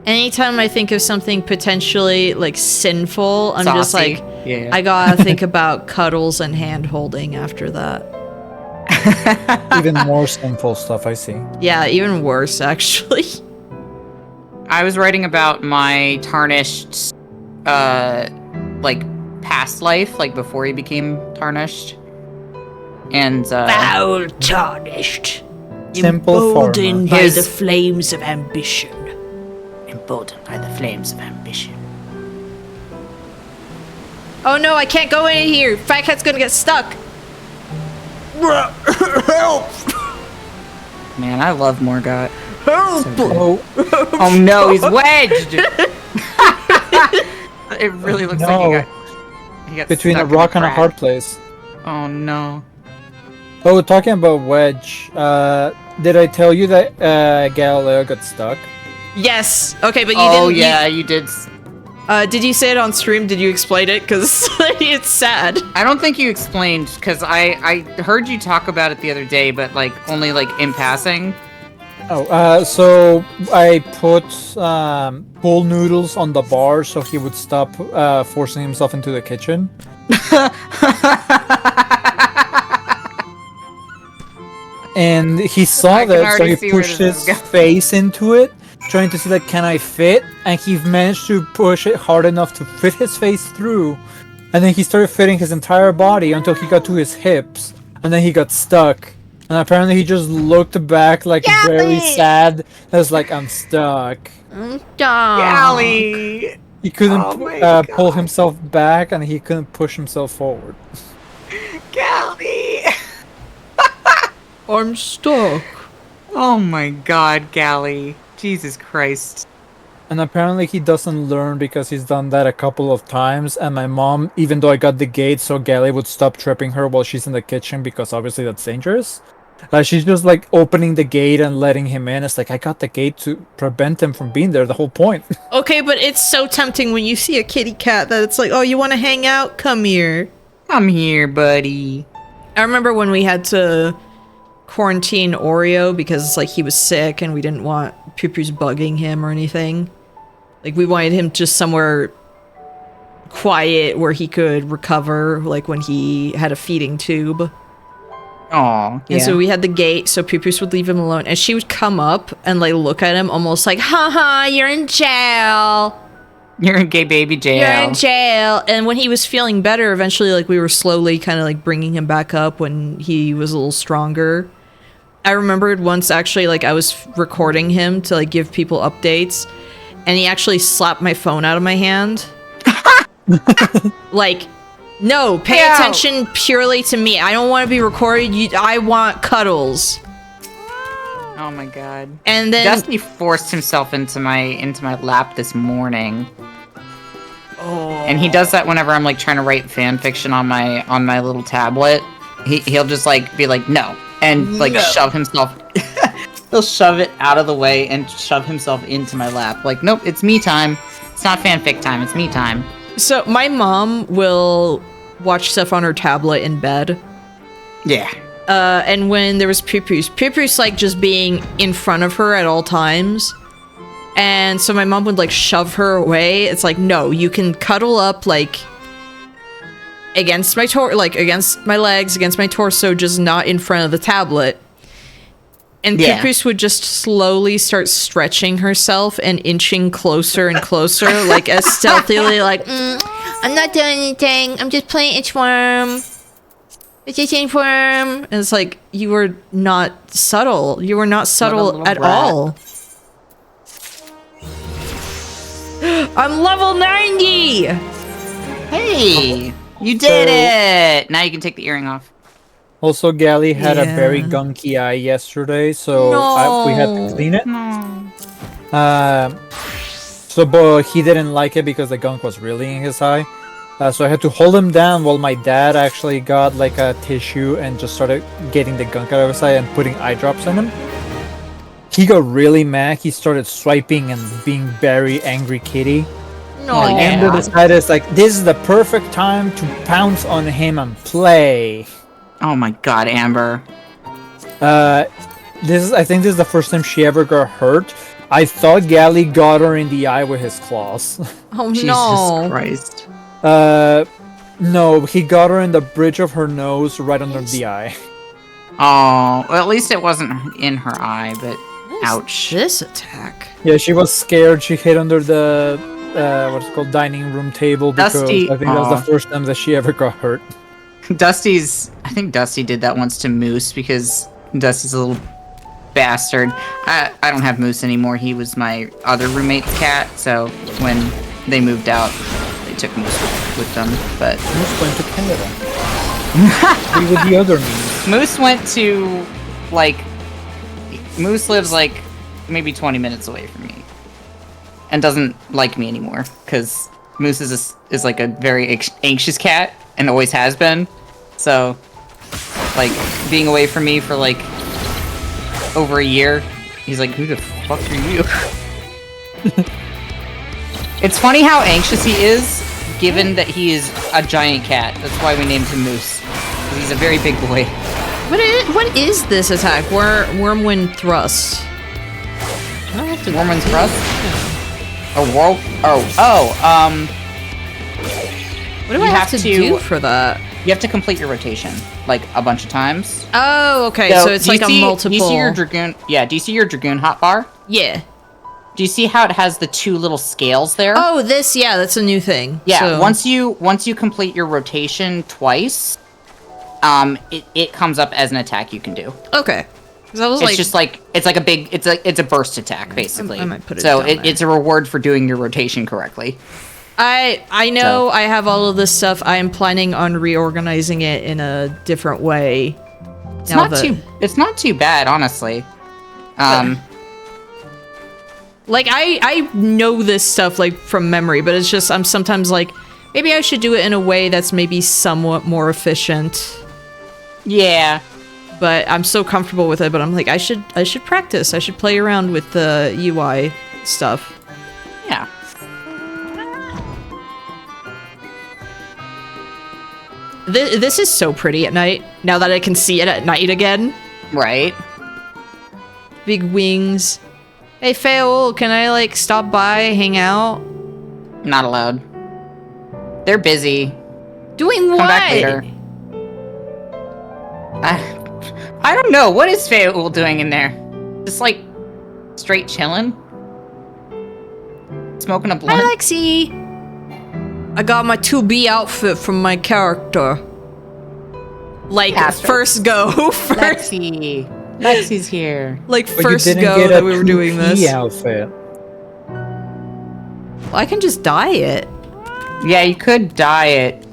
anytime I think of something potentially like sinful, I'm just Saucy. like, Yeah. I gotta think about cuddles and hand holding after that. Even more sinful stuff, I see. Yeah, even worse actually. I was writing about my tarnished, like past life, like before he became tarnished, and Foul tarnished. Simple Emboldened by His- the flames of ambition. emboldened by the flames of ambition. Oh no, I can't go in here. Fat Cat's gonna get stuck. Help! Man, I love Morgott. Help! Oh, Oh no, he's wedged. It really looks like No. he got between a stuck in rock and a crack. hard place. Oh no. Oh, talking about Wedge, did I tell you that Galileo got stuck? Yes. Okay, but you Oh didn't. yeah, you did. Did you say it on stream? Did you explain it? Because it's sad. I don't think you explained because I heard you talk about it the other day, but like only like in passing. Oh, so I put pool noodles on the bar so he would stop forcing himself into the kitchen. And he saw I can that, so already he see where pushed this his is going. face into it, trying to see like, can I fit? And he managed to push it hard enough to fit his face through. And then he started fitting his entire body until he got to his hips, and then he got stuck. And apparently he just looked back like very sad. I was like, I'm stuck. Golly. He couldn't Oh my pull himself back, and he couldn't push himself forward. Golly. I'm stuck. Oh my god, Gally. Jesus Christ. And apparently he doesn't learn because he's done that a couple of times. And my mom, even though I got the gate so Gally would stop tripping her while she's in the kitchen, because obviously that's dangerous, She's just like opening the gate and letting him in. It's like, I got the gate to prevent him from being there. The whole point. Okay, but it's so tempting when you see a kitty cat that it's like, oh, you want to hang out? Come here. Come here, buddy. I remember when we had to quarantine Oreo because it's like he was sick and we didn't want Poo-Poo's bugging him or anything. Like we wanted him just somewhere quiet where he could recover, like when he had a feeding tube. Aw, yeah. And so we had the gate so Poo-Poo's would leave him alone, and she would come up and like look at him almost like, haha, you're in jail. You're in gay baby jail. You're in jail. And when he was feeling better, eventually like we were slowly kind of like bringing him back up when he was a little stronger. I remembered once actually like I was recording him to like give people updates, and he actually slapped my phone out of my hand. Like, no, pay attention purely to me. I don't want to be recorded. I want cuddles. Oh my god. And then Dusty forced himself into my lap this morning. Oh. And he does that whenever I'm like trying to write fan fiction on my little tablet. He'll just like be like, no, and like shove himself. He'll shove it out of the way and shove himself into my lap. Like, nope, it's me time. It's not fanfic time. It's me time. So my mom will watch stuff on her tablet in bed. Yeah. And when there was Poo-Poo's like just being in front of her at all times. And so my mom would like shove her away. It's like, no, you can cuddle up like against my against my legs, against my torso, just not in front of the tablet. And Poo-Poo's would just slowly start stretching herself and inching closer and closer, like as stealthily, like, I'm not doing anything. I'm just playing inchworm. It's just inchworm. And it's like, you were not subtle. You were not subtle at all. I'm level 90! Hey! You did it! Now you can take the earring off. Also, Gally had a very gunky eye yesterday, so we had to clean it. But he didn't like it because the gunk was really in his eye. So I had to hold him down while my dad actually got like a tissue and just started getting the gunk out of his eye and putting eye drops in him. He got really mad. He started swiping and being very angry kitty. No. And Amber decided it's like, this is the perfect time to pounce on him and play. Oh my god, Amber. I think this is the first time she ever got hurt. I thought Gally got her in the eye with his claws. Oh Jesus no. Christ. No, he got her in the bridge of her nose right under the eye. Oh, well, at least it wasn't in her eye, but ouch. This attack. Yeah, she was scared. She hid under the what's it called, dining room table because Dusty. I think that was the first time that she ever got hurt. I think Dusty did that once to Moose because Dusty's a little bastard. I don't have Moose anymore. He was my other roommate's cat, so when they moved out, they took Moose with them. But Moose went to Canada. He with the other means. Moose went to, like, Moose lives like maybe 20 minutes away from me, and doesn't like me anymore because Moose is like a very anxious cat and always has been. So, like, being away from me for like over a year, he's like, who the fuck are you? It's funny how anxious he is, given that he is a giant cat. That's why we named him Moose. 'Cause he's a very big boy. What is this attack? Wormwind Thrust. Wormwind's Thrust? Yeah. What do I have to do for that? You have to complete your rotation, like, a bunch of times. Oh, okay, so it's like a multiple... Do you see your Dragoon... Yeah, do you see your Dragoon hotbar? Yeah. Do you see how it has the two little scales there? Oh, that's a new thing. Yeah, so... once you complete your rotation twice, it comes up as an attack you can do. Okay. Because I was it's just like, it's like a big... It's a burst attack, basically. I might put it so down there. it's a reward for doing your rotation correctly. I know I have all of this stuff. I am planning on reorganizing it in a different way. It's not too bad, honestly. Like I know this stuff like from memory, but it's just I'm sometimes like maybe I should do it in a way that's maybe somewhat more efficient. Yeah. but I'm so comfortable with it. But I'm like, I should practice. I should play around with the UI stuff. Yeah. This is so pretty at night. Now that I can see it at night again. Right. Big wings. Hey, Faol, can I, like, stop by, hang out? Not allowed. They're busy. Doing Come what? back later. I don't know. What is Faol doing in there? Just, like, straight chilling? Smoking a blunt? Hi, Lexi. I got my 2B outfit from my character. Like, Pastor. first go. First, Lexi's here. like, But first you didn't go get that a we were doing 2P this. outfit. I can just dye it. Yeah, you could dye it.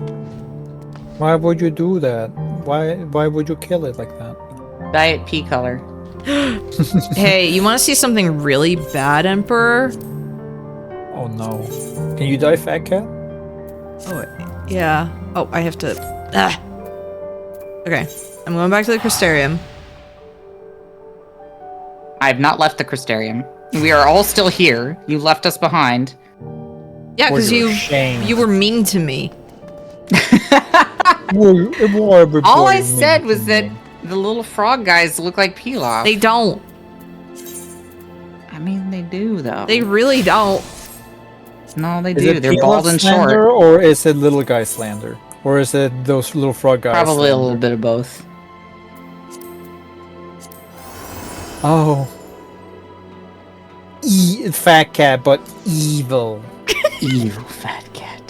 Why would you do that? Why would you kill it like that? Dye it pea color. Hey, you want to see something really bad, Emperor? Oh no. Can you die, Fat Cat? Oh, yeah. Oh, I have to... Ah. Okay, I'm going back to the Crystarium. I have not left the Crystarium. We are all still here. You left us behind. Yeah, because you're ashamed. you were mean to me. All I said was that the little frog guys look like Pilaf. They don't. I mean, they do, though. They really don't. No, they Is do. it They're Pilaf bald and slander, short. or is it little guy slander? Or is it those little frog guys? Probably a slander? little bit of both. Oh. Fat Cat, but evil. Evil fat cat.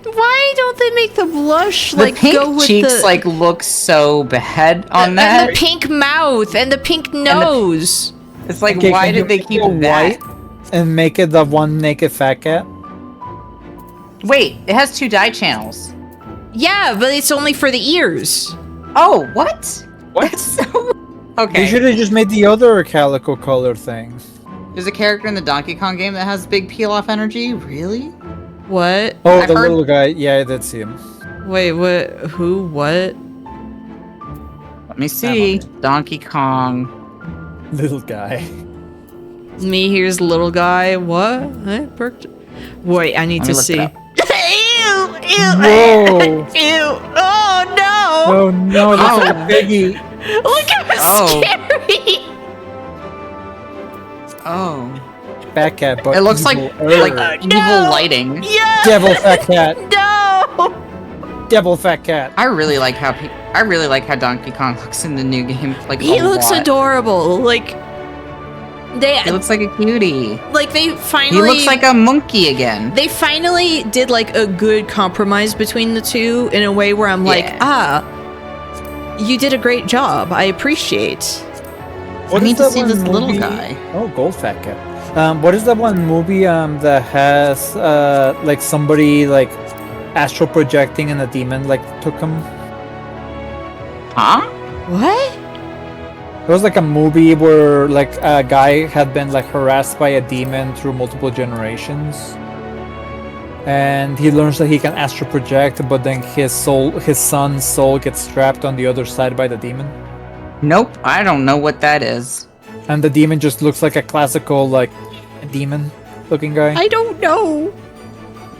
Why don't they make the blush The like pink go with cheeks the like look so bad on that. and the pink mouth and the pink nose? It's like, Okay, why can did you they make keep it that? white and make it the one naked Fat Cat? Wait, it has 2 dye channels. Yeah, but it's only for the ears. Oh, what? What? That's so... They Okay. should have just made the other calico color thing. There's a character in the Donkey Kong game that has big peel-off energy? Really? What? Oh, I've the heard- little guy. Yeah, I did see him. Wait, what? Who? What? Let me see. Donkey Kong. Little guy. Me here's little guy. What? I perked. Wait, I need Let me to look see. it Ew! up. Whoa! Ew! Oh no! Oh no, that's Oh. like a piggy. Look how Oh. scary! Oh. Fat Cat, but It looks like evil. evil No. lighting. Yeah! Devil Fat Cat. No! Devil Fat Cat. I really like how Donkey Kong looks in the new game. Like He a looks lot. adorable. Like they He looks like a cutie. they finally He looks like a monkey again. they finally did like a good compromise between the two in a way where I'm like, Yeah. you did a great job. I appreciate. What I is need to that see one this little movie- guy. Oh, Gold Fat Cat. What is that one movie that has like somebody like astral projecting and a demon like took him? Huh? What? There was like a movie where like a guy had been like harassed by a demon through multiple generations. And he learns that he can astral project, but then his son's soul gets trapped on the other side by the demon. Nope. I don't know what that is. And the demon just looks like a classical like demon looking guy. I don't know.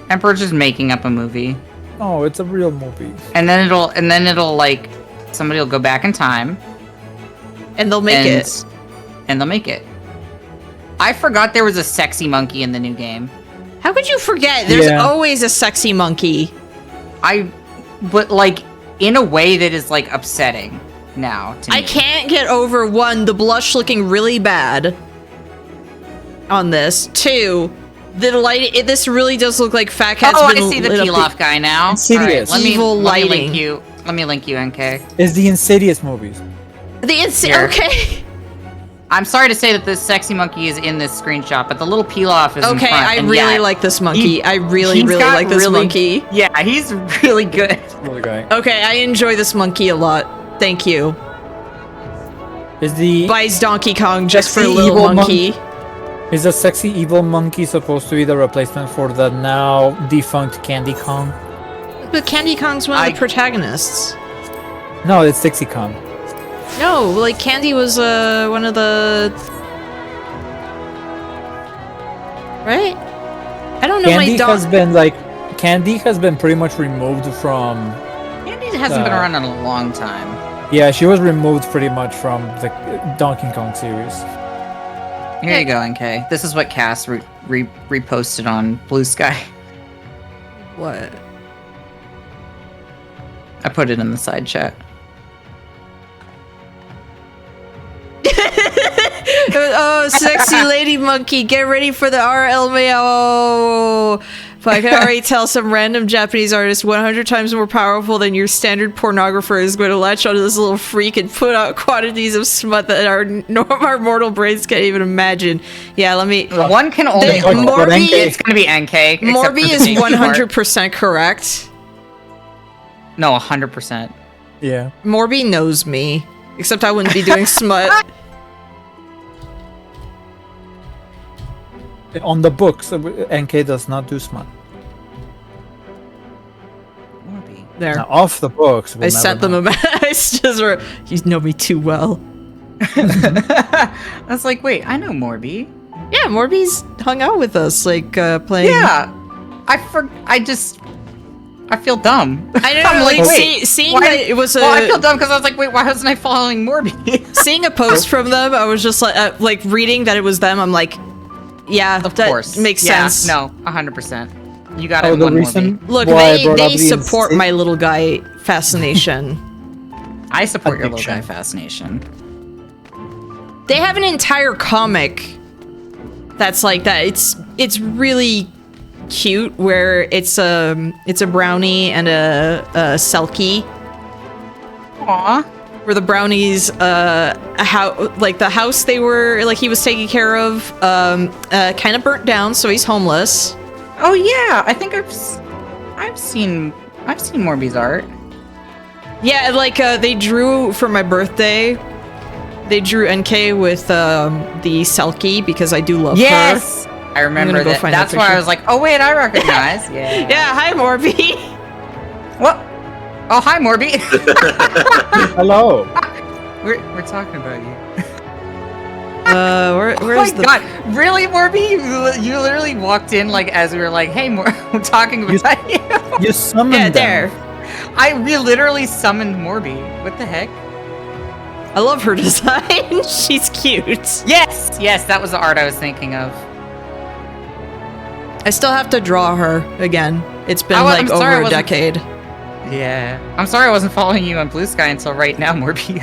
Emperor's just making up a movie. Oh, it's a real movie. And then it'll like somebody will go back in time And they'll make and, it. And they'll make it. I forgot there was a sexy monkey in the new game. How could you forget? There's Yeah. always a sexy monkey. But like in a way that is like upsetting now to me. I can't get over one, the blush looking really bad on this. Two, the light. This really does look like Fat Cat's Oh, I been see the lit up peel-off guy now. Insidious. Alright, Evil let me lighting. link you. Let me link you, NK. It's the Insidious movies. Here. Okay. I'm sorry to say that this sexy monkey is in this screenshot, but the little peel-off is in Okay, front. I and really yeah, like this monkey. I really, he's really got like this monkey. Yeah, he's really good. Little guy. Okay, I enjoy this monkey a lot. Thank you. Is the Buys Donkey Kong just for a Sexy little evil monkey. is the sexy evil monkey supposed to be the replacement for the now defunct Candy Kong? But Candy Kong's one of the protagonists. No, it's Dixie Kong. No, like Candy was one of the right. I don't know Candy my dog. Candy has been pretty much removed from. Candy hasn't been around in a long time. Yeah, she was removed pretty much from the Donkey Kong series. Here you go, NK. This is what Cass reposted on Blue Sky. What? I put it in the side chat. Oh, sexy lady monkey, get ready for the RLMAO. But I can already tell some random Japanese artist 100 times more powerful than your standard pornographer is going to latch onto this little freak and put out quantities of smut that our mortal brains can't even imagine. Yeah, let me... One can only... Morby, it's going to be NK. Morby is 100% correct. No, 100%. Yeah. Morby knows me. Except I wouldn't be doing smut. On the books, NK does not do smut. There. Now, off the books, I sent them a message. You know me too well. I was like, wait, I know Morby. Yeah, Morby's hung out with us, like, playing... Yeah! I feel dumb. I know, I'm like, wait, seeing that it was a... Well, I feel dumb because I was like, wait, why wasn't I following Morby? Seeing a post from them, I was just like reading that it was them, I'm like, yeah, of that course. makes sense. No, 100%. You got it. The reason Look, they support my little guy fascination. I support your little guy fascination. They have an entire comic that's like that. It's really cute, where it's a brownie and a Selkie. Aww. Where the brownies, the house they were, like, he was taking care of, kind of burnt down, so he's homeless. Oh yeah, I think I've seen Morby's art. Yeah, like, they drew for my birthday. They drew NK with the Selkie because I do love her. Yes, I remember that. That's why I was like, oh wait, I recognize. Yeah. Yeah. Hi, Morby. What? Oh, hi, Morby. Hello. We're talking about you. Where's oh my god, really, Morby? You literally walked in like as we were like, hey, we're talking about you. You summoned yeah, them. there. We literally summoned Morby. What the heck? I love her design. She's cute. Yes, that was the art I was thinking of. I still have to draw her again. It's been over a decade. Yeah, I'm sorry I wasn't following you on Blue Sky until right now, Morby.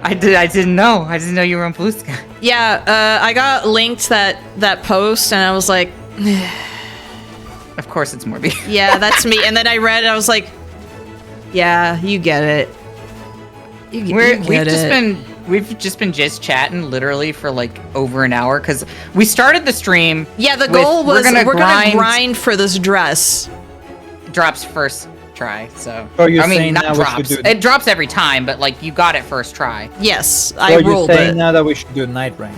I didn't know. I didn't know you were on Blue Sky. Yeah, I got linked that post, and I was like, of course it's Morby. Yeah, that's me. And then I read it, I was like, yeah, you get it. We've just been chatting literally for like over an hour because we started the stream. Yeah, the goal was we're gonna grind for this dress. Drops first try, so not drops. It drops every time, but like you got it first try. Yes, I rolled it. You're saying now that we should do Night Rain?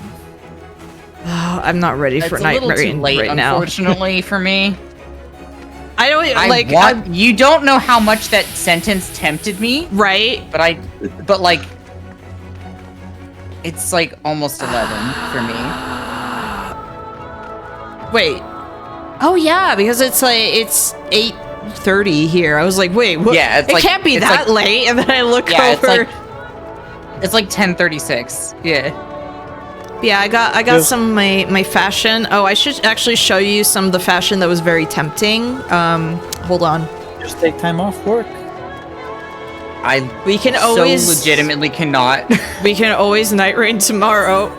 Oh, I'm not ready for Night Rain right now. Unfortunately for me. I don't you don't know how much that sentence tempted me, right? But like, it's like almost 11 for me. Wait. Oh yeah, because it's 8:30 here. I was like, wait, what? Yeah, it can't be that late. And then I look over. It's like 10:36. Yeah. Yeah, I got some of my fashion. Oh, I should actually show you some of the fashion that was very tempting. Hold on. Just take time off work. We can always legitimately cannot. We can always Night Rain tomorrow.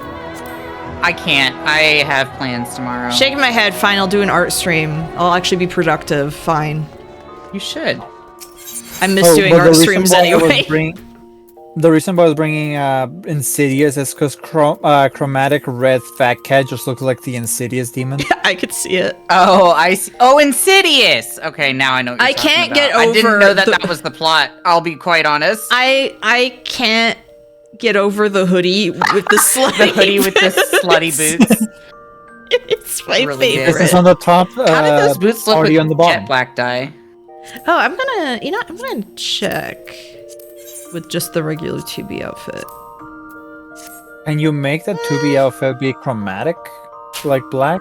I can't. I have plans tomorrow. Shaking my head. Fine, I'll do an art stream. I'll actually be productive. Fine. You should. I miss doing art streams anyway. The reason why I was bringing Insidious is because chromatic red fat cat just looks like the Insidious demon. I could see it. Oh, I see. Oh, Insidious! Okay, now I know what you're talking can't about. get over I didn't know that was the plot, I'll be quite honest. I can't get over the hoodie with the slutty with the slutty boots. It's my favorite. This is on the top. How did those boots look with on the bottom? jet black dye? Oh, I'm gonna check. with just the regular 2B outfit. Can you make the 2B outfit be chromatic? Like black?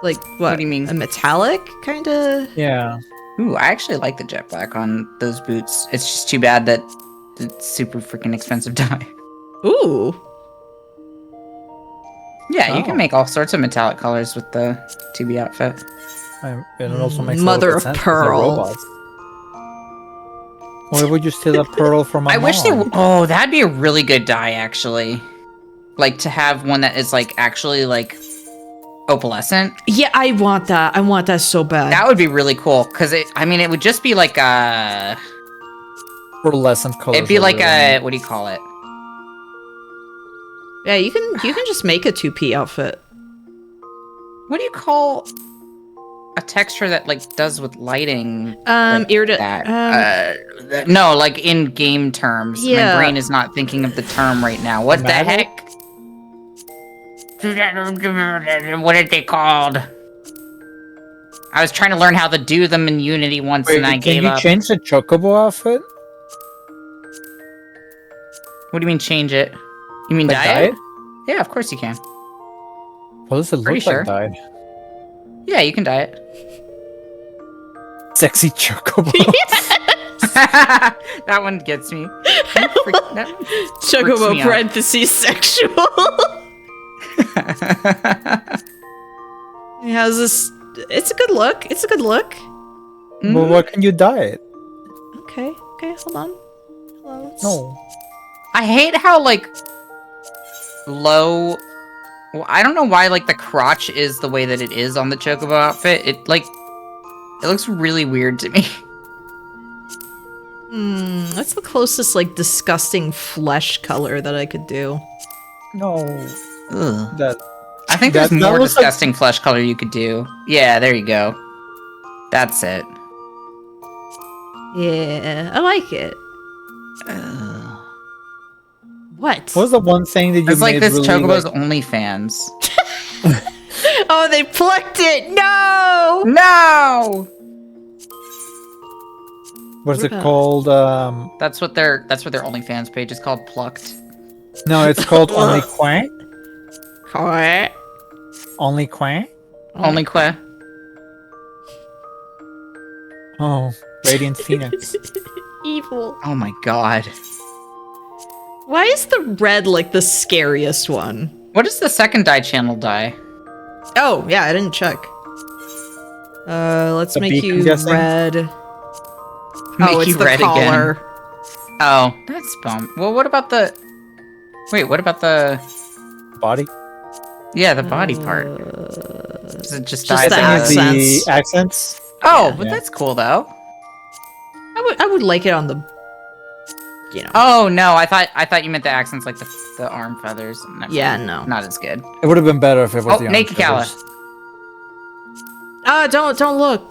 Like what? do you mean? A metallic kind of? Yeah. Ooh, I actually like the jet black on those boots. It's just too bad that it's super freaking expensive dye. Ooh. Yeah, you Oh. can make all sorts of metallic colors with the 2B outfit. It also makes Mother a little of bit sense 'cause they're pearl. robots. Why would you steal a pearl from my I mom? wish there. Oh, that'd be a really good dye, actually. Like to have one that is like actually like opalescent. Yeah, I want that. I want that so bad. That would be really cool because it would just be like a. Pearlescent colors. It'd be are like really a neat. what do you call it? Yeah, you can just make a 2P outfit. What do you call a texture that like does with lighting? Iridescent. No, like in game terms. Yeah. My brain is not thinking of the term right now. What Chromatic? the heck? What are they called? I was trying to learn how to do them in Unity once, Wait, and I can gave you up. change the chocobo outfit? What do you mean change it? You mean Like dye dye it? it? Yeah, of course you can. What does it Pretty look sure. like dyed? Yeah, you can dye it. Sexy chocobo. That one gets me. Chocobo me out. parentheses sexual. How's this? It's a good look. It's a good look. Well, what can you dye it? Okay. Okay. Hold on. No. I hate how like low. Well, I don't know why like the crotch is the way that it is on the chocobo outfit. It looks really weird to me. That's the closest like disgusting flesh color that I could do. No. Ugh. That. I think That- there's that more looks like- disgusting flesh color you could do. Yeah, there you go. That's it. Yeah, I like it. What? What was the one thing that you It's like made this really, chocobo's like- OnlyFans. Oh, they plucked it. No. No! What's What it about- called? That's what their OnlyFans page is called. Plucked. No, it's called Only Quang. Correct. Only Quang. Only que. Oh, Radiant Phoenix. Evil. Oh my god. Why is the red like the scariest one? What is the second dye channel dye? Oh, yeah, I didn't check. Let's The make beak, I'm you guessing? red. Make Oh, it's you the red collar. again. Oh, that's bum. Well, what about the? Wait, what about the? Body. Yeah, the body part. Is it just dye the I think accents. it's the accents. Oh, Yeah. but that's cool though. I would like it on the, you know. Oh no, I thought you meant the accents like the arm feathers. Never Yeah, mind. no. Not as good. It would have been better if it was Oh, the naked Kala. Don't look.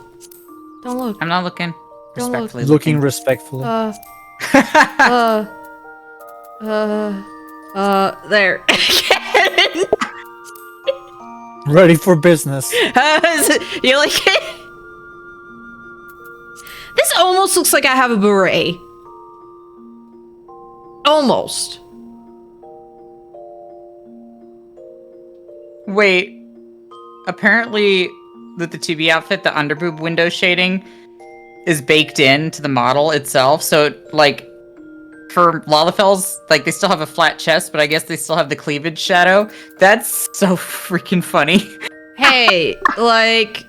Don't look. I'm not looking. Don't look. Respectfully Looking respectfully. There. Ready for business. You like it? This almost looks like I have a beret. Almost. Wait. Apparently, with the 2B outfit, the underboob window shading is baked into the model itself. So, like, for Lalafels, like, they still have a flat chest, but I guess they still have the cleavage shadow. That's so freaking funny. Hey, like...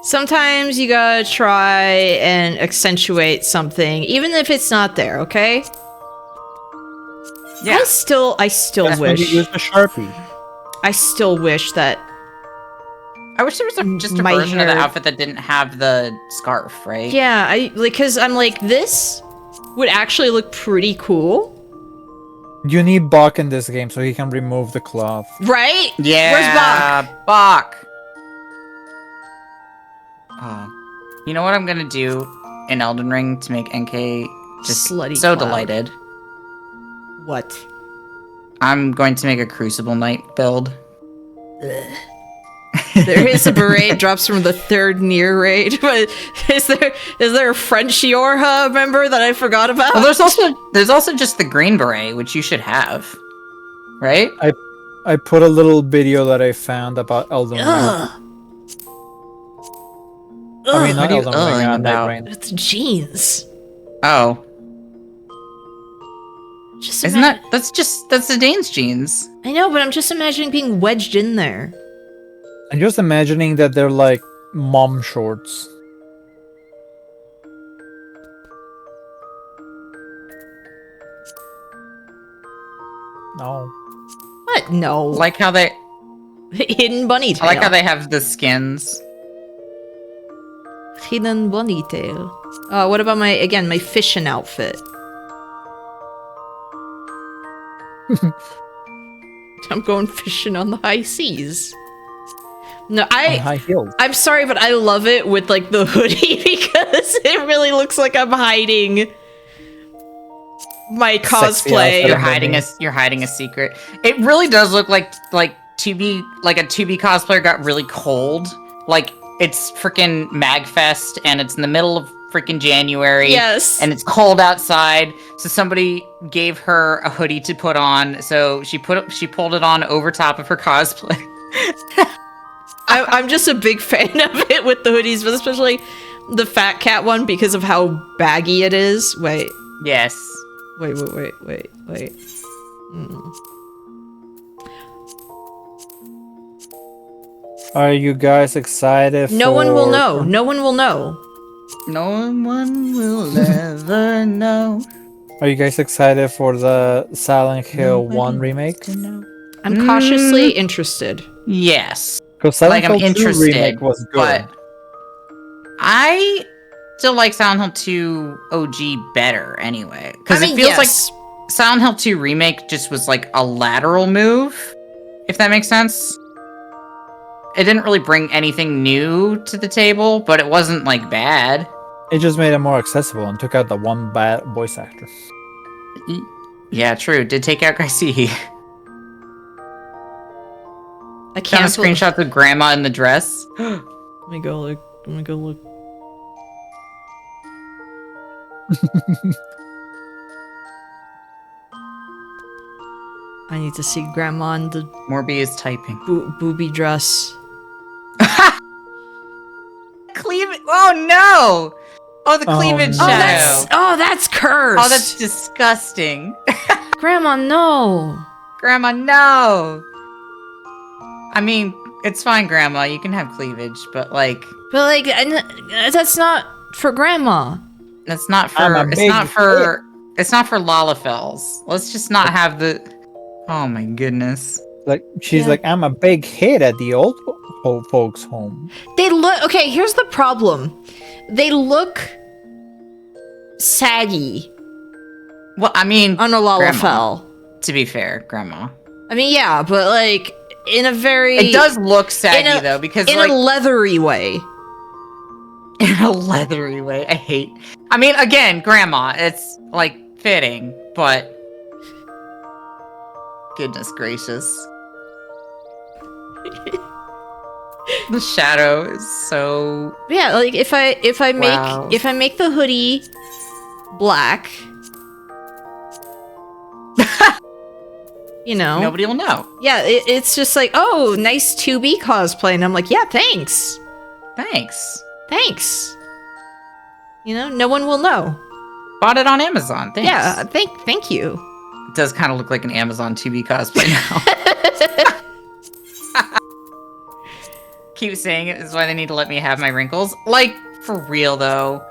Sometimes you gotta try and accentuate something, even if it's not there, okay? Yeah. I still That's when you wish... use the Sharpie. I still wish that... I wish there was just a My version of the hair- outfit that didn't have the scarf, right? Yeah, because I'm like, this would actually look pretty cool. You need Bach in this game so he can remove the cloth. Right? Yeah. Where's Bach? Bach. You know what I'm gonna do in Elden Ring to make NK just Slutty so cloud. delighted? What? I'm going to make a Crucible Knight build. There is a beret, drops from the third near raid, but is there a French Yorha member that I forgot about? Well, there's also just the green beret, which you should have, right? I put a little video that I found about Elden Ring. Ugh. I mean, not What are you Elden Ring, about? Night Rain. It's jeans. Oh, Just isn't that's Zidane's jeans? I know, but I'm just imagining being wedged in there. I'm just imagining that they're like mom shorts. No. What? No. Like how they, Hidden bunny tail. I like how they have the skins. Hidden bunny tail. What about my fishing outfit? I'm going fishing on the high seas. No, On high heels. I'm sorry, but I love it with like the hoodie because it really looks like I'm hiding my cosplay. outfit. You're hiding a secret. It really does look like a 2B cosplayer got really cold. Like it's freaking Magfest and it's in the middle of freaking January. Yes. And it's cold outside, so somebody gave her a hoodie to put on. So she pulled it on over top of her cosplay. I'm just a big fan of it with the hoodies, but especially the Fat Cat one because of how baggy it is. Wait. Yes. Wait. Are you guys excited No one will know. No one will know. No one will ever know. Are you guys excited for the Silent Hill 1 remake? I'm cautiously interested. Yes. Because Silent I'm Hill 2 interested, remake was good. but I still like Silent Hill 2 OG better anyway. Because it feels like Silent Hill 2 remake just was like a lateral move, if that makes sense. It didn't really bring anything new to the table, but it wasn't like bad. It just made it more accessible and took out the one bad voice actor. Yeah, true. Did take out Gracie. I Found a can't screenshot of Grandma in the dress. Let me go look. I need to see Grandma in the Morby is typing. booby dress. Cleavage. Oh no! Oh, the cleavage no. shadow. That's cursed. Oh, that's disgusting. Grandma, no. Grandma, no! I mean, it's fine, Grandma. You can have cleavage, but like, That's not for Grandma. that's not for. I'm a It's big not for. It's not for Lalafels. Let's just not have the. Oh my goodness. Like she's Yeah. like, I'm a big hit at the old folks' home. They look okay. Here's the problem. They look saggy Well, I mean, on a Grandma. Lalafell. To be fair, Grandma. I mean, yeah, but like in a very It does look saggy though, because in like a leathery way. in a leathery way. I mean, again, Grandma. It's like fitting, but goodness gracious. The shadow is so Yeah, like if I Wow. make the hoodie black, you know, nobody will know. yeah, it's just like, oh, nice 2B cosplay, and I'm like, yeah, thanks, Thanks. you know, no one will know. Bought it on Amazon. Thanks. Yeah, thank you. It does kind of look like an Amazon 2B cosplay now. Keep saying it is why they need to let me have my wrinkles. Like, for real though.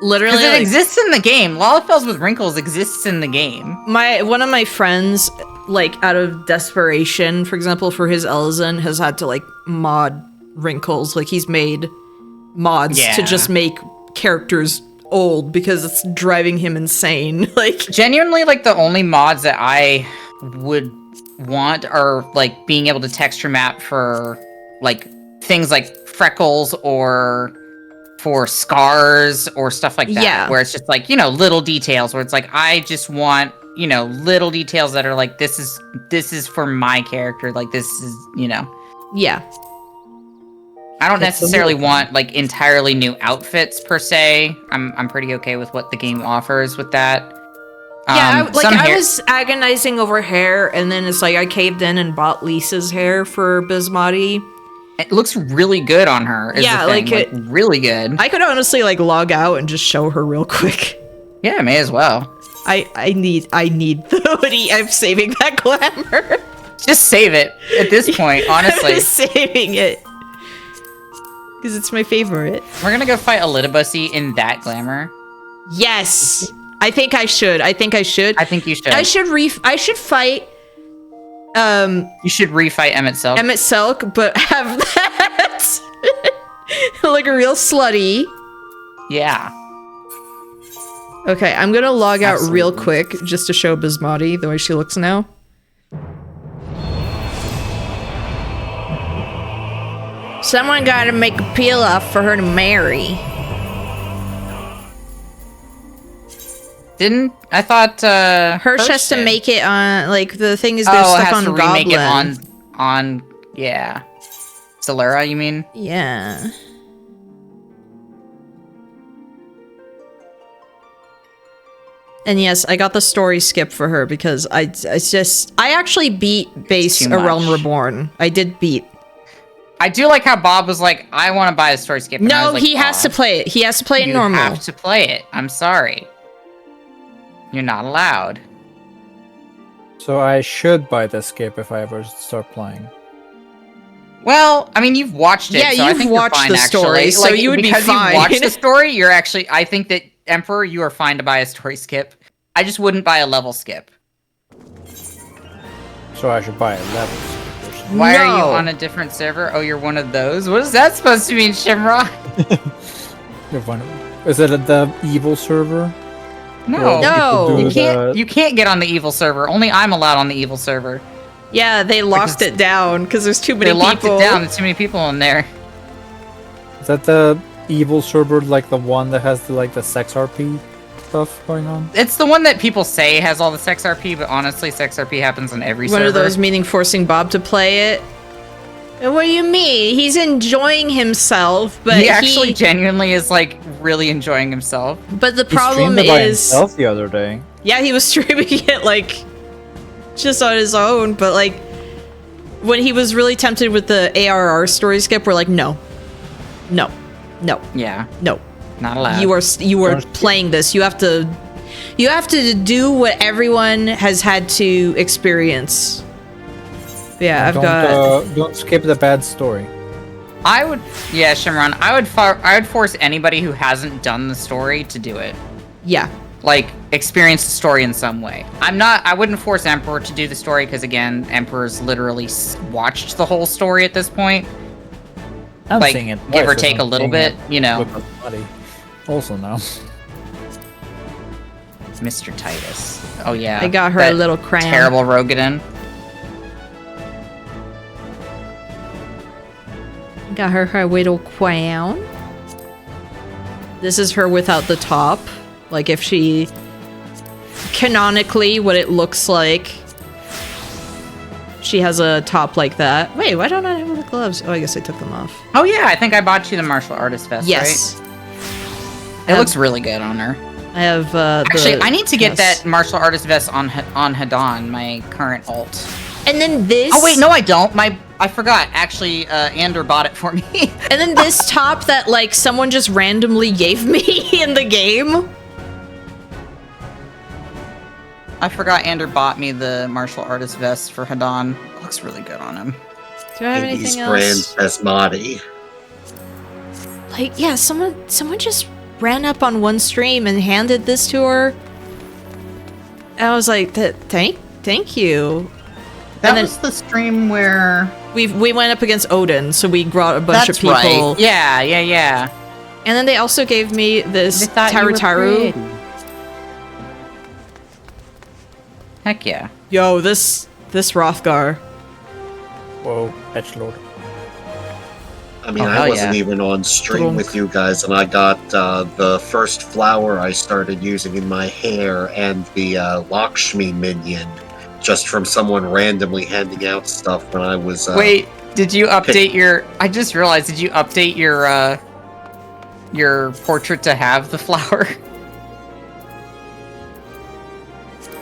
Literally, Because it like, exists in the game. Lalafels with wrinkles exists in the game. one of my friends, like out of desperation, for example, for his Elzen, has had to like mod wrinkles. Like he's made mods to Yeah. just make characters old because it's driving him insane. Like Genuinely, like, the only mods that I would want are, like, being able to texture map for, like, things like freckles or for scars or stuff like that. Yeah. Where it's just, like, you know, little details where it's like, I just want, you know, little details that are like, this is for my character. Like, this is, you know. yeah. I don't That's necessarily amazing. want like entirely new outfits per se. I'm pretty okay with what the game offers with that. Yeah, some I hair- was agonizing over hair, and then it's like I caved in and bought Lisa's hair for Bismati. It looks really good on her. Is Yeah, the thing. like really good. I could honestly like log out and just show her real quick. Yeah, may as well. I need the hoodie. I'm saving that glamour. Just save it at this point. Honestly, I'm saving it because it's my favorite. we're gonna go fight Elidibusy in that glamour. Yes, I think I should. I think you should. I I should fight. You should refight Emmett Silk. Emmett Selk, but have that like a real slutty. Yeah. Okay, I'm gonna log out real Absolutely. quick just to show Bismati the way she looks now. Someone gotta make a peel off for her to marry. Didn't I thought Hirsch has to did. make it on, like, the thing is there's Oh, it stuff has on to remake Goblin. it on yeah. Solera, you mean? Yeah. And yes, I got the story skip for her because I actually beat Base too A Realm much. Reborn. I did beat. I do like how Bob was like, I want to buy a story skip. And I No, was like, he has to "Bob, play it. He has to play it you normal. have to play it. I'm sorry. You're not allowed. So I should buy the skip if I ever start playing. Well, I mean, you've watched it. Yeah, so I you've think watched you're fine, the story, actually. so Like, you would be because fine. You've watched the story, you're actually. I think that Emperor, you are fine to buy a story skip. I just wouldn't buy a level skip. So I should buy a level skip or something. Why are you No. on a different server? Oh, you're one of those. What is that supposed to mean, Shimra? You're one of- Is it at the evil server? No, No. people do you can't. the- You can't get on the evil server. Only I'm allowed on the evil server. Yeah, they locked it down because there's too many They locked people. it down. There's too many people in there. Is that the evil server, like the one that has the sex RP stuff going on? It's the one that people say has all the sex RP, but honestly, sex RP happens on every One server. of those meaning forcing Bob to play it. What do you mean? He's enjoying himself, but he actually genuinely is like really enjoying himself. But the He problem streamed it by is, himself the other day. yeah, he was streaming it like just on his own. But like when he was really tempted with the ARR story skip, we're like, no, no, no, Yeah, no. not allowed. You are playing this. You have to do what everyone has had to experience. Yeah, Don't skip the bad story. I would, yeah, Shimron. I would force anybody who hasn't done the story to do it. yeah. Like experience the story in some way. I wouldn't force Emperor to do the story because again, Emperor's literally watched the whole story at this point. I'm Like, seeing it give or twice, take I'm a little seeing bit, it you know. with my buddy. Also now. Mr. Titus. Oh yeah. I got her that a little crown. Terrible Rogadin. Got her little crown. This is her without the top. Like if she canonically what it looks like. She has a top like that. Wait, why don't I have the gloves? Oh, I guess I took them off. Oh yeah, I think I bought you the martial artist vest, Yes. right? It looks really good on her. I have Actually, the I need to get yes. that martial artist vest on Hadon, my current alt. And then this Oh wait, no I don't. I forgot. Actually, Ander bought it for me. And then this top that like someone just randomly gave me in the game. I forgot Ander bought me the martial artist vest for Hadon. It looks really good on him. Do I have These anything brands else? Basmati. Like, yeah, someone just ran up on one stream and handed this to her. And I was like, thank you. That And then- was the stream where We went up against Odin, so we brought a bunch that's of people. right. Yeah. And then they also gave me this They thought you were Taru. pretty. Heck yeah. Yo, this Rothgar. Whoa, edgelord. I mean, Oh, I hell wasn't yeah. even on stream with you guys, and I got the first flower I started using in my hair and the Lakshmi minion just from someone randomly handing out stuff when I was. Wait, did you update your? I just realized. Did you update your portrait to have the flower?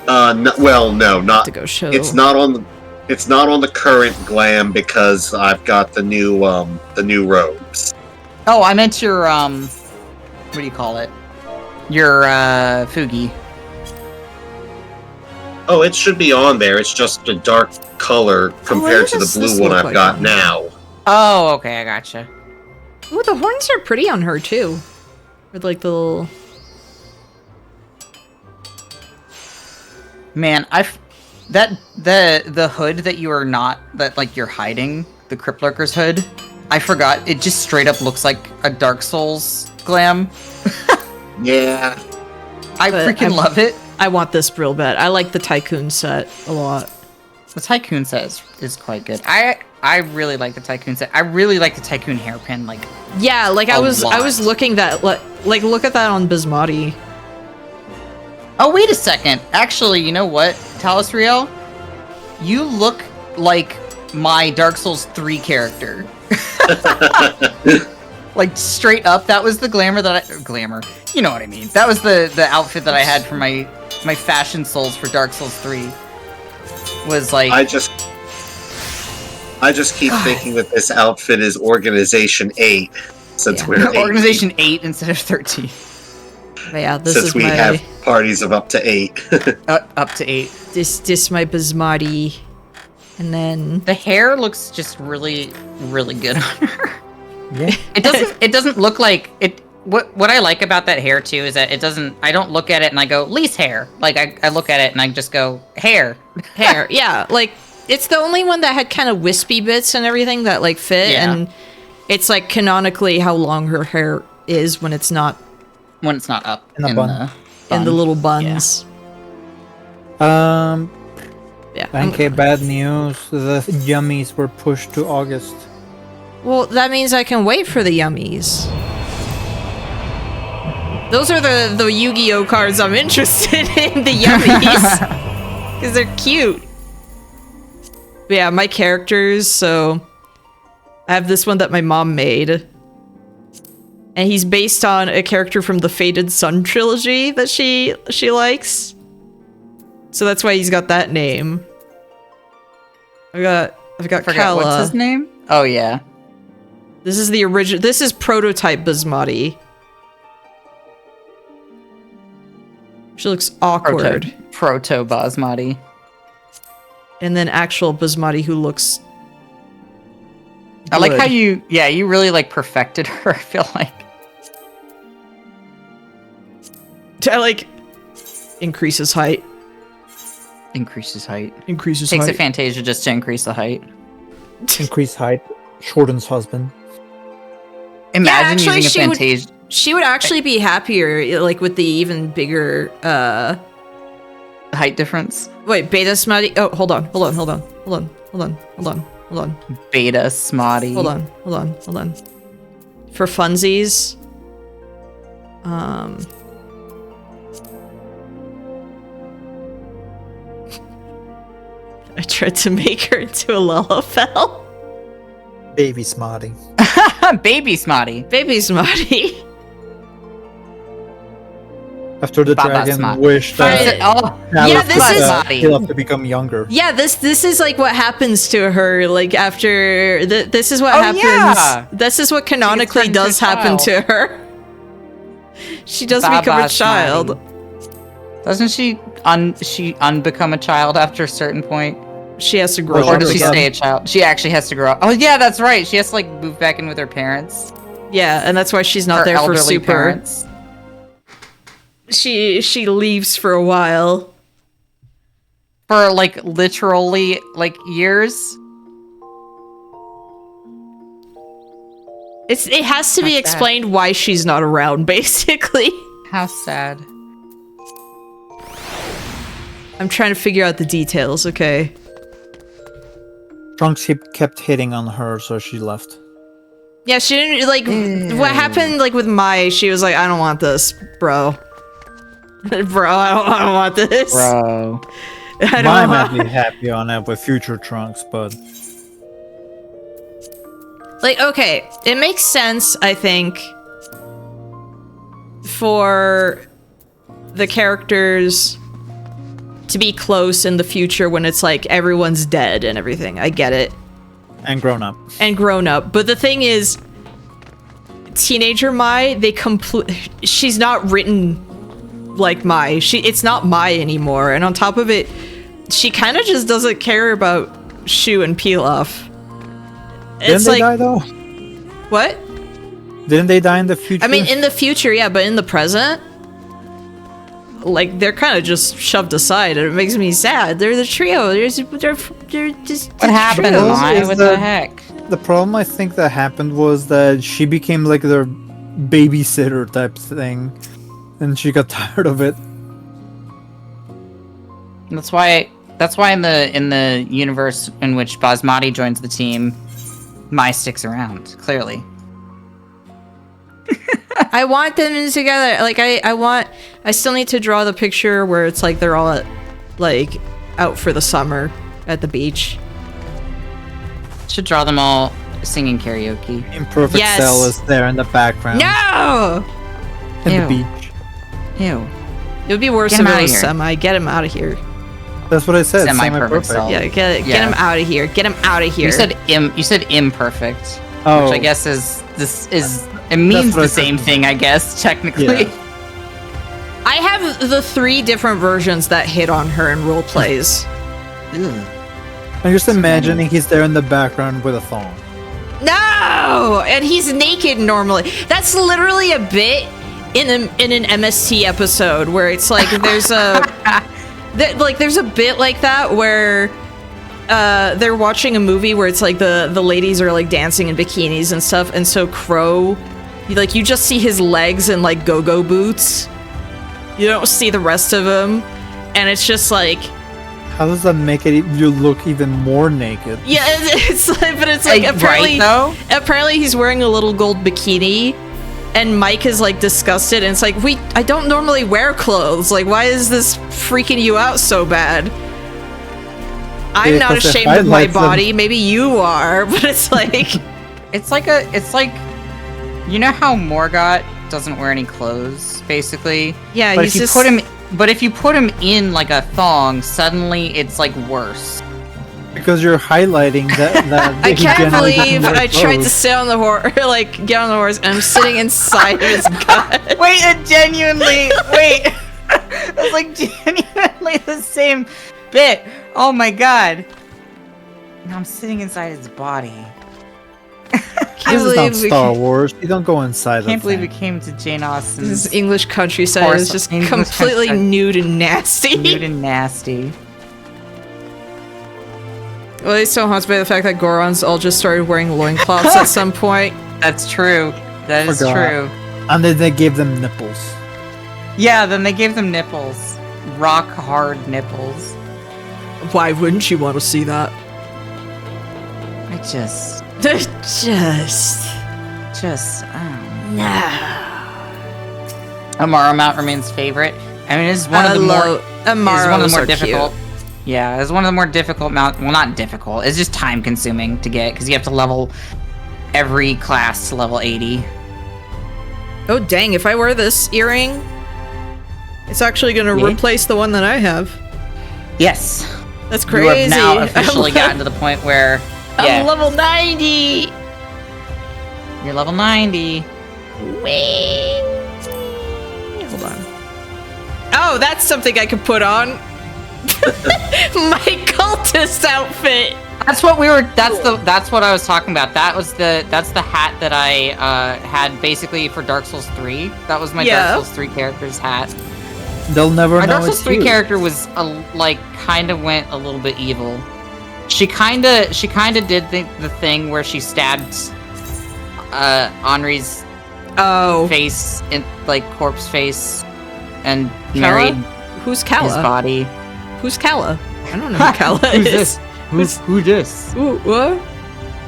No, well, no, not. To go show. It's not on the. It's not on the current glam because I've got the new robes. Oh, I meant your what do you call it? Your Fugi. Oh, it should be on there. It's just a dark color compared to the blue one I've got now. Oh, okay, I gotcha. Ooh, the horns are pretty on her too. With like the little. Man, the hood that you are not that like you're hiding, the Crypt Lurker's hood. I forgot. It just straight up looks like a Dark Souls glam. Yeah. I freaking love it. I want this real bad. I like the Tycoon set a lot. The Tycoon set is quite good. I really like the Tycoon set. I really like the Tycoon hairpin. Like yeah, like I was looking that like look at that on Bismati. Oh wait a second. Actually, you know what, Talasriel? You look like my Dark Souls 3 character. Like straight up, that was the glamour. You know what I mean. That was the outfit that I had for my fashion souls for Dark Souls 3. Was like I just keep thinking that this outfit is Organization 8 since we're 8. Organization 8 instead of 13. But yeah, this since is we have parties of up to 8. Up to 8. This my Bismati. And then the hair looks just really, really good on her. Yeah. It doesn't look like it. What I like about that hair too is that it doesn't. I don't look at it and I go Lee's hair. Like I look at it and I just go hair. Yeah, like it's the only one that had kind of wispy bits and everything that like fit, and it's like canonically how long her hair is when it's not up in the little buns. Yeah. Yeah. Okay, bad news. The yummies were pushed to August. Well, that means I can wait for the yummies. Those are the Yu-Gi-Oh cards I'm interested in, the yummies. Because they're cute. But yeah, my characters, so... I have this one that my mom made. And he's based on a character from the Fated Sun trilogy that she likes. So that's why he's got that name. I've got Kala. What's his name? Oh yeah. This is the original. This is prototype Bismati. She looks awkward. Proto Basmati. And then actual Bismati who looks good. I like how you really like perfected her, I feel like. I like increases height. Increases height. Increases Takes height. a Fantasia just to increase the height. Increase height. Shortens husband. Imagine actually, using a Fantasia. She would actually be happier, like with the even bigger height difference. Wait, Beta Smutty. Oh, hold on. Beta Smutty. Hold on. For funsies. I tried to make her into a Lullafell. Baby Smarty. Baby Smutty. Baby Smutty. After the Baba dragon Smart. wished that Yeah, this is he'll have to become younger. Yeah, this is like what happens to her. Like after this is what happens. Yeah. This is what canonically turned does into a happen child. to her. She does Baba become a child. Smarty. Doesn't she unbecome a child after a certain point? She has to grow Or up. Or does she again. stay a child? She actually has to grow up. Oh yeah, that's right. She has to like move back in with her parents. Yeah, and that's why she's not Her there for elderly super. parents. She leaves for a while. For like literally like years. It has to be That's explained why she's not around, basically. How sad. I'm trying to figure out the details, okay? Trunks kept hitting on her, so she left. Yeah, she didn't, like, what happened, like, with Mai, she was like, I don't want this, bro. Bro, I don't want this. Bro. I Mine don't might be happy on it with future Trunks, but like, okay, it makes sense, I think, for the characters to be close in the future when it's like everyone's dead and everything. I get it. and grown up. And grown up. But the thing is, teenager Mai, she's not written like Mai. It's not Mai anymore. And on top of it, she kind of just doesn't care about Shu and Pilaf. Didn't they die though? What? Didn't they die in the future? I mean, in the future, yeah, but in the present, like, they're kind of just shoved aside, and it makes me sad. They're the trio. They're just. What happened, trio Mai? is What the- the heck? The problem I think that happened was that she became like their babysitter type thing, and she got tired of it. That's why in the universe in which Basmati joins the team, Mai sticks around, clearly. I want them together. Like, I still need to draw the picture where it's like they're all like out for the summer at the beach. Should draw them all singing karaoke. Imperfect Yes. Cell is there in the background. No! In Ew. the beach. Ew. It would be worse Get if him it outta was here. Semi. Get him out of here. That's what I said. Semi-perfect Semi-perfect. Cell. Yeah, get Yeah. him out of here. Get him out of here. You said imperfect, Oh, which I guess it means what I the said. same thing, I guess, technically. Yeah. I have the 3 different versions that hit on her in role plays. Ugh. I'm just imagining he's there in the background with a thong. No! And he's naked normally. That's literally a bit in an MST episode where it's like there's a there's a bit like that where they're watching a movie where it's like the ladies are like dancing in bikinis and stuff, and so Crow, you just see his legs in like go-go boots. You don't see the rest of him, and it's just like, How does that make it you look even more naked? yeah, it's like, but it's like Right, apparently though? apparently he's wearing a little gold bikini, and Mike is like disgusted, and it's like, I don't normally wear clothes. Like, why is this freaking you out so bad? I'm not Because if ashamed I of my like them- body. Maybe you are, but it's like, It's like you know how Morgott doesn't wear any clothes, basically? yeah, But he's if you just put him in like a thong, suddenly it's like worse. Because you're highlighting that I he can't generally doesn't believe wear I tried to clothes. sit on the horse, like get on the horse, and I'm sitting inside of his gut. Wait, genuinely, wait. That's like genuinely the same bit. Oh my god. And I'm sitting inside his body. Can't This is not believe we Star Wars. You don't go inside Can't the believe we thing. came to Jane Austen's This is English countryside. Horse- It's just English completely countryside. nude and nasty. nude and nasty. Well, he's so haunted by the fact that Gorons all just started wearing loincloths at some point. That's true. That is Forgot. true. And then they gave them nipples. Yeah, then they gave them nipples. Rock hard nipples. Why wouldn't you want to see that? I just, No. Amaro Mount remains favorite. I mean, it's one of the more Amaros difficult. Yeah, it's one of the more difficult mount. Well, not difficult. It's just time consuming to get because you have to level every class to level 80. Oh dang! If I wear this earring, it's actually going to Yeah. replace the one that I have. Yes, That's you crazy. have now officially gotten to the point where I'm level 90. you're level 90. Hold on. Oh, that's something I could put on. My cultist outfit. That's what we were. That's what I was talking about. That's the hat that I had basically for Dark Souls 3. That was my Yeah. Dark Souls 3 character's hat. They'll never My know Dark Souls it's 3 you. character was kind of went a little bit evil. She kind of did the thing where she stabbed Henri's Oh, face in corpse face and Kala? married Who's his Kala? body. Who's Kala? I don't know who Kala is. Who this? Ooh, what?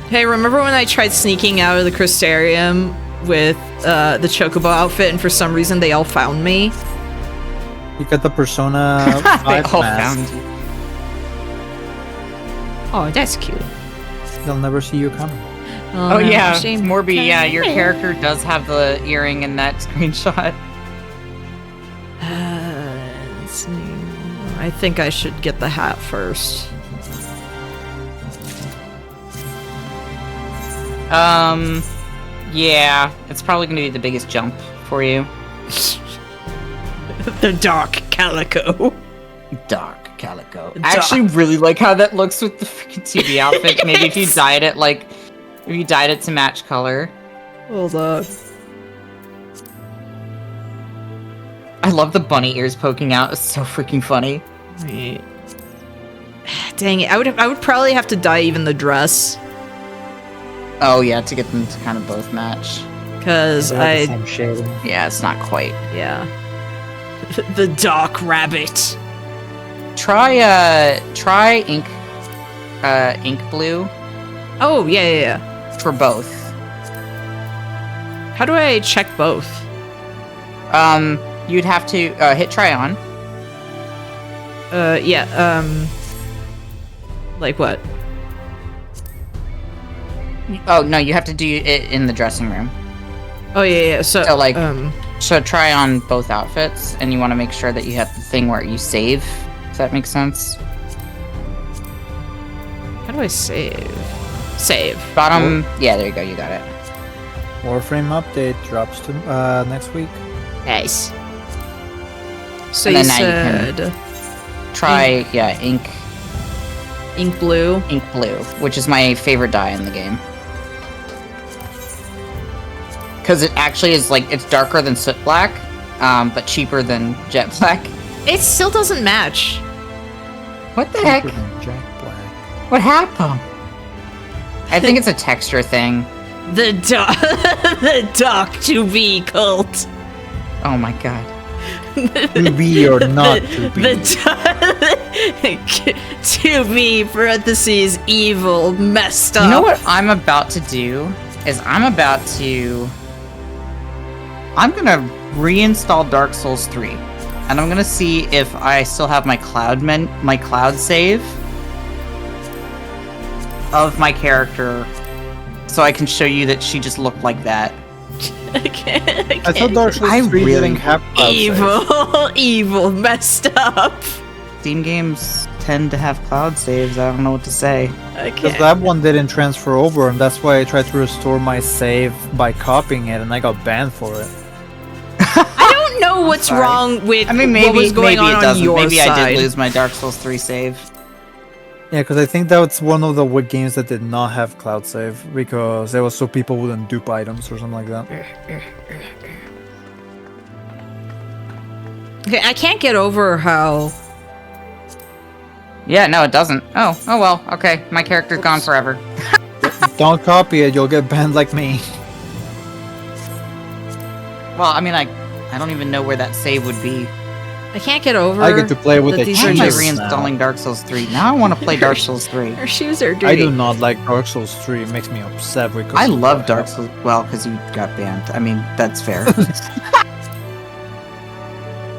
Hey, remember when I tried sneaking out of the Crystarium with the Chocobo outfit, and for some reason they all found me? You got the Persona 5 They all mask. found you. Oh, that's cute. They'll never see you coming. Oh yeah, Morby, yeah, your character does have the earring in that screenshot. Let's see. I think I should get the hat first. Yeah, it's probably gonna be the biggest jump for you. The dark calico. Dark calico. I actually really like how that looks with the freaking TV outfit. Maybe if you dyed it if you dyed it to match color. Hold on. I love the bunny ears poking out. It's so freaking funny. Wait. Dang it! I would probably have to dye even the dress. Oh yeah, to get them to kind of both match. Cause Same shading. Yeah, it's not quite. yeah. The dark rabbit. Try ink blue Oh yeah. for both. How do I check both? You'd have to hit try on. Yeah. Like what? Oh no, you have to do it in the dressing room. Oh yeah. So like, so try on both outfits, and you want to make sure that you have the thing where you save. Does that make sense? how do I save? Save. Bottom. Yeah, there you go. You got it. Warframe update drops to next week. Nice. So And you then now you said Try ink blue. blue, which is my favorite dye in the game. Because it actually is it's darker than soot black, but cheaper than jet black. It still doesn't match. What the heck? Jack Black. What happened? I think it's a texture thing. The dark to be cult. Oh my god. To be or not to be. To be parentheses evil messed up. You know what I'm about to do? Is I'm gonna reinstall Dark Souls 3. And I'm gonna see if I still have my cloud save of my character, so I can show you that she just looked like that. I thought Dark Souls 3 didn't have cloud save. Evil messed up. Steam games tend to have cloud saves. I don't know what to say. Because that one didn't transfer over, and that's why I tried to restore my save by copying it, and I got banned for it. I don't know what's wrong with what was going on your maybe side. I did lose my Dark Souls 3 save. Yeah, because I think that's one of the games that did not have cloud save, because it was so people wouldn't dupe items or something like that. Okay, I can't get over how... Yeah, no, it doesn't. Oh well, okay. My character's gone forever. Don't copy it, you'll get banned like me. Well, I mean, I don't even know where that save would be. I can't get over. I get to play with that the these Why are am I changes just- reinstalling Dark Souls 3? Now I want to play Dark Souls 3. Her shoes are dirty. I do not like Dark Souls 3, it makes me upset because I love Dark Souls. Well, because you got banned. I mean, that's fair.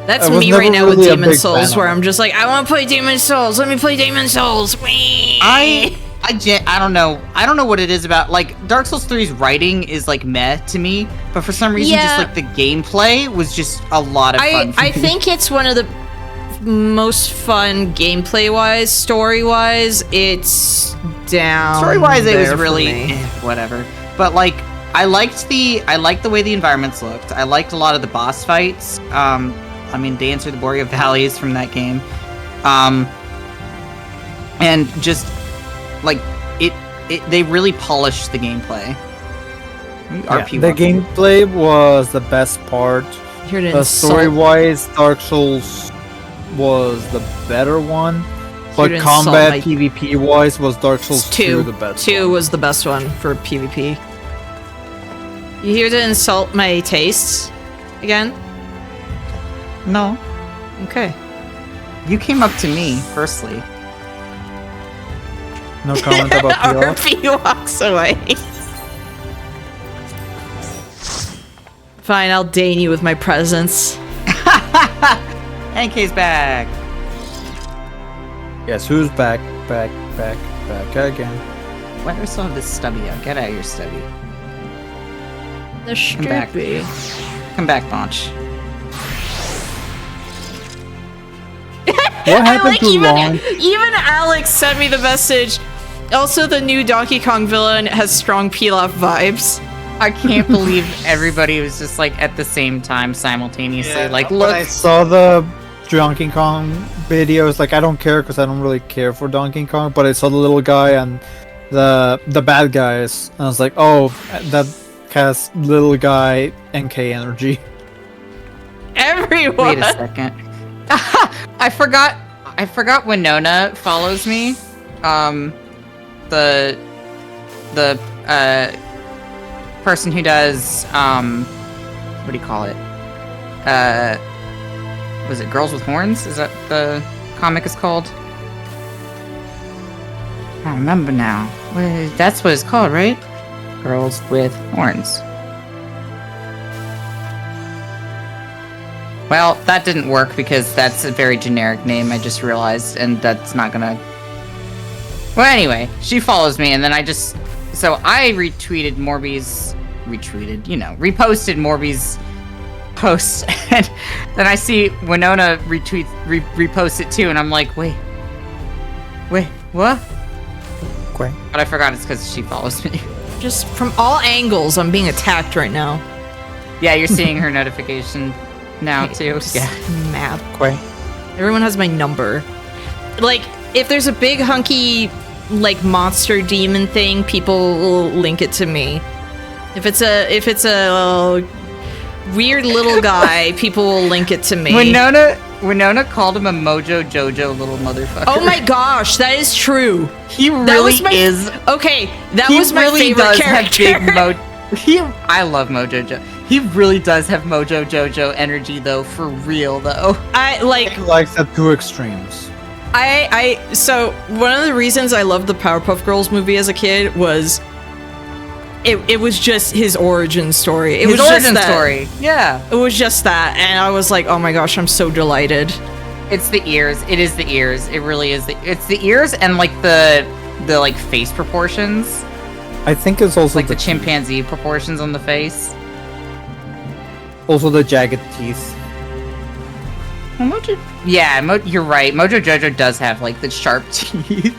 That's I was me never right now with really a Demon big Souls, fan where of I'm just like, I want to play Demon Souls. Let me play Demon Souls. Whee! I don't know. I don't know what it is about. Dark Souls 3's writing is meh to me, but for some reason, Yeah. just the gameplay was just a lot of fun. For I me. think it's one of the most fun gameplay-wise, story-wise. It's down. Story-wise, it was there for really me. whatever. But I liked the way the environments looked. I liked a lot of the boss fights. I mean, Dance through the Boreal Valleys from that game. And just they really polished the gameplay. RP the gameplay was the best part. Here to insult. Story-wise, Dark Souls was the better one, but to insult combat my- PvP-wise was Dark Souls 2 the best. 2 one. was the best one for PvP. You here to insult my tastes again? No, Okay. you came up to me firstly. No comment about PL. RP walks away. Fine, I'll deign you with my presence. NK's back. Yes, who's back? back again. Why do I still have this stubby out? Get out of here, stubby. The Come back. stupid. Come back, Launch. What happened to even, Long? even Alex sent me the message. Also, the new Donkey Kong villain has strong Pilaf vibes. I can't believe everybody was just like at the same time simultaneously. Like, when look. I saw the Donkey Kong videos, like I don't care because I don't really care for Donkey Kong, but I saw the little guy and the bad guys, and I was like, oh, that has little guy NK energy. Everyone. Wait a second. I forgot Winona follows me. The person who does what do you call it? Was it Girls with Horns? Is that the comic is called? I don't remember now. That's what it's called, right? Girls with Horns. Well, that didn't work because that's a very generic name, I just realized, and that's not gonna... Well, anyway, she follows me, and then So I reposted Morby's post, and then I see Winona repost it too, and I'm like, wait, what? Okay. But I forgot it's because she follows me. Just from all angles, I'm being attacked right now. Yeah, you're seeing her notification now too. I'm just Yeah. mad. Okay. Everyone has my number. Like, if there's a big hunky, like, monster demon thing, people will link it to me. If it's a weird little guy, people will link it to me. Winona called him a Mojo Jojo little motherfucker. Oh my gosh, that is true. He That really was my is. Okay, that He was my really favorite does character. have big I love Mojo Jojo. He really does have Mojo Jojo energy though, for real though. I like. He likes the two extremes. So one of the reasons I loved the Powerpuff Girls movie as a kid was it was just his origin story. It was His just origin that. story. Yeah. It was just that, and I was like, oh my gosh, I'm so delighted. It's the ears. It is the ears. It really is. It's the ears and like the like face proportions, I think it's also like the chimpanzee proportions on the face. Also the jagged teeth. Well, you're right. Mojo Jojo does have like the sharp teeth.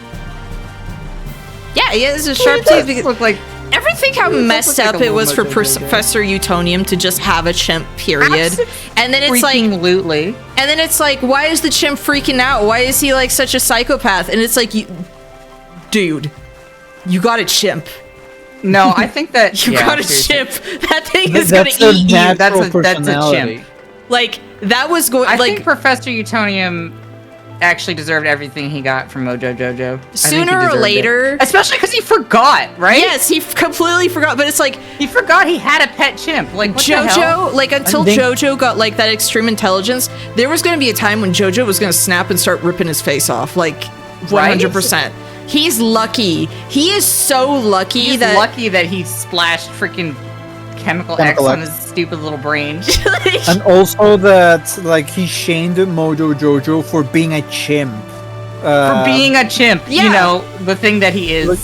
Yeah, he has a sharp teeth. Because Look like everything how does messed look like up a it was for little Mojo Jojo. Professor Utonium to just have a chimp, period. And then it's like, absolutely. and then it's like, why is the chimp freaking out? Why is he like such a psychopath? And it's like, dude, you got a chimp. No, I think that You got a seriously. chimp. That thing is That's gonna their eat you. natural That's a personality. chimp. Like that was going. I Like think Professor Utonium actually deserved everything he got from Mojo Jojo. I think he sooner or deserved it. later. Especially because he forgot, right? Yes, he completely forgot. But it's like He forgot he had a pet chimp. Like, what the hell? JoJo, like until I think- JoJo got like that extreme intelligence, there was going to be a time when JoJo was going to snap and start ripping his face off, like 100%. He's lucky. He is so lucky He's that lucky that he splashed freaking Chemical X Chemical on X. his stupid little brain. like, And also that, like, he shamed Mojo Jojo for being a chimp. For being a chimp, yeah. you know, the thing that he is. Like,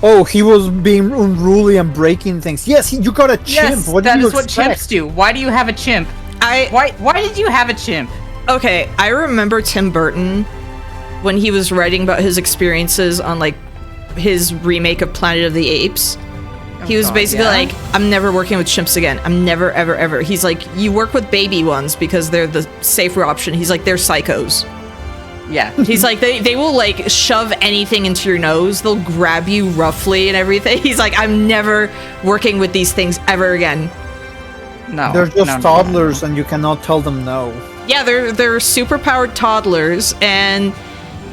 oh, he was being unruly and breaking things. Yes, you got a chimp. Yes, What that do you is what expect? chimps do. Why do you have a chimp? Why did you have a chimp? okay, I remember Tim Burton when he was writing about his experiences on like his remake of Planet of the Apes. He was God, basically yeah? like, I'm never working with chimps again. I'm never, ever, ever. He's like, you work with baby ones because they're the safer option. He's like, they're psychos. Yeah. He's like, they will like shove anything into your nose. They'll grab you roughly and everything. He's like, I'm never working with these things ever again. No. They're just no. toddlers, and you cannot tell them no. Yeah, they're super powered toddlers, and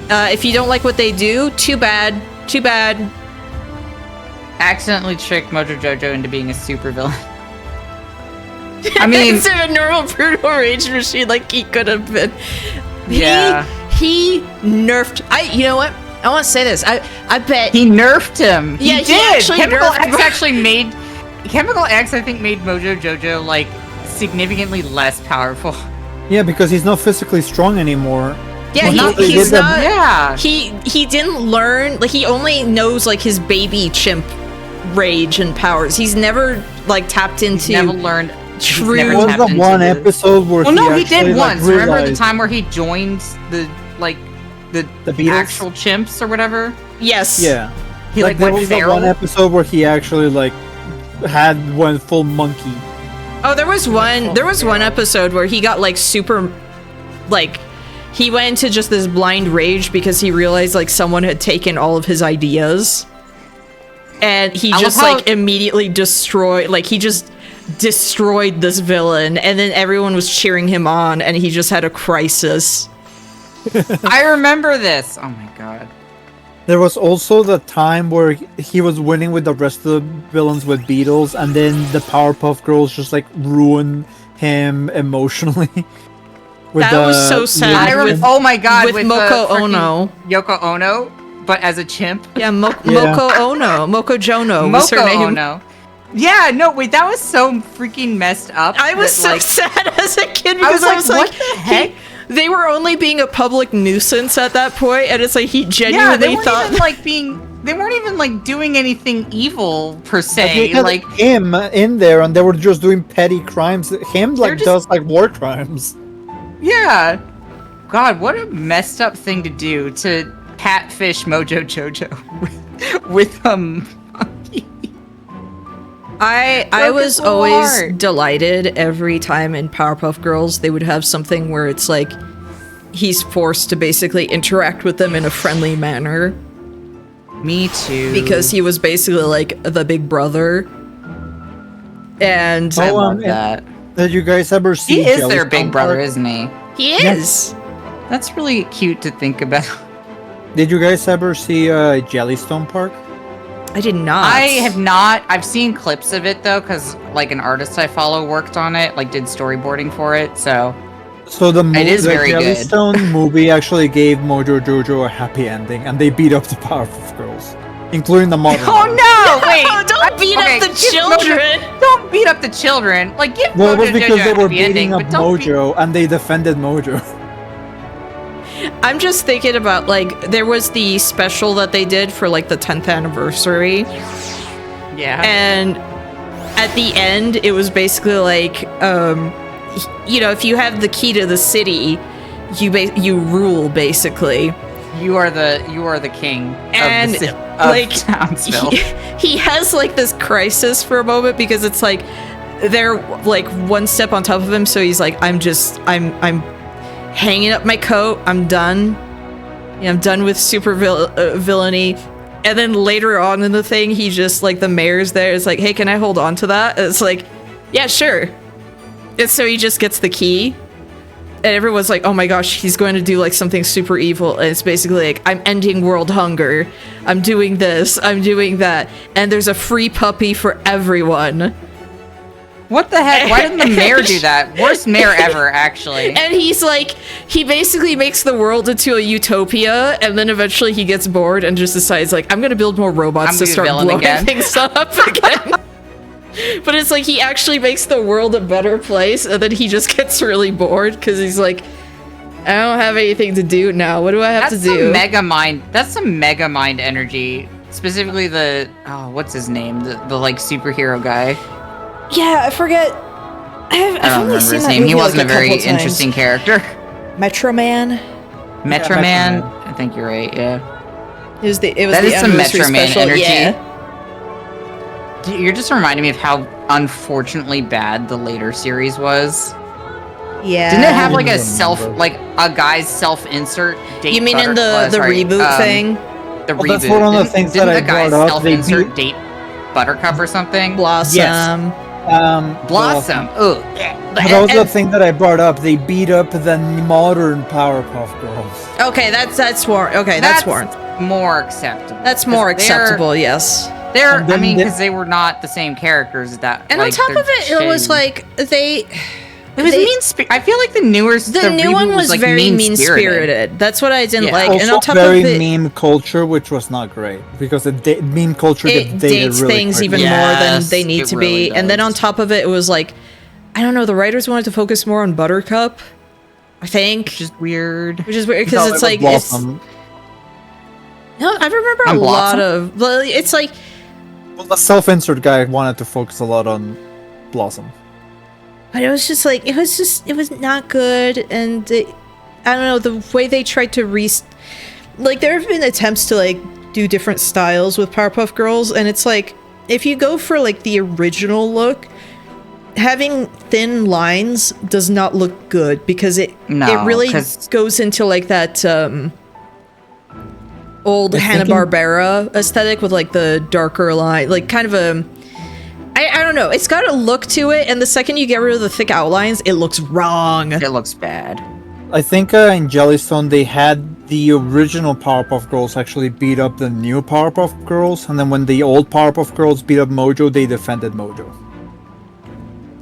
if you don't like what they do, too bad. Too bad. Accidentally tricked Mojo Jojo into being a supervillain. I mean, Instead of a normal brutal rage machine, like he could have been. Yeah. He nerfed. You know what? I want to say this. I bet. he nerfed him. Yeah, he he did. actually Chemical nerfed X Mo- actually made Chemical X. I think made Mojo Jojo like significantly less powerful. Yeah, because he's not physically strong anymore. Yeah, Well, no, he's they did not. Yeah. He didn't learn. Like he only knows like his baby chimp rage and powers. He's never like tapped into. He's never learned. True. There was the one episode where Well, no, he actually, did like, once. Remember the realized- time where he joined the Beatles? actual chimps or whatever? Yes. Yeah. He like there went was the feral. one episode where he actually like had one full monkey. Oh, there was one episode where he got like super, like, he went into just this blind rage because he realized like someone had taken all of his ideas, and he just like immediately destroyed. Like he just destroyed this villain, and then everyone was cheering him on, and he just had a crisis. I remember this. Oh my god. There was also the time where he was winning with the rest of the villains with Beatles, and then the Powerpuff Girls just like ruined him emotionally. That was so sad. Oh my god, with Moko the freaking Ono. Yoko Ono, but as a chimp. Yeah, Moko Ono. Moko Jono was her Moko name. Ono. Yeah, no, wait, that was so freaking messed up. I was so sad as a kid because I was like, what the heck? They were only being a public nuisance at that point, and it's like he Yeah, genuinely thought they weren't even like doing anything evil per They se. had Like him in there, and they were just doing petty crimes. Him like just- does like war crimes. yeah. God, what a messed up thing to do to catfish Mojo Jojo with monkey. I Broke was his whole always heart. delighted every time in Powerpuff Girls they would have something where it's like he's forced to basically interact with them in a friendly manner Me too. because he was basically like the big brother. And I Oh, love and- that. Did you guys ever see? He is their Jellystone big brother, Park? isn't he? he is. That's really cute to think about. Did you guys ever see Jellystone Park? I did not. I have not. I've seen clips of it though, because like an artist I follow worked on it, like did storyboarding for it. So So the movie, is the very good. Jellystone movie actually gave Mojo Jojo a happy ending, and they beat up the Powerpuff Girls, including the mother. oh no! Wait, Don't beat up the give children. Don't beat up the children. Like give Well, it was Mojo because Jojo they a were happy ending, beating up but don't beat- Mojo, and they defended Mojo. I'm just thinking about like there was the special that they did for like the 10th anniversary, Yeah. and at the end it was basically like you know, if you have the key to the city, you rule basically. You are the king And of, the, of like Townsville. he has like this crisis for a moment because it's like they're like one step on top of him, so he's like I'm hanging up my coat, I'm done. Yeah, I'm done with super villainy. And then later on in the thing, he just like the mayor's there. It's like, hey, can I hold on to that? And it's like, yeah, sure. And so he just gets the key. And everyone's like, oh my gosh, he's going to do like something super evil. And it's basically like, I'm ending world hunger. I'm doing this. I'm doing that. And there's a free puppy for everyone. What the heck? Why didn't the mayor do that? Worst mayor ever, actually. And he's like, he basically makes the world into a utopia, and then eventually he gets bored and just decides, like, I'm gonna build more robots to start blowing things up again. But it's like he actually makes the world a better place, and then he just gets really bored because he's like, I don't have anything to do now. What do I have to do? That's some mega mind energy. Specifically the what's his name? The like superhero guy. Yeah, I forget. I've I don't only remember seen his that name. movie He wasn't like a very couple times. interesting character. Metro Man. Metro Metro Man. Man. I think you're right. Yeah. It was That the is some anniversary Metro Man special. energy. Yeah. You're just reminding me of how unfortunately bad the later series was. Yeah. Didn't it have I like a remember. a guy's self-insert date? You mean in the reboot thing? The Well, reboot. that's one of the things Didn't that I the guy's brought up. They self-insert beat- date Buttercup or something? Blossom. Blossom. Ugh. But that was the thing that I brought up. They beat up the modern Powerpuff Girls. Okay, that's more. Okay, that's more. more acceptable. That's more 'Cause they're- acceptable. Yes. They're, And then I mean, they- because they were not the same characters that. And like, on top they're of it, it was shitty. like they. It was they- I feel like the newer. The new reboot one was like, very mean-spirited. mean-spirited. That's what I didn't Yeah. like. Also, And on top very of it, meme culture, which was not great because the meme culture it gets dated dates really things quickly. even more than Yes, they need it to really be. And then on does. top of it, it was like, I don't know. The writers wanted to focus more on Buttercup. I think. which is weird. Which is weird No, because it it's was like Blossom. no, I remember a On lot Blossom? of. Well, it's like Well, the self-insert guy wanted to focus a lot on Blossom. but it was just like it was not good, and I don't know the way they tried to like there have been attempts to like do different styles with Powerpuff Girls, and it's like if you go for like the original look, having thin lines does not look good because it really 'cause- goes into like that old You're thinking- Hanna-Barbera aesthetic with like the darker line, like kind of a I don't know. It's got a look to it, and the second you get rid of the thick outlines, it looks wrong. It looks bad. I think in Jellystone they had the original Powerpuff Girls actually beat up the new Powerpuff Girls, and then when the old Powerpuff Girls beat up Mojo, they defended Mojo.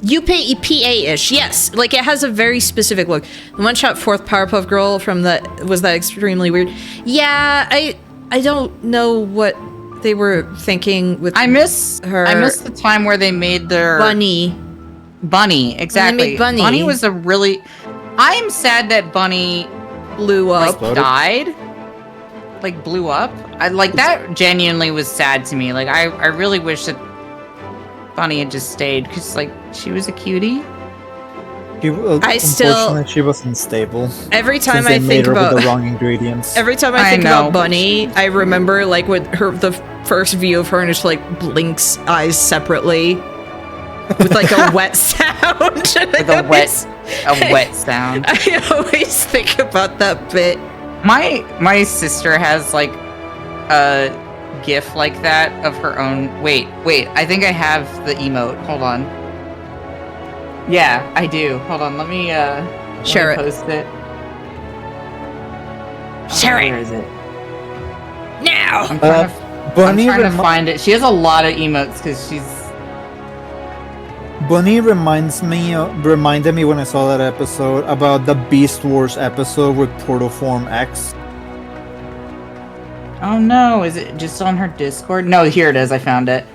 UPA-ish, yes. Like, it has a very specific look. The one-shot fourth Powerpuff Girl from that extremely weird. Yeah, I don't know what they were thinking with I miss her. I miss the time where they made their Bunny. Exactly. made Bunny. Bunny was a really. I am sad that Bunny Blew up. Exploded. died. Like blew up. I like that. Genuinely was sad to me. Like I really wish that Bunny had just stayed because like she was a cutie. Unfortunately, she was unstable. Every time since they I made think her about with the wrong ingredients. every time I I think know. about Bunny, I remember like with the first view of her and just like blinks eyes separately with like a wet sound. With a wet sound. I always think about that bit. My sister has like a GIF like that of her own. Wait. I think I have the emote. Hold on. Yeah, I do. Hold on. Let me Share it. Post it. Share it. Where is it? Now. I'm trying to Bunny find it. She has a lot of emotes because she's. Bunny reminded me when I saw that episode about the Beast Wars episode with Protoform X. Oh no! Is it just on her Discord? No, here it is. I found it.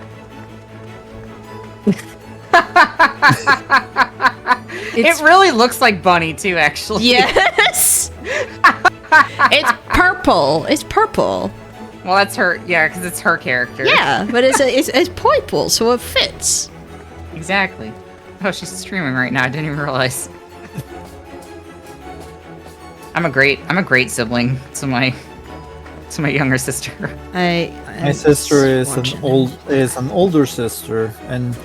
It really looks like Bunny too, actually. Yes. It's purple. It's purple. Well, that's her. Yeah, because it's her character. Yeah, but it's purple, so it fits. Exactly. Oh, she's streaming right now. I didn't even realize. I'm a great sibling to my younger sister. My sister is an older sister, and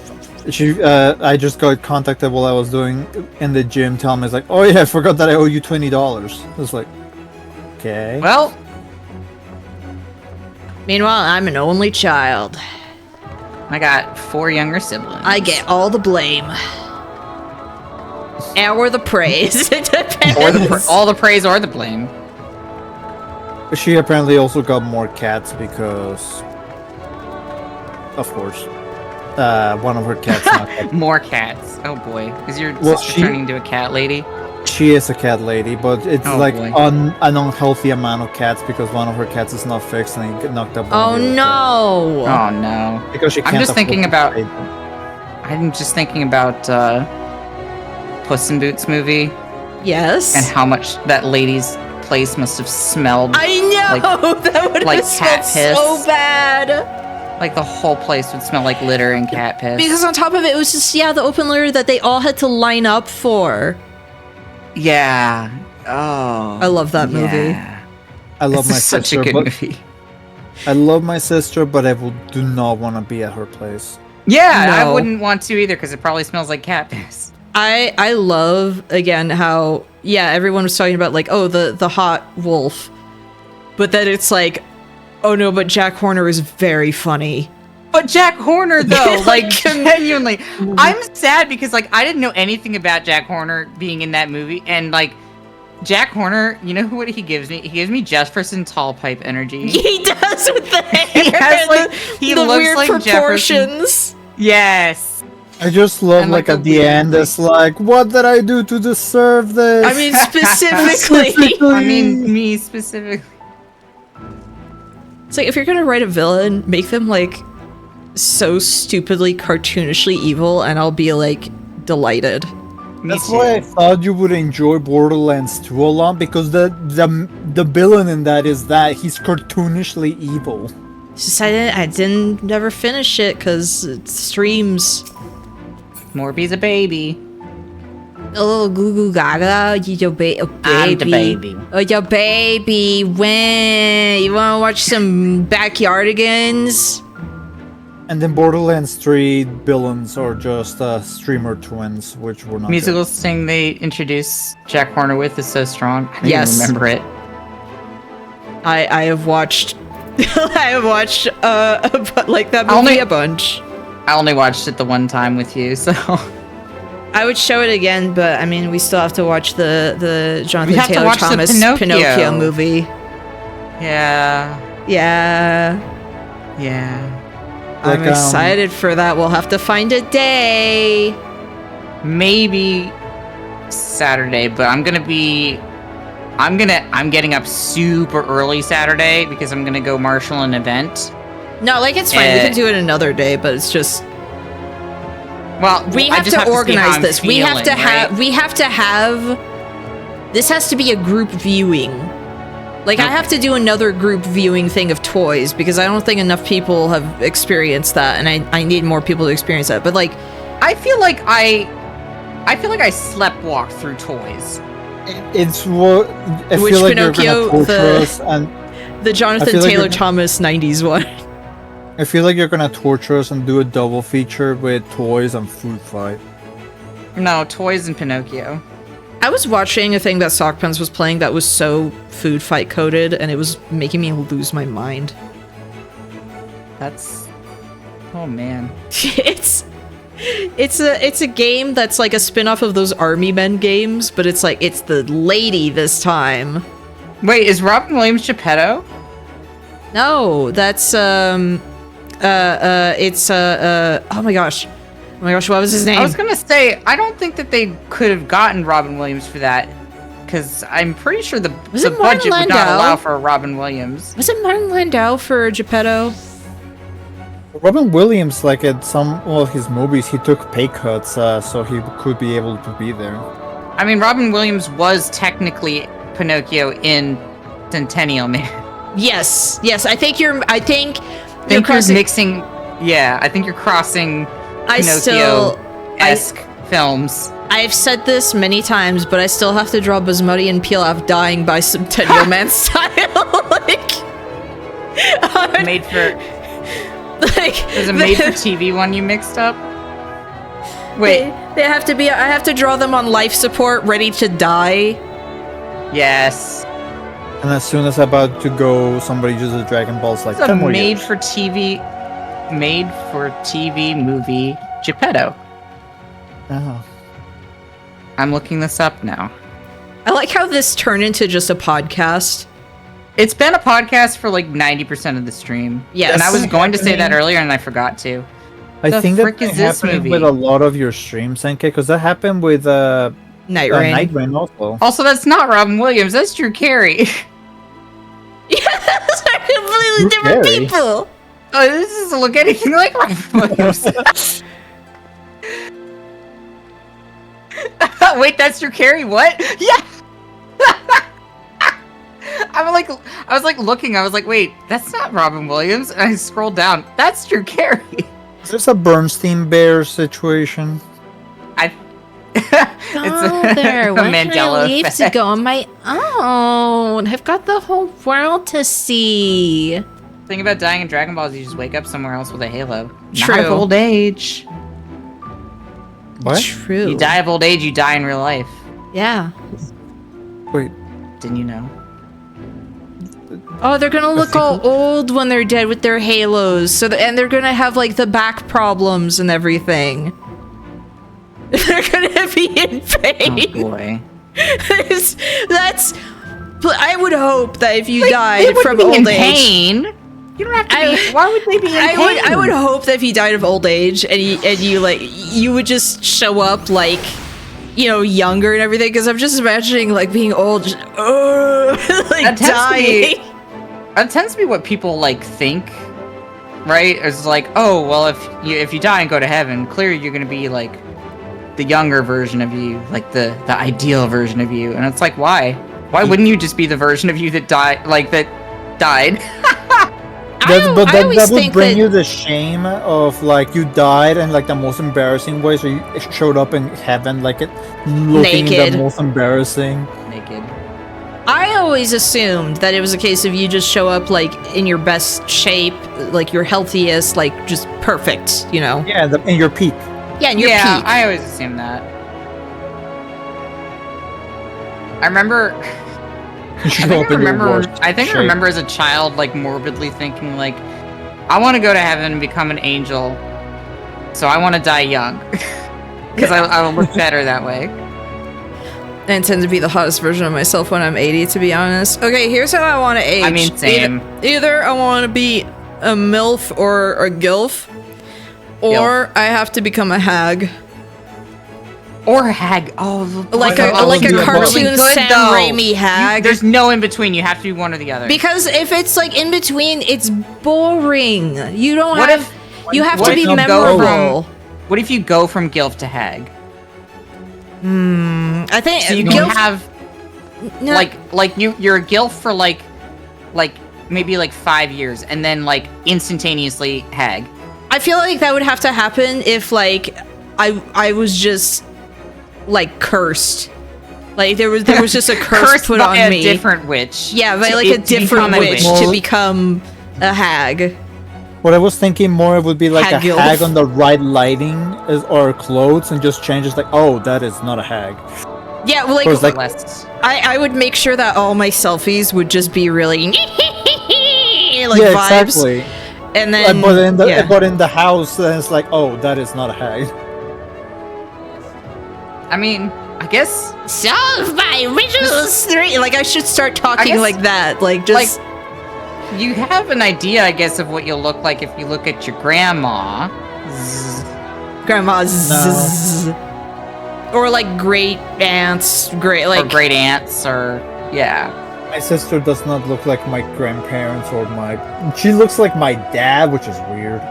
she I just got contacted while I was doing in the gym, telling me it's like, oh yeah, I forgot that I owe you $20. I was like, okay. Well, Meanwhile, I'm an only child. I got 4 younger siblings. I get all the blame. Or the praise. It depends. or all the praise or the blame. She apparently also got more cats because, of course, one of her cats. Not More cats. Oh boy, is your Well, sister turning into a cat lady? she is a cat lady, but it's Oh, like boy. an unhealthy amount of cats because one of her cats is not fixed and he got knocked up. Oh one day. no. Oh no. Because she I'm can't just thinking afford to about- pay them. I'm just thinking about Puss in Boots movie Yes. and how much that lady's place must have smelled. I know that would like have smelled cat piss. so bad. Like the whole place would smell like litter and cat piss. Because on top of it, it was just the open litter that they all had to line up for. Yeah. Oh. I love that movie. yeah. I love This my is such sister, a good but movie. I love my sister, but I do not want to be at her place. Yeah, I No. wouldn't want to either because it probably smells like cat piss. I love again how everyone was talking about like the hot wolf, but then it's like oh no, but Jack Horner is very funny. But Jack Horner, though, like, Like, genuinely, I'm sad because, like, I didn't know anything about Jack Horner being in that movie, and, like, Jack Horner, you know what he gives me? He gives me Jefferson Tall Pipe energy. He does with the hair. He has, like, he the looks weird like proportions. Yes. I just love And, like like, at the the weird end, it's like, what did I do to deserve this? I mean, specifically. I mean, me specifically. It's like if you're gonna write a villain, make them like so stupidly cartoonishly evil, and I'll be like delighted. That's why I thought you would enjoy Borderlands 2 a lot, because the villain in that is that he's cartoonishly evil. It's just I didn't never finish it because it streams. Morby's a baby. A little goo goo gaga, your baby. I'm the baby. Oh, your baby. When you wanna watch some Backyardigans? And then Borderlands 3 villains are just streamer twins, which were not Musical sting they introduced Jack Horner with is so strong. I don't even remember it. I have watched I have watched like that movie a bunch. I only watched it the one time with you, so I would show it again, but I mean we still have to watch the Jonathan have to Taylor watch the Thomas Pinocchio movie. Yeah. I'm excited for that. We'll have to find a day. Maybe Saturday, but I'm getting up super early Saturday because I'm gonna go marshal an event. No, like it's fine. We can do it another day, but it's just well, we have to organize this. We have to have this has to be a group viewing. Like, I have to do another group viewing thing of toys, because I don't think enough people have experienced that, and I need more people to experience that. But, like, I feel like I sleptwalk through toys. It's what I Which feel like Pinocchio, you're gonna torture us, and the Jonathan Taylor Thomas 90s one. I feel like you're gonna torture us and do a double feature with toys and food fight. No, toys and Pinocchio. I was watching a thing that Sockpens was playing that was so food fight coded, and it was making me lose my mind. That's... oh man. It's a game that's like a spin-off of those Army Men games, but it's like it's the lady this time. Wait, is Robin Williams Geppetto? No, that's oh my gosh. Oh my gosh, what was his name? I was gonna say, I don't think that they could have gotten Robin Williams for that, because I'm pretty sure the budget would not allow for Robin Williams. Was it Martin Landau for Geppetto? Robin Williams, like at some of his movies, he took pay cuts so he could be able to be there. I mean, Robin Williams was technically Pinocchio in Centennial Man. Yes, I think you're crossing... mixing. Yeah, I think you're crossing Pinocchio-esque films. I've said this many times, but I still have to draw Basmati and Pilaf dying by Centennial Man style. Made for... There's a made-for-TV one you mixed up? Wait. They have to be... I have to draw them on life support, ready to die. Yes. And as soon as I'm about to go, somebody uses Dragon Balls like... It's a made-for-TV movie, Geppetto. Oh. I'm looking this up now. I like how this turned into just a podcast. It's been a podcast for like 90% of the stream. Yes. And I was going to say that earlier and I forgot to. I think that's happening with a lot of your streams, NK, because that happened with Night Rain. Night Rain also. Also, that's not Robin Williams, that's Drew Carey. Yeah, those are completely different people. Oh, this doesn't look anything like Robin Williams. Wait, that's Drew Carey? What? Yeah. I was like looking. I was like, wait, that's not Robin Williams. And I scrolled down. That's Drew Carey. Is this a Bernstein Bears situation? It's There, a why can't Mandela I leave effect. to go on my own? I've got the whole world to see. The thing about dying in Dragon Ball is you just wake up somewhere else with a halo. True. Not of old age. What? True. You die of old age, you die in real life. Yeah. Wait. Didn't you know? Oh, they're gonna look all old when they're dead with their halos. And they're gonna have like the back problems and everything. They're gonna be in pain. Oh boy. That's. I would hope that if you died from be old in age. Pain. You don't have to be. Why would they be in pain? I would hope that if you died of old age and you would just show up like, you know, younger and everything. Because I'm just imagining like being old, just, like dying. That tends to be what people like think, right? It's like, oh well, if you die and go to heaven, clearly you're gonna be like the younger version of you, like the ideal version of you. And it's like, why? Why wouldn't you just be the version of you that died, died? That always would think bring that- you the shame of like you died in like the most embarrassing way, so you showed up in heaven like it looking in Naked. the most embarrassing. Naked. I always assumed that it was a case of you just show up like in your best shape, like your healthiest, like just perfect, you know? Yeah, in your peak. Yeah, in your Yeah, peak. I always assume that. I remember. You show up in your worst I think I shape. remember as a child, like morbidly thinking, like, I want to go to heaven and become an angel, so I want to die young, because I will look better that way. I intend to be the hottest version of myself when I'm 80, to be honest. Okay, here's how I want to age. I mean, same. Either I want to be a MILF or a GILF, or I have to become a hag. Or a hag. Oh, Like a- a like a cartoon good, Sam though. Raimi hag. There's no in between. You have to be one or the other. Because if it's like in between, it's boring. You don't What have. if- You have what to if be you go memorable. What if you go from gilf to hag? I think So you Gilf- can have no, like you're a gilf for like maybe like 5 years, and then like instantaneously hag. I feel like that would have to happen if like I was just like cursed. Like there was just a curse put by on a me. different witch. Yeah, by to- like a to different become a witch witch. to become a hag. What I was thinking more it would be like Hag a gilf. hag on the right lighting or clothes and just changes like, oh, that is not a hag. Yeah, well, Or it's like like- Less. I would make sure that all my selfies would just be really like yeah, vibes, exactly. and then But in the house, then it's like, oh, that is not a hag. I mean, I guess solve my riddles 3. Like I should start talking guess- like that. Like just you have an idea, I guess, of what you'll look like if you look at your grandma. grandma's No. or like great aunts, great Or like great aunts, or yeah. My sister does not look like my grandparents or my. She looks like my dad, which is weird.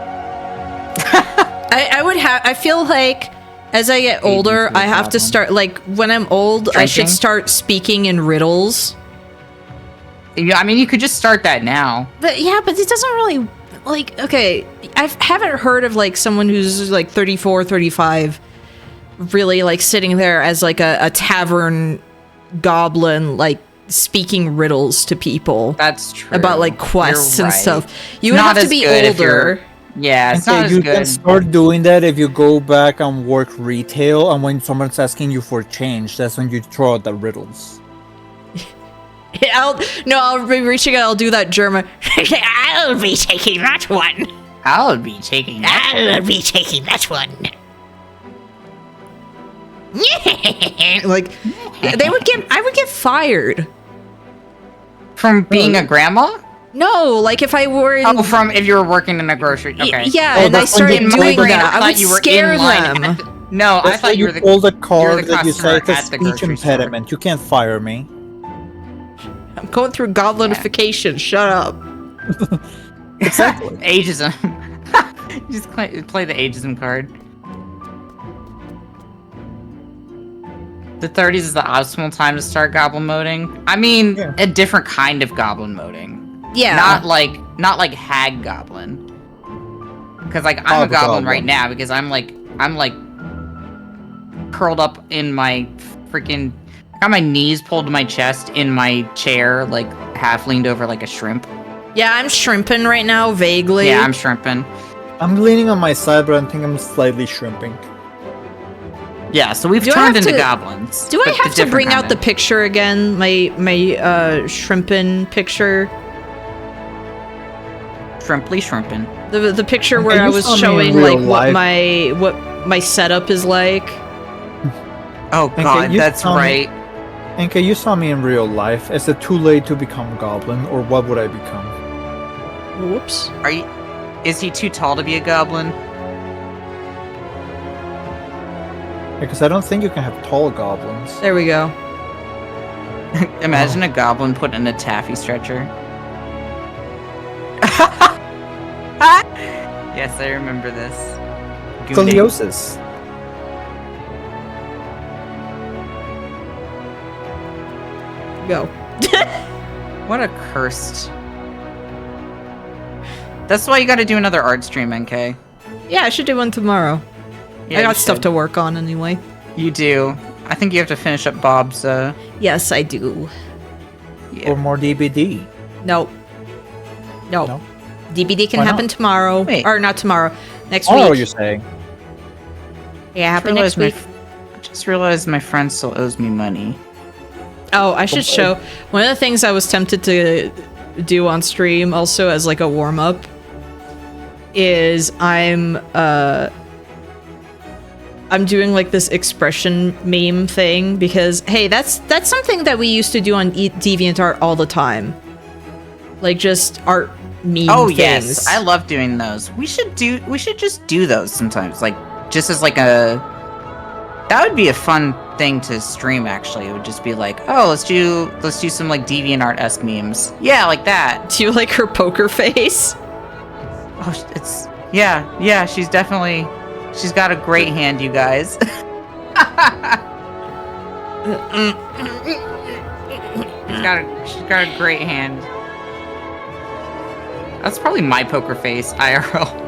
I would have. I feel like as I get older, to the I have to bottom. start like when I'm old, I should Drinking? start speaking in riddles. Yeah, I mean, you could just start that now. But yeah, but it doesn't really like okay, I haven't heard of like someone who's like 34, 35 really like sitting there as like a tavern goblin like speaking riddles to people That's true. about like quests You're and right. stuff. You It's would not have to as be good if you're- older. Yeah, it's And not as you good. can start doing that if you go back and work retail, and when someone's asking you for change, that's when you throw out the riddles. I'll be reaching out, I'll do that German. I'll be taking that one. I'll be taking that. I'll be taking that one. Like I would get fired. From being a grandma? No, like if I were in Oh, from if you were working in a grocery. Okay. yeah, Oh, and I that's when started you doing told them- that, I thought would you were scare in line them. at the- No, I That's why thought you were the. pull the you're card the that you say customer it's a at the speech grocery store. impediment. You can't fire me. I'm going through goblinification. Shut up. Exactly. Ageism. Just play the ageism card. The 30s is the optimal time to start goblin moding. I mean, Yeah. a different kind of goblin moding. Yeah. Not like hag goblin. Because like I'm a Hobgoblin. goblin right now because I'm like curled up in my freaking got my knees pulled to my chest in my chair, like half leaned over like a shrimp. Yeah, I'm shrimping right now, vaguely. Yeah, I'm shrimping. I'm leaning on my side, but I think I'm slightly shrimping. Yeah, so we've Do I turned have into to- goblins. Do I but the have to different bring kind out the of- picture again? My shrimping picture? shrimping? The picture Okay, where I you was saw me in showing real like life. what my setup is like. Oh Okay, god, you that's tell me- right. Enke, you saw me in real life. Is it too late to become goblin, or what would I become? Whoops. Is he too tall to be a goblin? Because I don't think you can have tall goblins. There we go. Imagine a goblin put in a taffy stretcher. Yes, I remember this. Gooning. Scoliosis. Go. What a cursed. That's why you got to do another art stream, NK. Yeah, I should do one tomorrow. Yeah, I you got stuff should. to work on anyway. You do. I think you have to finish up Bob's. Yes, I do. Or more DBD. Nope. Nope. No? DBD can Why not? happen tomorrow. Wait. Or not tomorrow. Next Oh, week. you're saying. Yeah, happen next week. I just realized my friend still owes me money. Oh, I should show. One of the things I was tempted to do on stream also as like a warm-up is I'm doing like this expression meme thing because hey, that's something that we used to do on DeviantArt all the time. Like just art meme Oh things. yes, I love doing those. We should just do those sometimes. Like just as like a. That would be a fun thing to stream. Actually, it would just be like, oh, let's do some like DeviantArt-esque memes. Yeah, like that. Do you like her poker face? Oh, it's yeah. She's got a great hand, you guys. she's got a great hand. That's probably my poker face, IRL.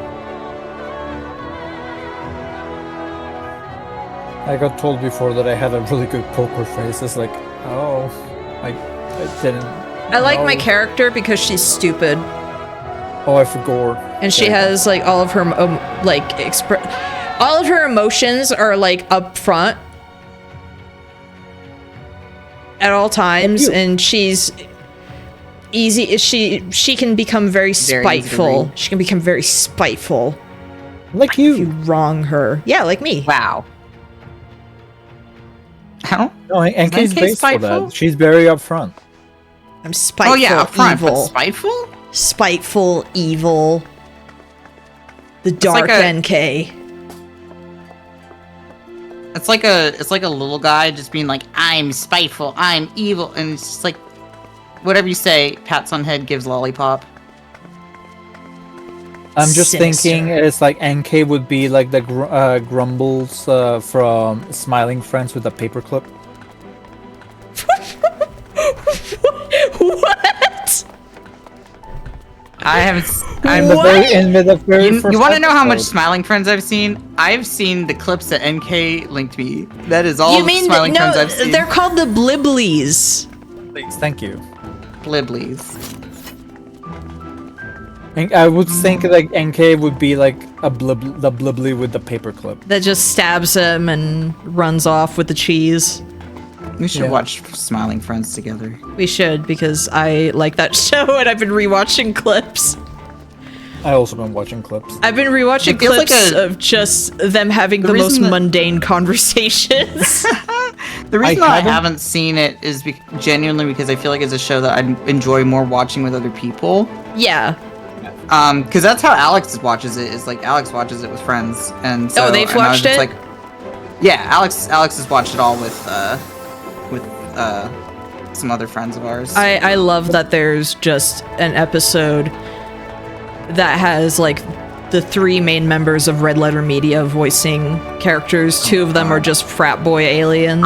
I got told before that I had a really good poker face. It's like, oh, I didn't. I like my know. character because she's stupid. Oh, I forgot. And she Yeah. has like all of her all of her emotions are like up front at all times, you. and she's easy. She can become very Very easy to spiteful. read. She can become very spiteful Like if you you. wrong her. Yeah, like me. Wow. I don't. No, NK's NK based for spiteful? that. She's very upfront. I'm spiteful. Oh yeah, up front, but evil. spiteful. Spiteful, evil. The dark like a- NK. It's like a little guy just being like, I'm spiteful, I'm evil, and it's just like, whatever you say, pats on head, gives lollipop. I'm just Sinister. thinking it's like NK would be like the Grumbles from Smiling Friends with a paperclip. What? I haven't. I'm The very, in the very You, first want to know how much episode. Smiling Friends I've seen? I've seen the clips that NK linked me. That is all You the mean Smiling no? Friends I've seen. They're called the Bliblies. Please, thank you. Bliblies. And I would think like NK would be like the Blibly with the paperclip. That just stabs him and runs off with the cheese. We should Yeah. watch Smiling Friends together. We should, because I like that show and I've been rewatching clips. I also been watching clips. I've been rewatching It feels like clips a- of just them having The the most reason that- mundane conversations. The reason that I haven't- haven't seen it is genuinely because I feel like it's a show that I enjoy more watching with other people. Yeah. Because that's how Alex watches it. Is like Alex watches it with friends, and so they've and I was watched just it? Like, yeah, Alex has watched it all with some other friends of ours. I love that there's just an episode that has like the three main members of Red Letter Media voicing characters. Two of them are just frat boy aliens.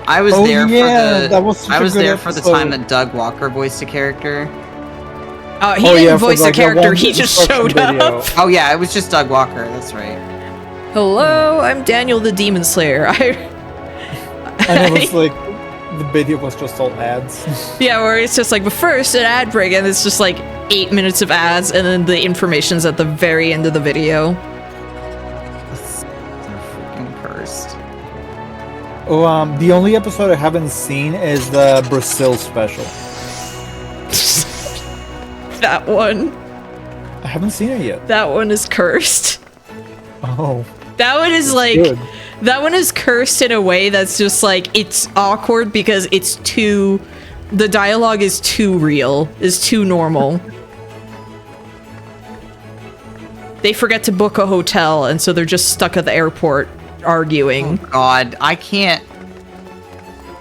I was Oh, there yeah, for that was such I a was good there for the episode. time that Doug Walker voiced a character. He Oh, didn't yeah, for, voice like, a the character, one he just instruction showed video. up. Oh yeah, it was just Doug Walker. That's right. Hello, I'm Daniel the Demon Slayer. And it was like the video was just all ads. Yeah, where it's just like, but first an ad break, and it's just like 8 minutes of ads, and then the information's at the very end of the video. They're freaking cursed. Oh, the only episode I haven't seen is the Brazil special. That one. I haven't seen it yet. That one is cursed. Oh, That one is like, good. that one is cursed in a way that's just like, it's awkward because it's too, the dialogue is too real, is too normal. They forget to book a hotel, and so they're just stuck at the airport arguing. God, I can't.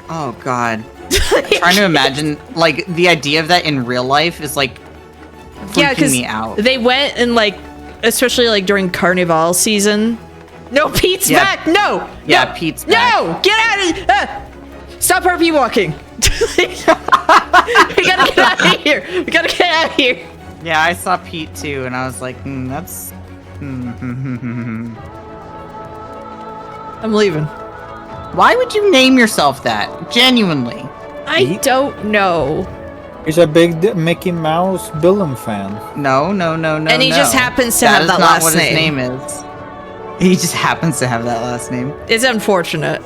Oh God. Trying to imagine like the idea of that in real life is like Yeah, freaking because me out. they went and like, especially like during Carnival season. No, Pete's Yeah. back. No. Yeah, no, Pete's No, back. get out of. Stop RP walking. We gotta get out of here. We gotta get out of here. Yeah, I saw Pete too, and I was like, that's. I'm leaving. Why would you name yourself that? Genuinely. I don't know. He's a big Mickey Mouse Billum fan. No. And he just happens to have that That is not last what name. his name is. He just happens to have that last name. It's unfortunate.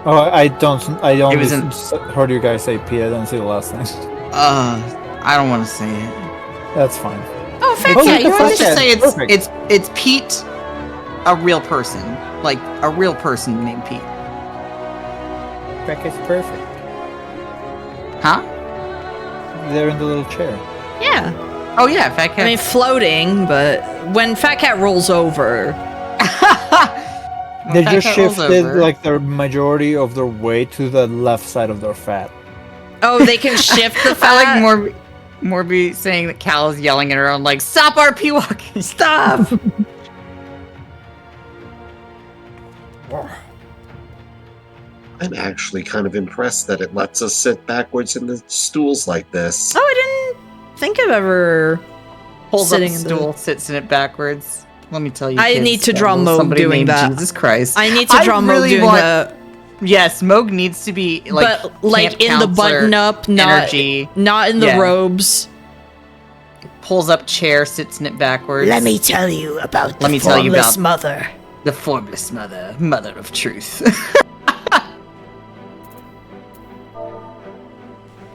Oh, I only wasn't- heard you guys say Pete. I didn't see the last name. I don't want to say it. That's fine. Oh, Fat Oh, Cat, look you're at on Let's the just Fat say Cat. it's Pete, a real person, like a real person named Pete. Becca's perfect. Huh? They're in the little chair. Yeah. Oh yeah, Fat Cat. I mean, floating, but when Fat Cat rolls over, They Fat just Cat rolls shifted over. like the majority of their weight to the left side of their fat. oh, they can shift the I fat. like Morby saying that Cal is yelling at her on like, stop RP walking, stop. I'm actually kind of impressed that it lets us sit backwards in the stools like this. Oh, I didn't think of ever. Pulls up Sitting the in the- stool, sits in it backwards. Let me tell you, I kids, need to that draw was Moog somebody doing named that. Jesus Christ. I need to draw Moog really doing want- that. Yes, Moog needs to be like, But like camp in the counselor button up, not energy. not in the Yeah. robes. Pulls up chair, sits in it backwards. Let me tell you about Let me tell you about- mother. The formless mother, mother of truth.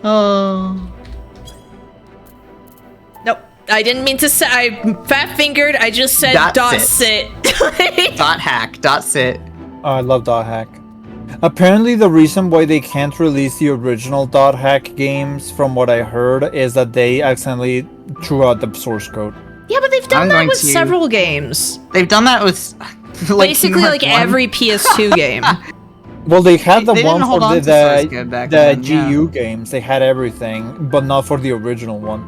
Oh. Nope, I didn't mean to say. I fat fingered. I just said Dot dot sit. sit. Dot hack, dot sit. Oh, I love Dot Hack. Apparently, the reason why they can't release the original Dot Hack games, from what I heard, is that they accidentally threw out the source code. Yeah, but they've done I'm that going with to- several games. They've done that with like Basically, Mark like 1. every PS2 game. Well, they had the They one didn't hold for on the, to source code back the then, yeah. GU games. They had everything, but not for the original one.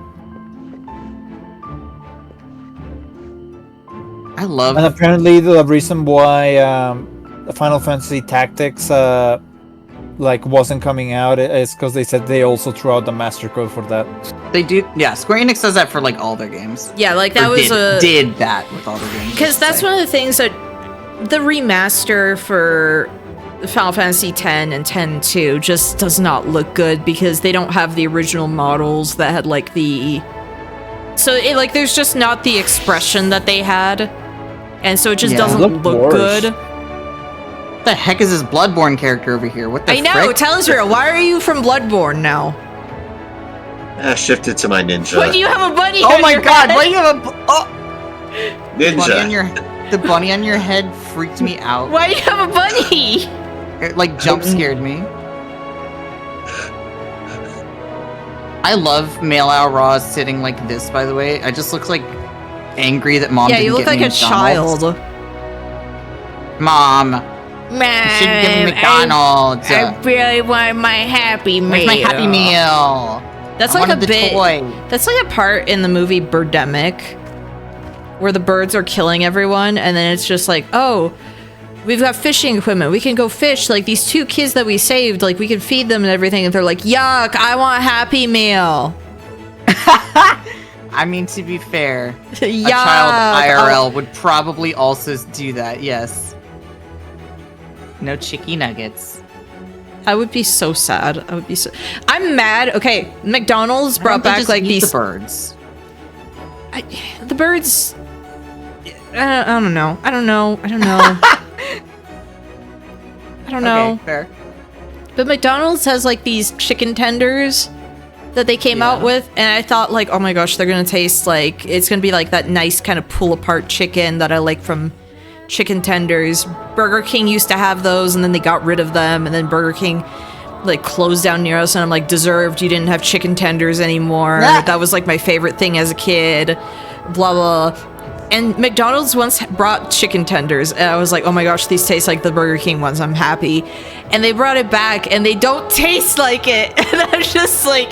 I love. And apparently, the reason why the Final Fantasy Tactics like wasn't coming out is because they said they also threw out the master code for that. They do. Yeah, Square Enix does that for like all their games. Yeah, like that Or was did that with all their games. because that's one of the things that the remaster for Final Fantasy X and X-2 just does not look good because they don't have the original models that had like the. So it, like there's just not the expression that they had, and so it just Yeah. doesn't Looked look worse. good. What the heck is this Bloodborne character over here? What the I know. frick? Tell us, real. Why are you from Bloodborne now? Shifted to my ninja. Why do you have a bunny? Oh on my your god! head? Why do you have a bunny on Ninja. your? The bunny on your head freaked me out. Why do you have a bunny? It like jump scared me. I love Mail Out Raw sitting like this. By the way, I just looks like angry that mom. Yeah, didn't you look get like me a McDonald's. child. Mom, you Man, should give me McDonald's. I really want my Happy Meal. Where's my Happy Meal? That's I like a wanted the bit. toy. That's like a part in the movie Birdemic, where the birds are killing everyone, and then it's just like, oh, we've got fishing equipment. We can go fish. Like these two kids that we saved, like we can feed them and everything. And they're like, yuck! I want a Happy Meal. I mean, to be fair, Yuck! a child IRL would probably also do that. Yes. No chicky nuggets. I would be so sad. I would be so. I'm mad. Okay, McDonald's Why don't brought they back just like eat these the birds. the birds. I don't know. I don't know. I don't know. I don't know. Okay, fair. But McDonald's has like these chicken tenders that they came out Yeah. with, and I thought like, oh my gosh, they're gonna taste like it's gonna be like that nice kind of pull apart chicken that I like from chicken tenders. Burger King used to have those, and then they got rid of them, and then Burger King like closed down near us, and I'm like, deserved. You didn't have chicken tenders anymore. Yeah. That was like my favorite thing as a kid. Blah blah. And McDonald's once brought chicken tenders, and I was like, oh my gosh, these taste like the Burger King ones. I'm happy. And they brought it back, and they don't taste like it. And I'm just like,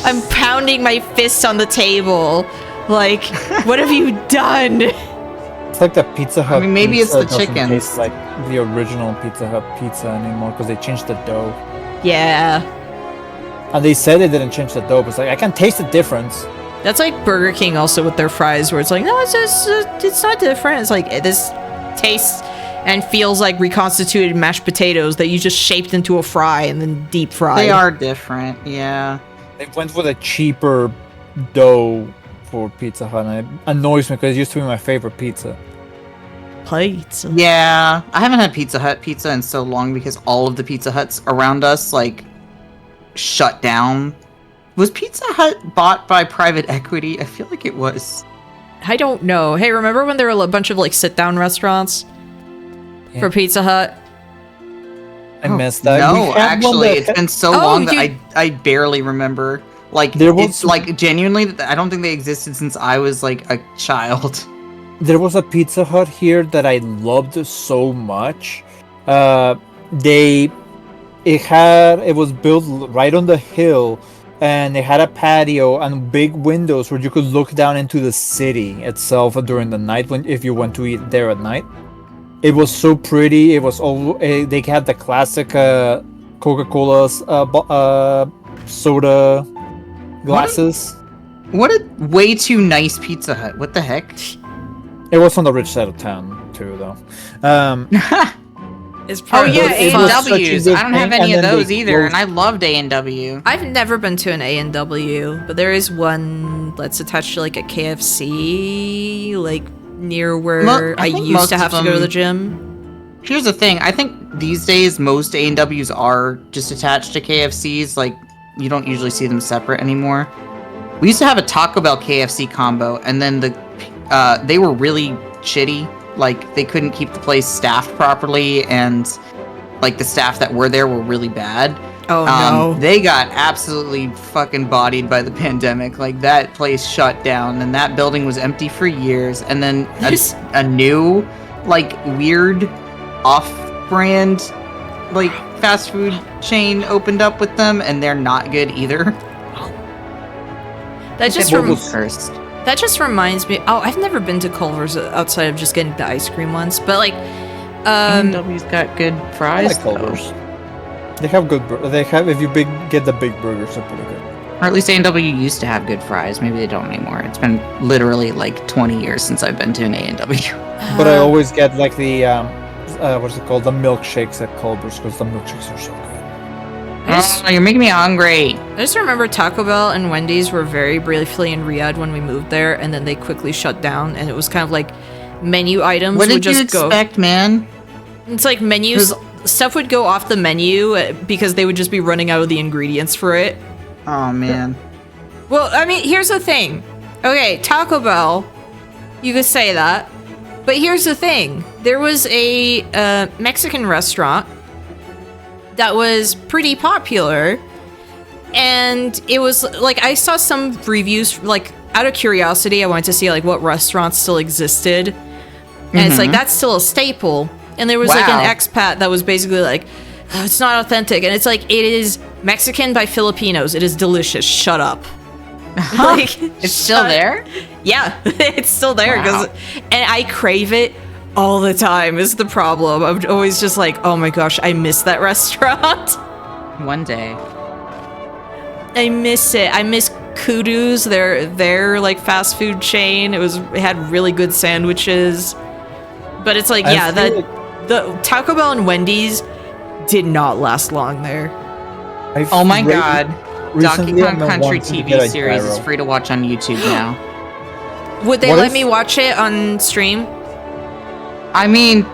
I'm pounding my fist on the table. Like, what have you done? It's like the Pizza Hut. mean, maybe it's pizza the doesn't chicken. taste like the original Pizza Hut pizza anymore because they changed the dough. Yeah. And they said they didn't change the dough. But it's like, I can taste the difference. That's like Burger King also with their fries, where it's like, no, it's not different. It's like, this tastes and feels like reconstituted mashed potatoes that you just shaped into a fry and then deep fried. They are different, yeah. They went with a cheaper dough for Pizza Hut, and it annoys me because it used to be my favorite pizza. Pizza. Yeah, I haven't had Pizza Hut pizza in so long because all of the Pizza Huts around us, like, shut down. Was Pizza Hut bought by private equity? I feel like it was. I don't know. Hey, remember when there were a bunch of like sit-down restaurants for Pizza Hut? I missed that. No, actually, it's been so long that I barely remember. Like, it's like genuinely, I don't think they existed since I was like a child. There was a Pizza Hut here that I loved so much. It was built right on the hill, and it had a patio and big windows where you could look down into the city itself during the night if you went to eat there at night. It was so pretty. It was all they had the classic Coca-Cola soda glasses. What a way too nice Pizza Hut. What the heck? It was on the rich side of town too, though. It's probably A&Ws. I don't have any of those either, and I loved A&W. I've never been to an A&W, but there is one that's attached to like a KFC, like near where I used to have to go to the gym. Here's the thing. I think these days most A&Ws are just attached to KFCs. Like, you don't usually see them separate anymore. We used to have a Taco Bell KFC combo, and then they were really shitty. Like, they couldn't keep the place staffed properly, and like the staff that were there were really bad. Oh no. They got absolutely fucking bodied by the pandemic. Like, that place shut down, and that building was empty for years. And then a new, like, weird off-brand, like, fast food chain opened up with them, and they're not good either. That just reminds me. Oh, I've never been to Culver's outside of just getting the ice cream once, but like, A&W's got good fries. I like Culver's. They have good. If you get the big burgers, they're pretty good. Or at least A&W used to have good fries. Maybe they don't anymore. It's been literally like 20 years since I've been to an A&W. But I always get like the what's it called? The milkshakes at Culver's, because the milkshakes are so good. You're making me hungry. I just remember Taco Bell and Wendy's were very briefly in Riyadh when we moved there, and then they quickly shut down, and it was kind of like menu items what would did you just go. expect, man? It's like menus. Stuff would go off the menu because they would just be running out of the ingredients for it. Oh, man. Well, I mean, here's the thing. Okay, Taco Bell, you could say that. But here's the thing. There was a Mexican restaurant that was pretty popular. And it was, like, I saw some reviews, like, out of curiosity, I wanted to see, like, what restaurants still existed. And it's like, that's still a staple. And there was like an expat that was basically like, oh, it's not authentic. And it's like, it is Mexican by Filipinos. It is delicious. Shut up. Like, it's still there? Yeah, it's still there. Wow. And I crave it all the time is the problem. I'm always just like, oh my gosh, I miss that restaurant. One day. I miss it. I miss Kudu's, their like fast food chain. It had really good sandwiches. But it's like, yeah, the Taco Bell and Wendy's did not last long there. Oh my god. Donkey Kong Country TV series is free to watch on YouTube now. Would they let me watch it on stream? I mean...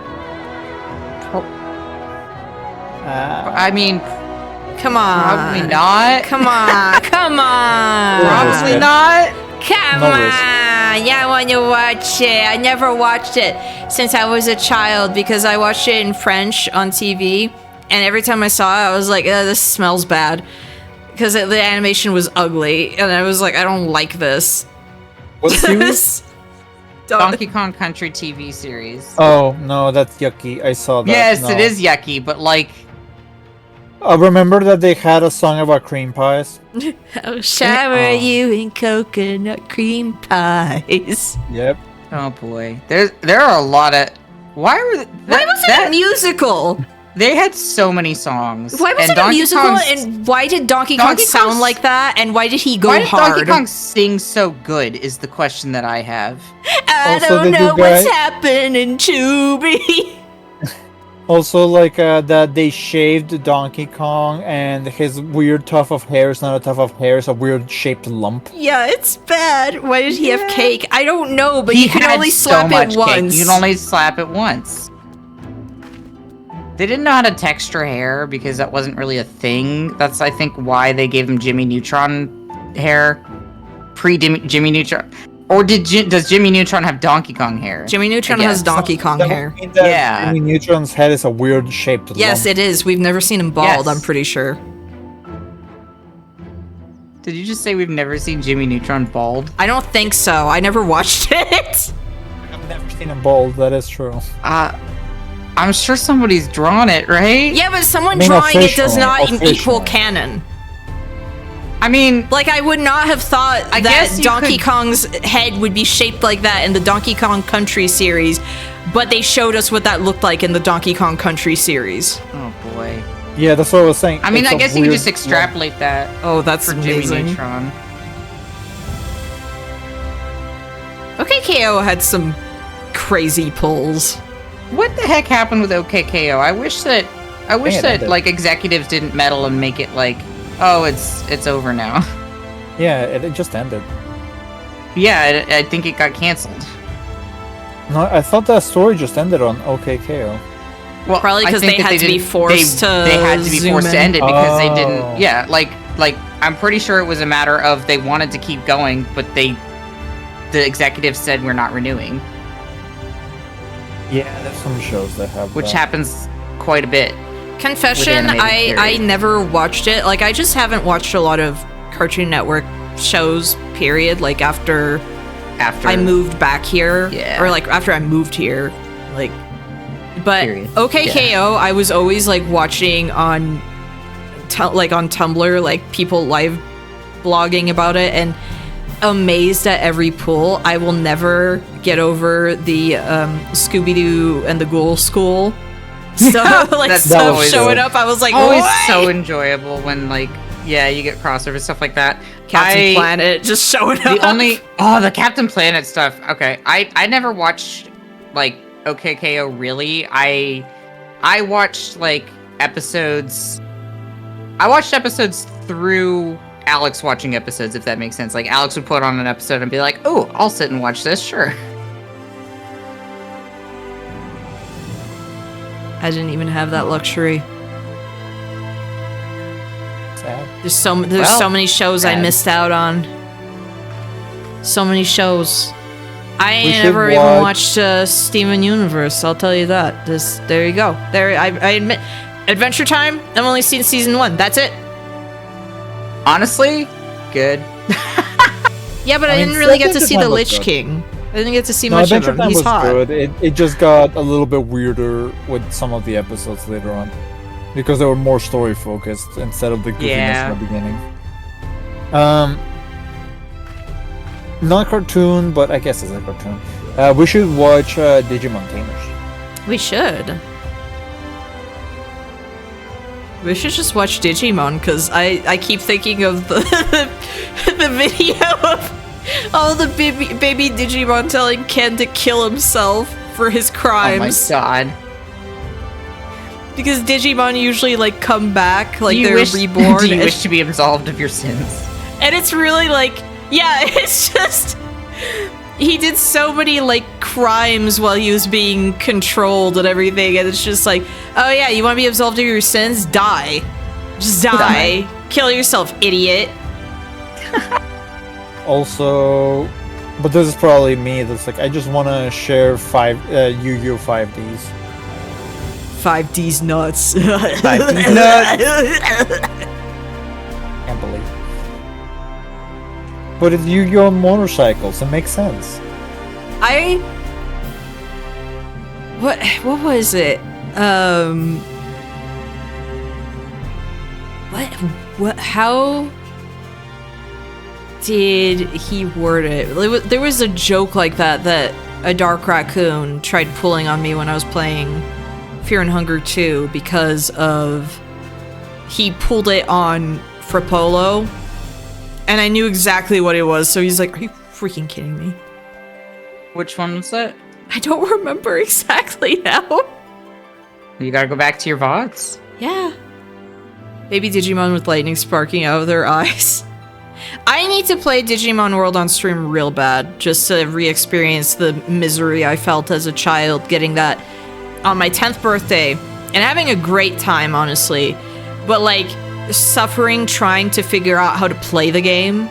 Come on. Probably not. Come on. Come on. Probably not. Come on. Yeah, I want to watch it. I never watched it since I was a child because I watched it in French on TV. And every time I saw it, I was like, this smells bad. Because the animation was ugly. And I was like, I don't like this. What series? Donkey Kong Country TV series. Oh, no, that's yucky. I saw that. Yes, it is yucky, but like... I remember that they had a song about cream pies. I'll shower you in coconut cream pies. Yep. Oh boy, there are a lot of. Why was it a musical? They had so many songs. Why was and it a Donkey musical? Kong's- And why did Donkey Kong Donkey sound Kong's- like that? And why did he go Why did hard? Donkey Kong sing so good is the question that I have. I Also, don't did you know what's guys- happening to me. Also, like that they shaved Donkey Kong, and his weird tuft of hair is not a tuft of hair; it's a weird shaped lump. Yeah, it's bad. Why did he have cake? I don't know, but He you can had only so slap much it once. cake. You can only slap it once. They didn't know how to texture hair because that wasn't really a thing. That's, I think, why they gave him Jimmy Neutron hair. Pre-Jimmy Neutron. Or does Jimmy Neutron have Donkey Kong hair? Jimmy Neutron I has guess. Donkey Kong That hair. would mean that Yeah. Jimmy Neutron's head is a weird shaped Yes, lump. it is. We've never seen him bald, Yes. I'm pretty sure. Did you just say we've never seen Jimmy Neutron bald? I don't think so. I never watched it. I've never seen him bald. That is true. I'm sure somebody's drawn it, right? Yeah, but someone I mean, drawing it does officially- not equal officially. canon. I mean, Like, I would not have thought I that guess you Donkey could- Kong's head would be shaped like that in the Donkey Kong Country series, but they showed us what that looked like in the Donkey Kong Country series. oh boy. Yeah, that's what I was saying. I mean, It's I a guess you can weird just extrapolate that Oh, that's for Jimmy amazing. Neutron. Okay, KO had some crazy pulls. What the heck happened with OKKO? I wish that ended. like executives didn't meddle and make it like, oh, it's over now. Yeah, it just ended. Yeah, I think it got canceled. No, I thought that story just ended on OKKO. Well, Probably I 'cause think they that had to be didn't- forced to They had to be zoom forced to in. end it because they Oh. didn't. Yeah, like I'm pretty sure it was a matter of they wanted to keep going, but the executives said we're not renewing, Yeah, there's some shows that have which that. happens quite a bit. Confession, animated I period. never watched it. Like, I just haven't watched a lot of Cartoon Network shows, period. Like, after After I moved back here. Yeah. Or, like, after I moved here. Like, but Period. OKKO, I was always, like, watching on, on Tumblr, like, people live blogging about it, and amazed at every pull. I will never get over the Scooby-Doo and the Ghoul School stuff, like, That's stuff always- showing up. I was like, always what? so enjoyable when you get crossover stuff like that. Captain Planet just showing up. The Captain Planet stuff. Okay, I never watched like OKKO really. I watched episodes. I watched episodes through Alex watching episodes, if that makes sense. Like Alex would put on an episode and be like, "Oh, I'll sit and watch this." Sure. I didn't even have that luxury. Sad. There's so Well, many shows I sad. missed out on. So many shows. I We ain't should never even watch- watched Steven Universe. I'll tell you that. There you go. There, I admit, Adventure Time. I've only seen season 1. That's it. Honestly, good. Yeah, but I, I mean, didn't really get to Adventure see Time the looked Lich good. King. I didn't get to see No, much of Adventure him. Time He's was hot. good. It just got a little bit weirder with some of the episodes later on. Because they were more story focused instead of the goofiness Yeah. in the beginning. Not cartoon, but I guess it's a cartoon. We should watch Digimon Tamers. We should. We should just watch Digimon, because I keep thinking of the the video of all the baby Digimon telling Ken to kill himself for his Oh my crimes. god. Because Digimon usually come back, Do you they're wish- reborn. Do you and, wish to be absolved of your sins? and it's really yeah, it's just he did so many crimes while he was being controlled and everything, and it's just oh yeah, you want to be absolved of your sins? Die. Just die. Kill yourself, idiot. Also, but this is probably me. That's I just want to share Yu-Gi-Oh 5Ds. 5D's nuts. 5D's nuts. Can't believe. But it's Yu-Gi-Oh motorcycles. It makes sense. What was it? What how did he word it? There was a joke like that a Dark Raccoon tried pulling on me when I was playing Fear and Hunger 2 because of he pulled it on Frapolo, and I knew exactly what it was. So he's like, "Are you freaking kidding me?" Which one was that? I don't remember exactly now. You gotta go back to your VODs. Yeah. Maybe Digimon with lightning sparking out of their eyes. I need to play Digimon World on stream real bad, just to re-experience the misery I felt as a child getting that on my 10th birthday, and having a great time, honestly. But, like, suffering trying to figure out how to play the game,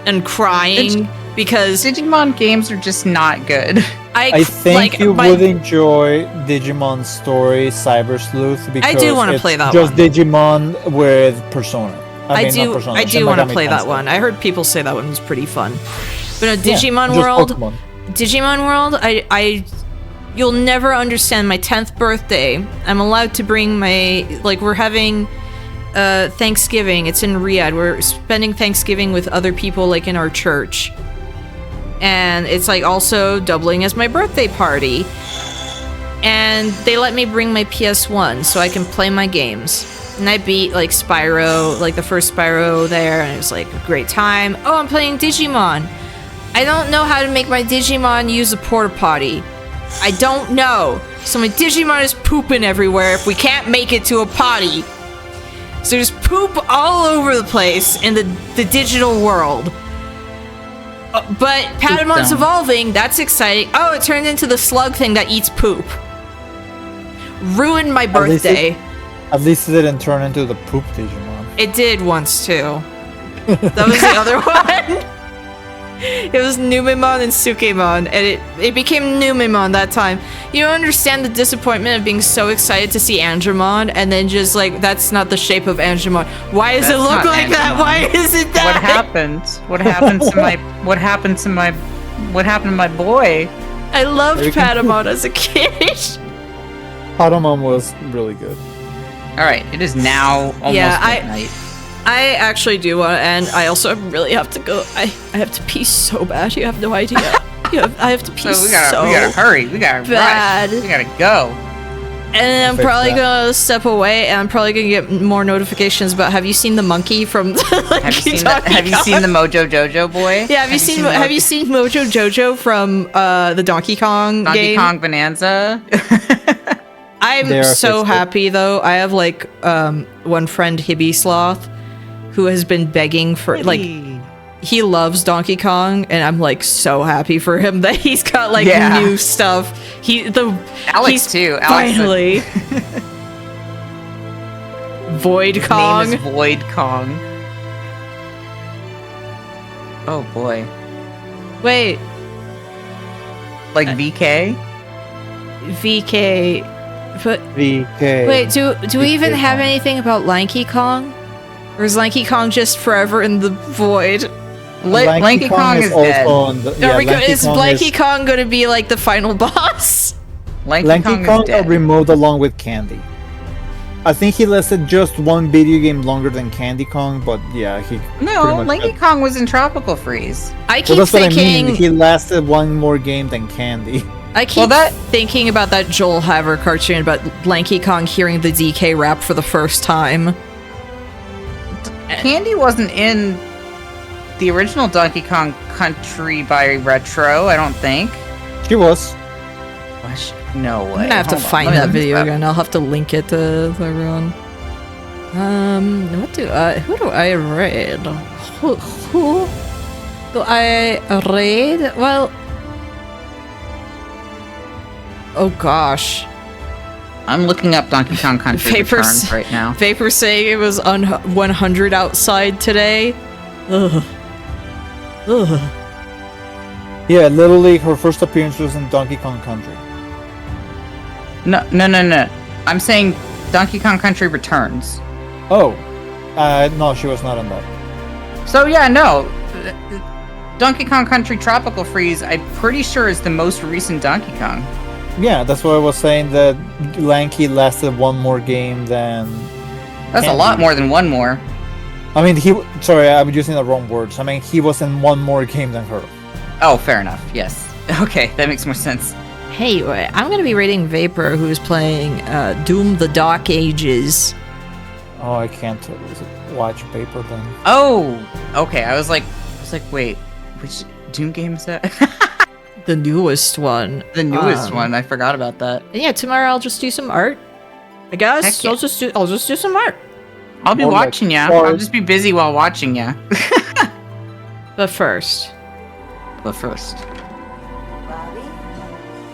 and crying because... Digimon games are just not good. I think you would enjoy Digimon Story Cyber Sleuth because I do want to play that just one. Digimon with Persona. I do want to play that one. I heard people say that one was pretty fun. But no, Digimon World, Digimon World, you'll never understand. My 10th birthday, I'm allowed to bring my, like, we're having Thanksgiving. It's in Riyadh. We're spending Thanksgiving with other people, like, in our church. And it's, like, also doubling as my birthday party. And they let me bring my PS1 so I can play my games. And I beat, like, Spyro, like, the first Spyro there, and it was, like, a great time. Oh, I'm playing Digimon. I don't know how to make my Digimon use a porta potty. I don't know. So my Digimon is pooping everywhere if we can't make it to a potty. So there's poop all over the place in the digital world. But Patamon's evolving. That's exciting. Oh, it turned into the slug thing that eats poop. Ruined my birthday. At least it didn't turn into the poop Digimon. It did once, too. That was the other one. It was Numemon and Sukemon, and it became Numemon that time. You don't understand the disappointment of being so excited to see Angemon, and then just, like, that's not the shape of Angemon. Why does it look like that? Why is it that? What happened? What happened to my boy? I loved Patamon as a kid. Patamon was really good. Alright, it is now almost midnight. I actually do want to end. I also really have to go. I have to pee so bad. You have no idea. I have to pee we gotta hurry. We gotta bad. rush. We gotta go. And I'm probably gonna step away, and I'm probably gonna get more notifications about. Have you seen the monkey from? Have you seen the Mojo Jojo boy? Yeah. Have you seen Mojo Jojo from the Donkey Kong game? Donkey Kong Bonanza. I'm so happy though. I have like one friend, Hibby Sloth, who has been begging for like he loves Donkey Kong, and I'm like so happy for him that he's got like new stuff. Alex too. Finally. Void Kong. His name is Void Kong. Oh boy. Wait. Like VK? VK. But VK. wait, do we even have anything about Lanky Kong? Or is Lanky Kong just forever in the void? Lanky Kong is dead. Is Lanky Kong going to be like the final boss? Lanky Kong got removed along with Candy. I think he lasted just one video game longer than Candy Kong, but yeah, Lanky Kong was in Tropical Freeze. I keep thinking... what I mean. He lasted one more game than Candy. I keep thinking about that Joel Haver cartoon about Lanky Kong hearing the DK rap for the first time. Candy wasn't in the original Donkey Kong Country by Retro, I don't think. She was. No way. I'm gonna have to find that video again. I'll have to link it to everyone. Who do I raid? Who do I raid? Well, oh gosh. I'm looking up Donkey Kong Country Returns right now. Vapor saying it was 100 outside today. Ugh. Yeah, literally her first appearance was in Donkey Kong Country. No. I'm saying Donkey Kong Country Returns. Oh. No, she was not in that. So yeah, no. Donkey Kong Country Tropical Freeze, I'm pretty sure is the most recent Donkey Kong. Yeah, that's why I was saying that Lanky lasted one more game than... That's Candy. A lot more than one more. I mean, sorry, I'm using the wrong words. I mean, he was in one more game than her. Oh, fair enough, yes. Okay, that makes more sense. Hey, I'm gonna be rating Vapor, who's playing Doom: The Dark Ages. Oh, I can't watch paper then. Oh, okay. I was like, wait, which Doom game is that? The newest one. The newest one. I forgot about that. And yeah, tomorrow I'll just do some art. I guess Heck yeah. I'll just do some art. I'll be More like watching ya. art. I'll just be busy while watching ya. But first, Bobby,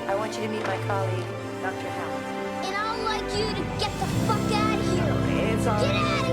I want you to meet my colleague, Dr. House. And I'd like you to get the fuck out of here. It's all Get out of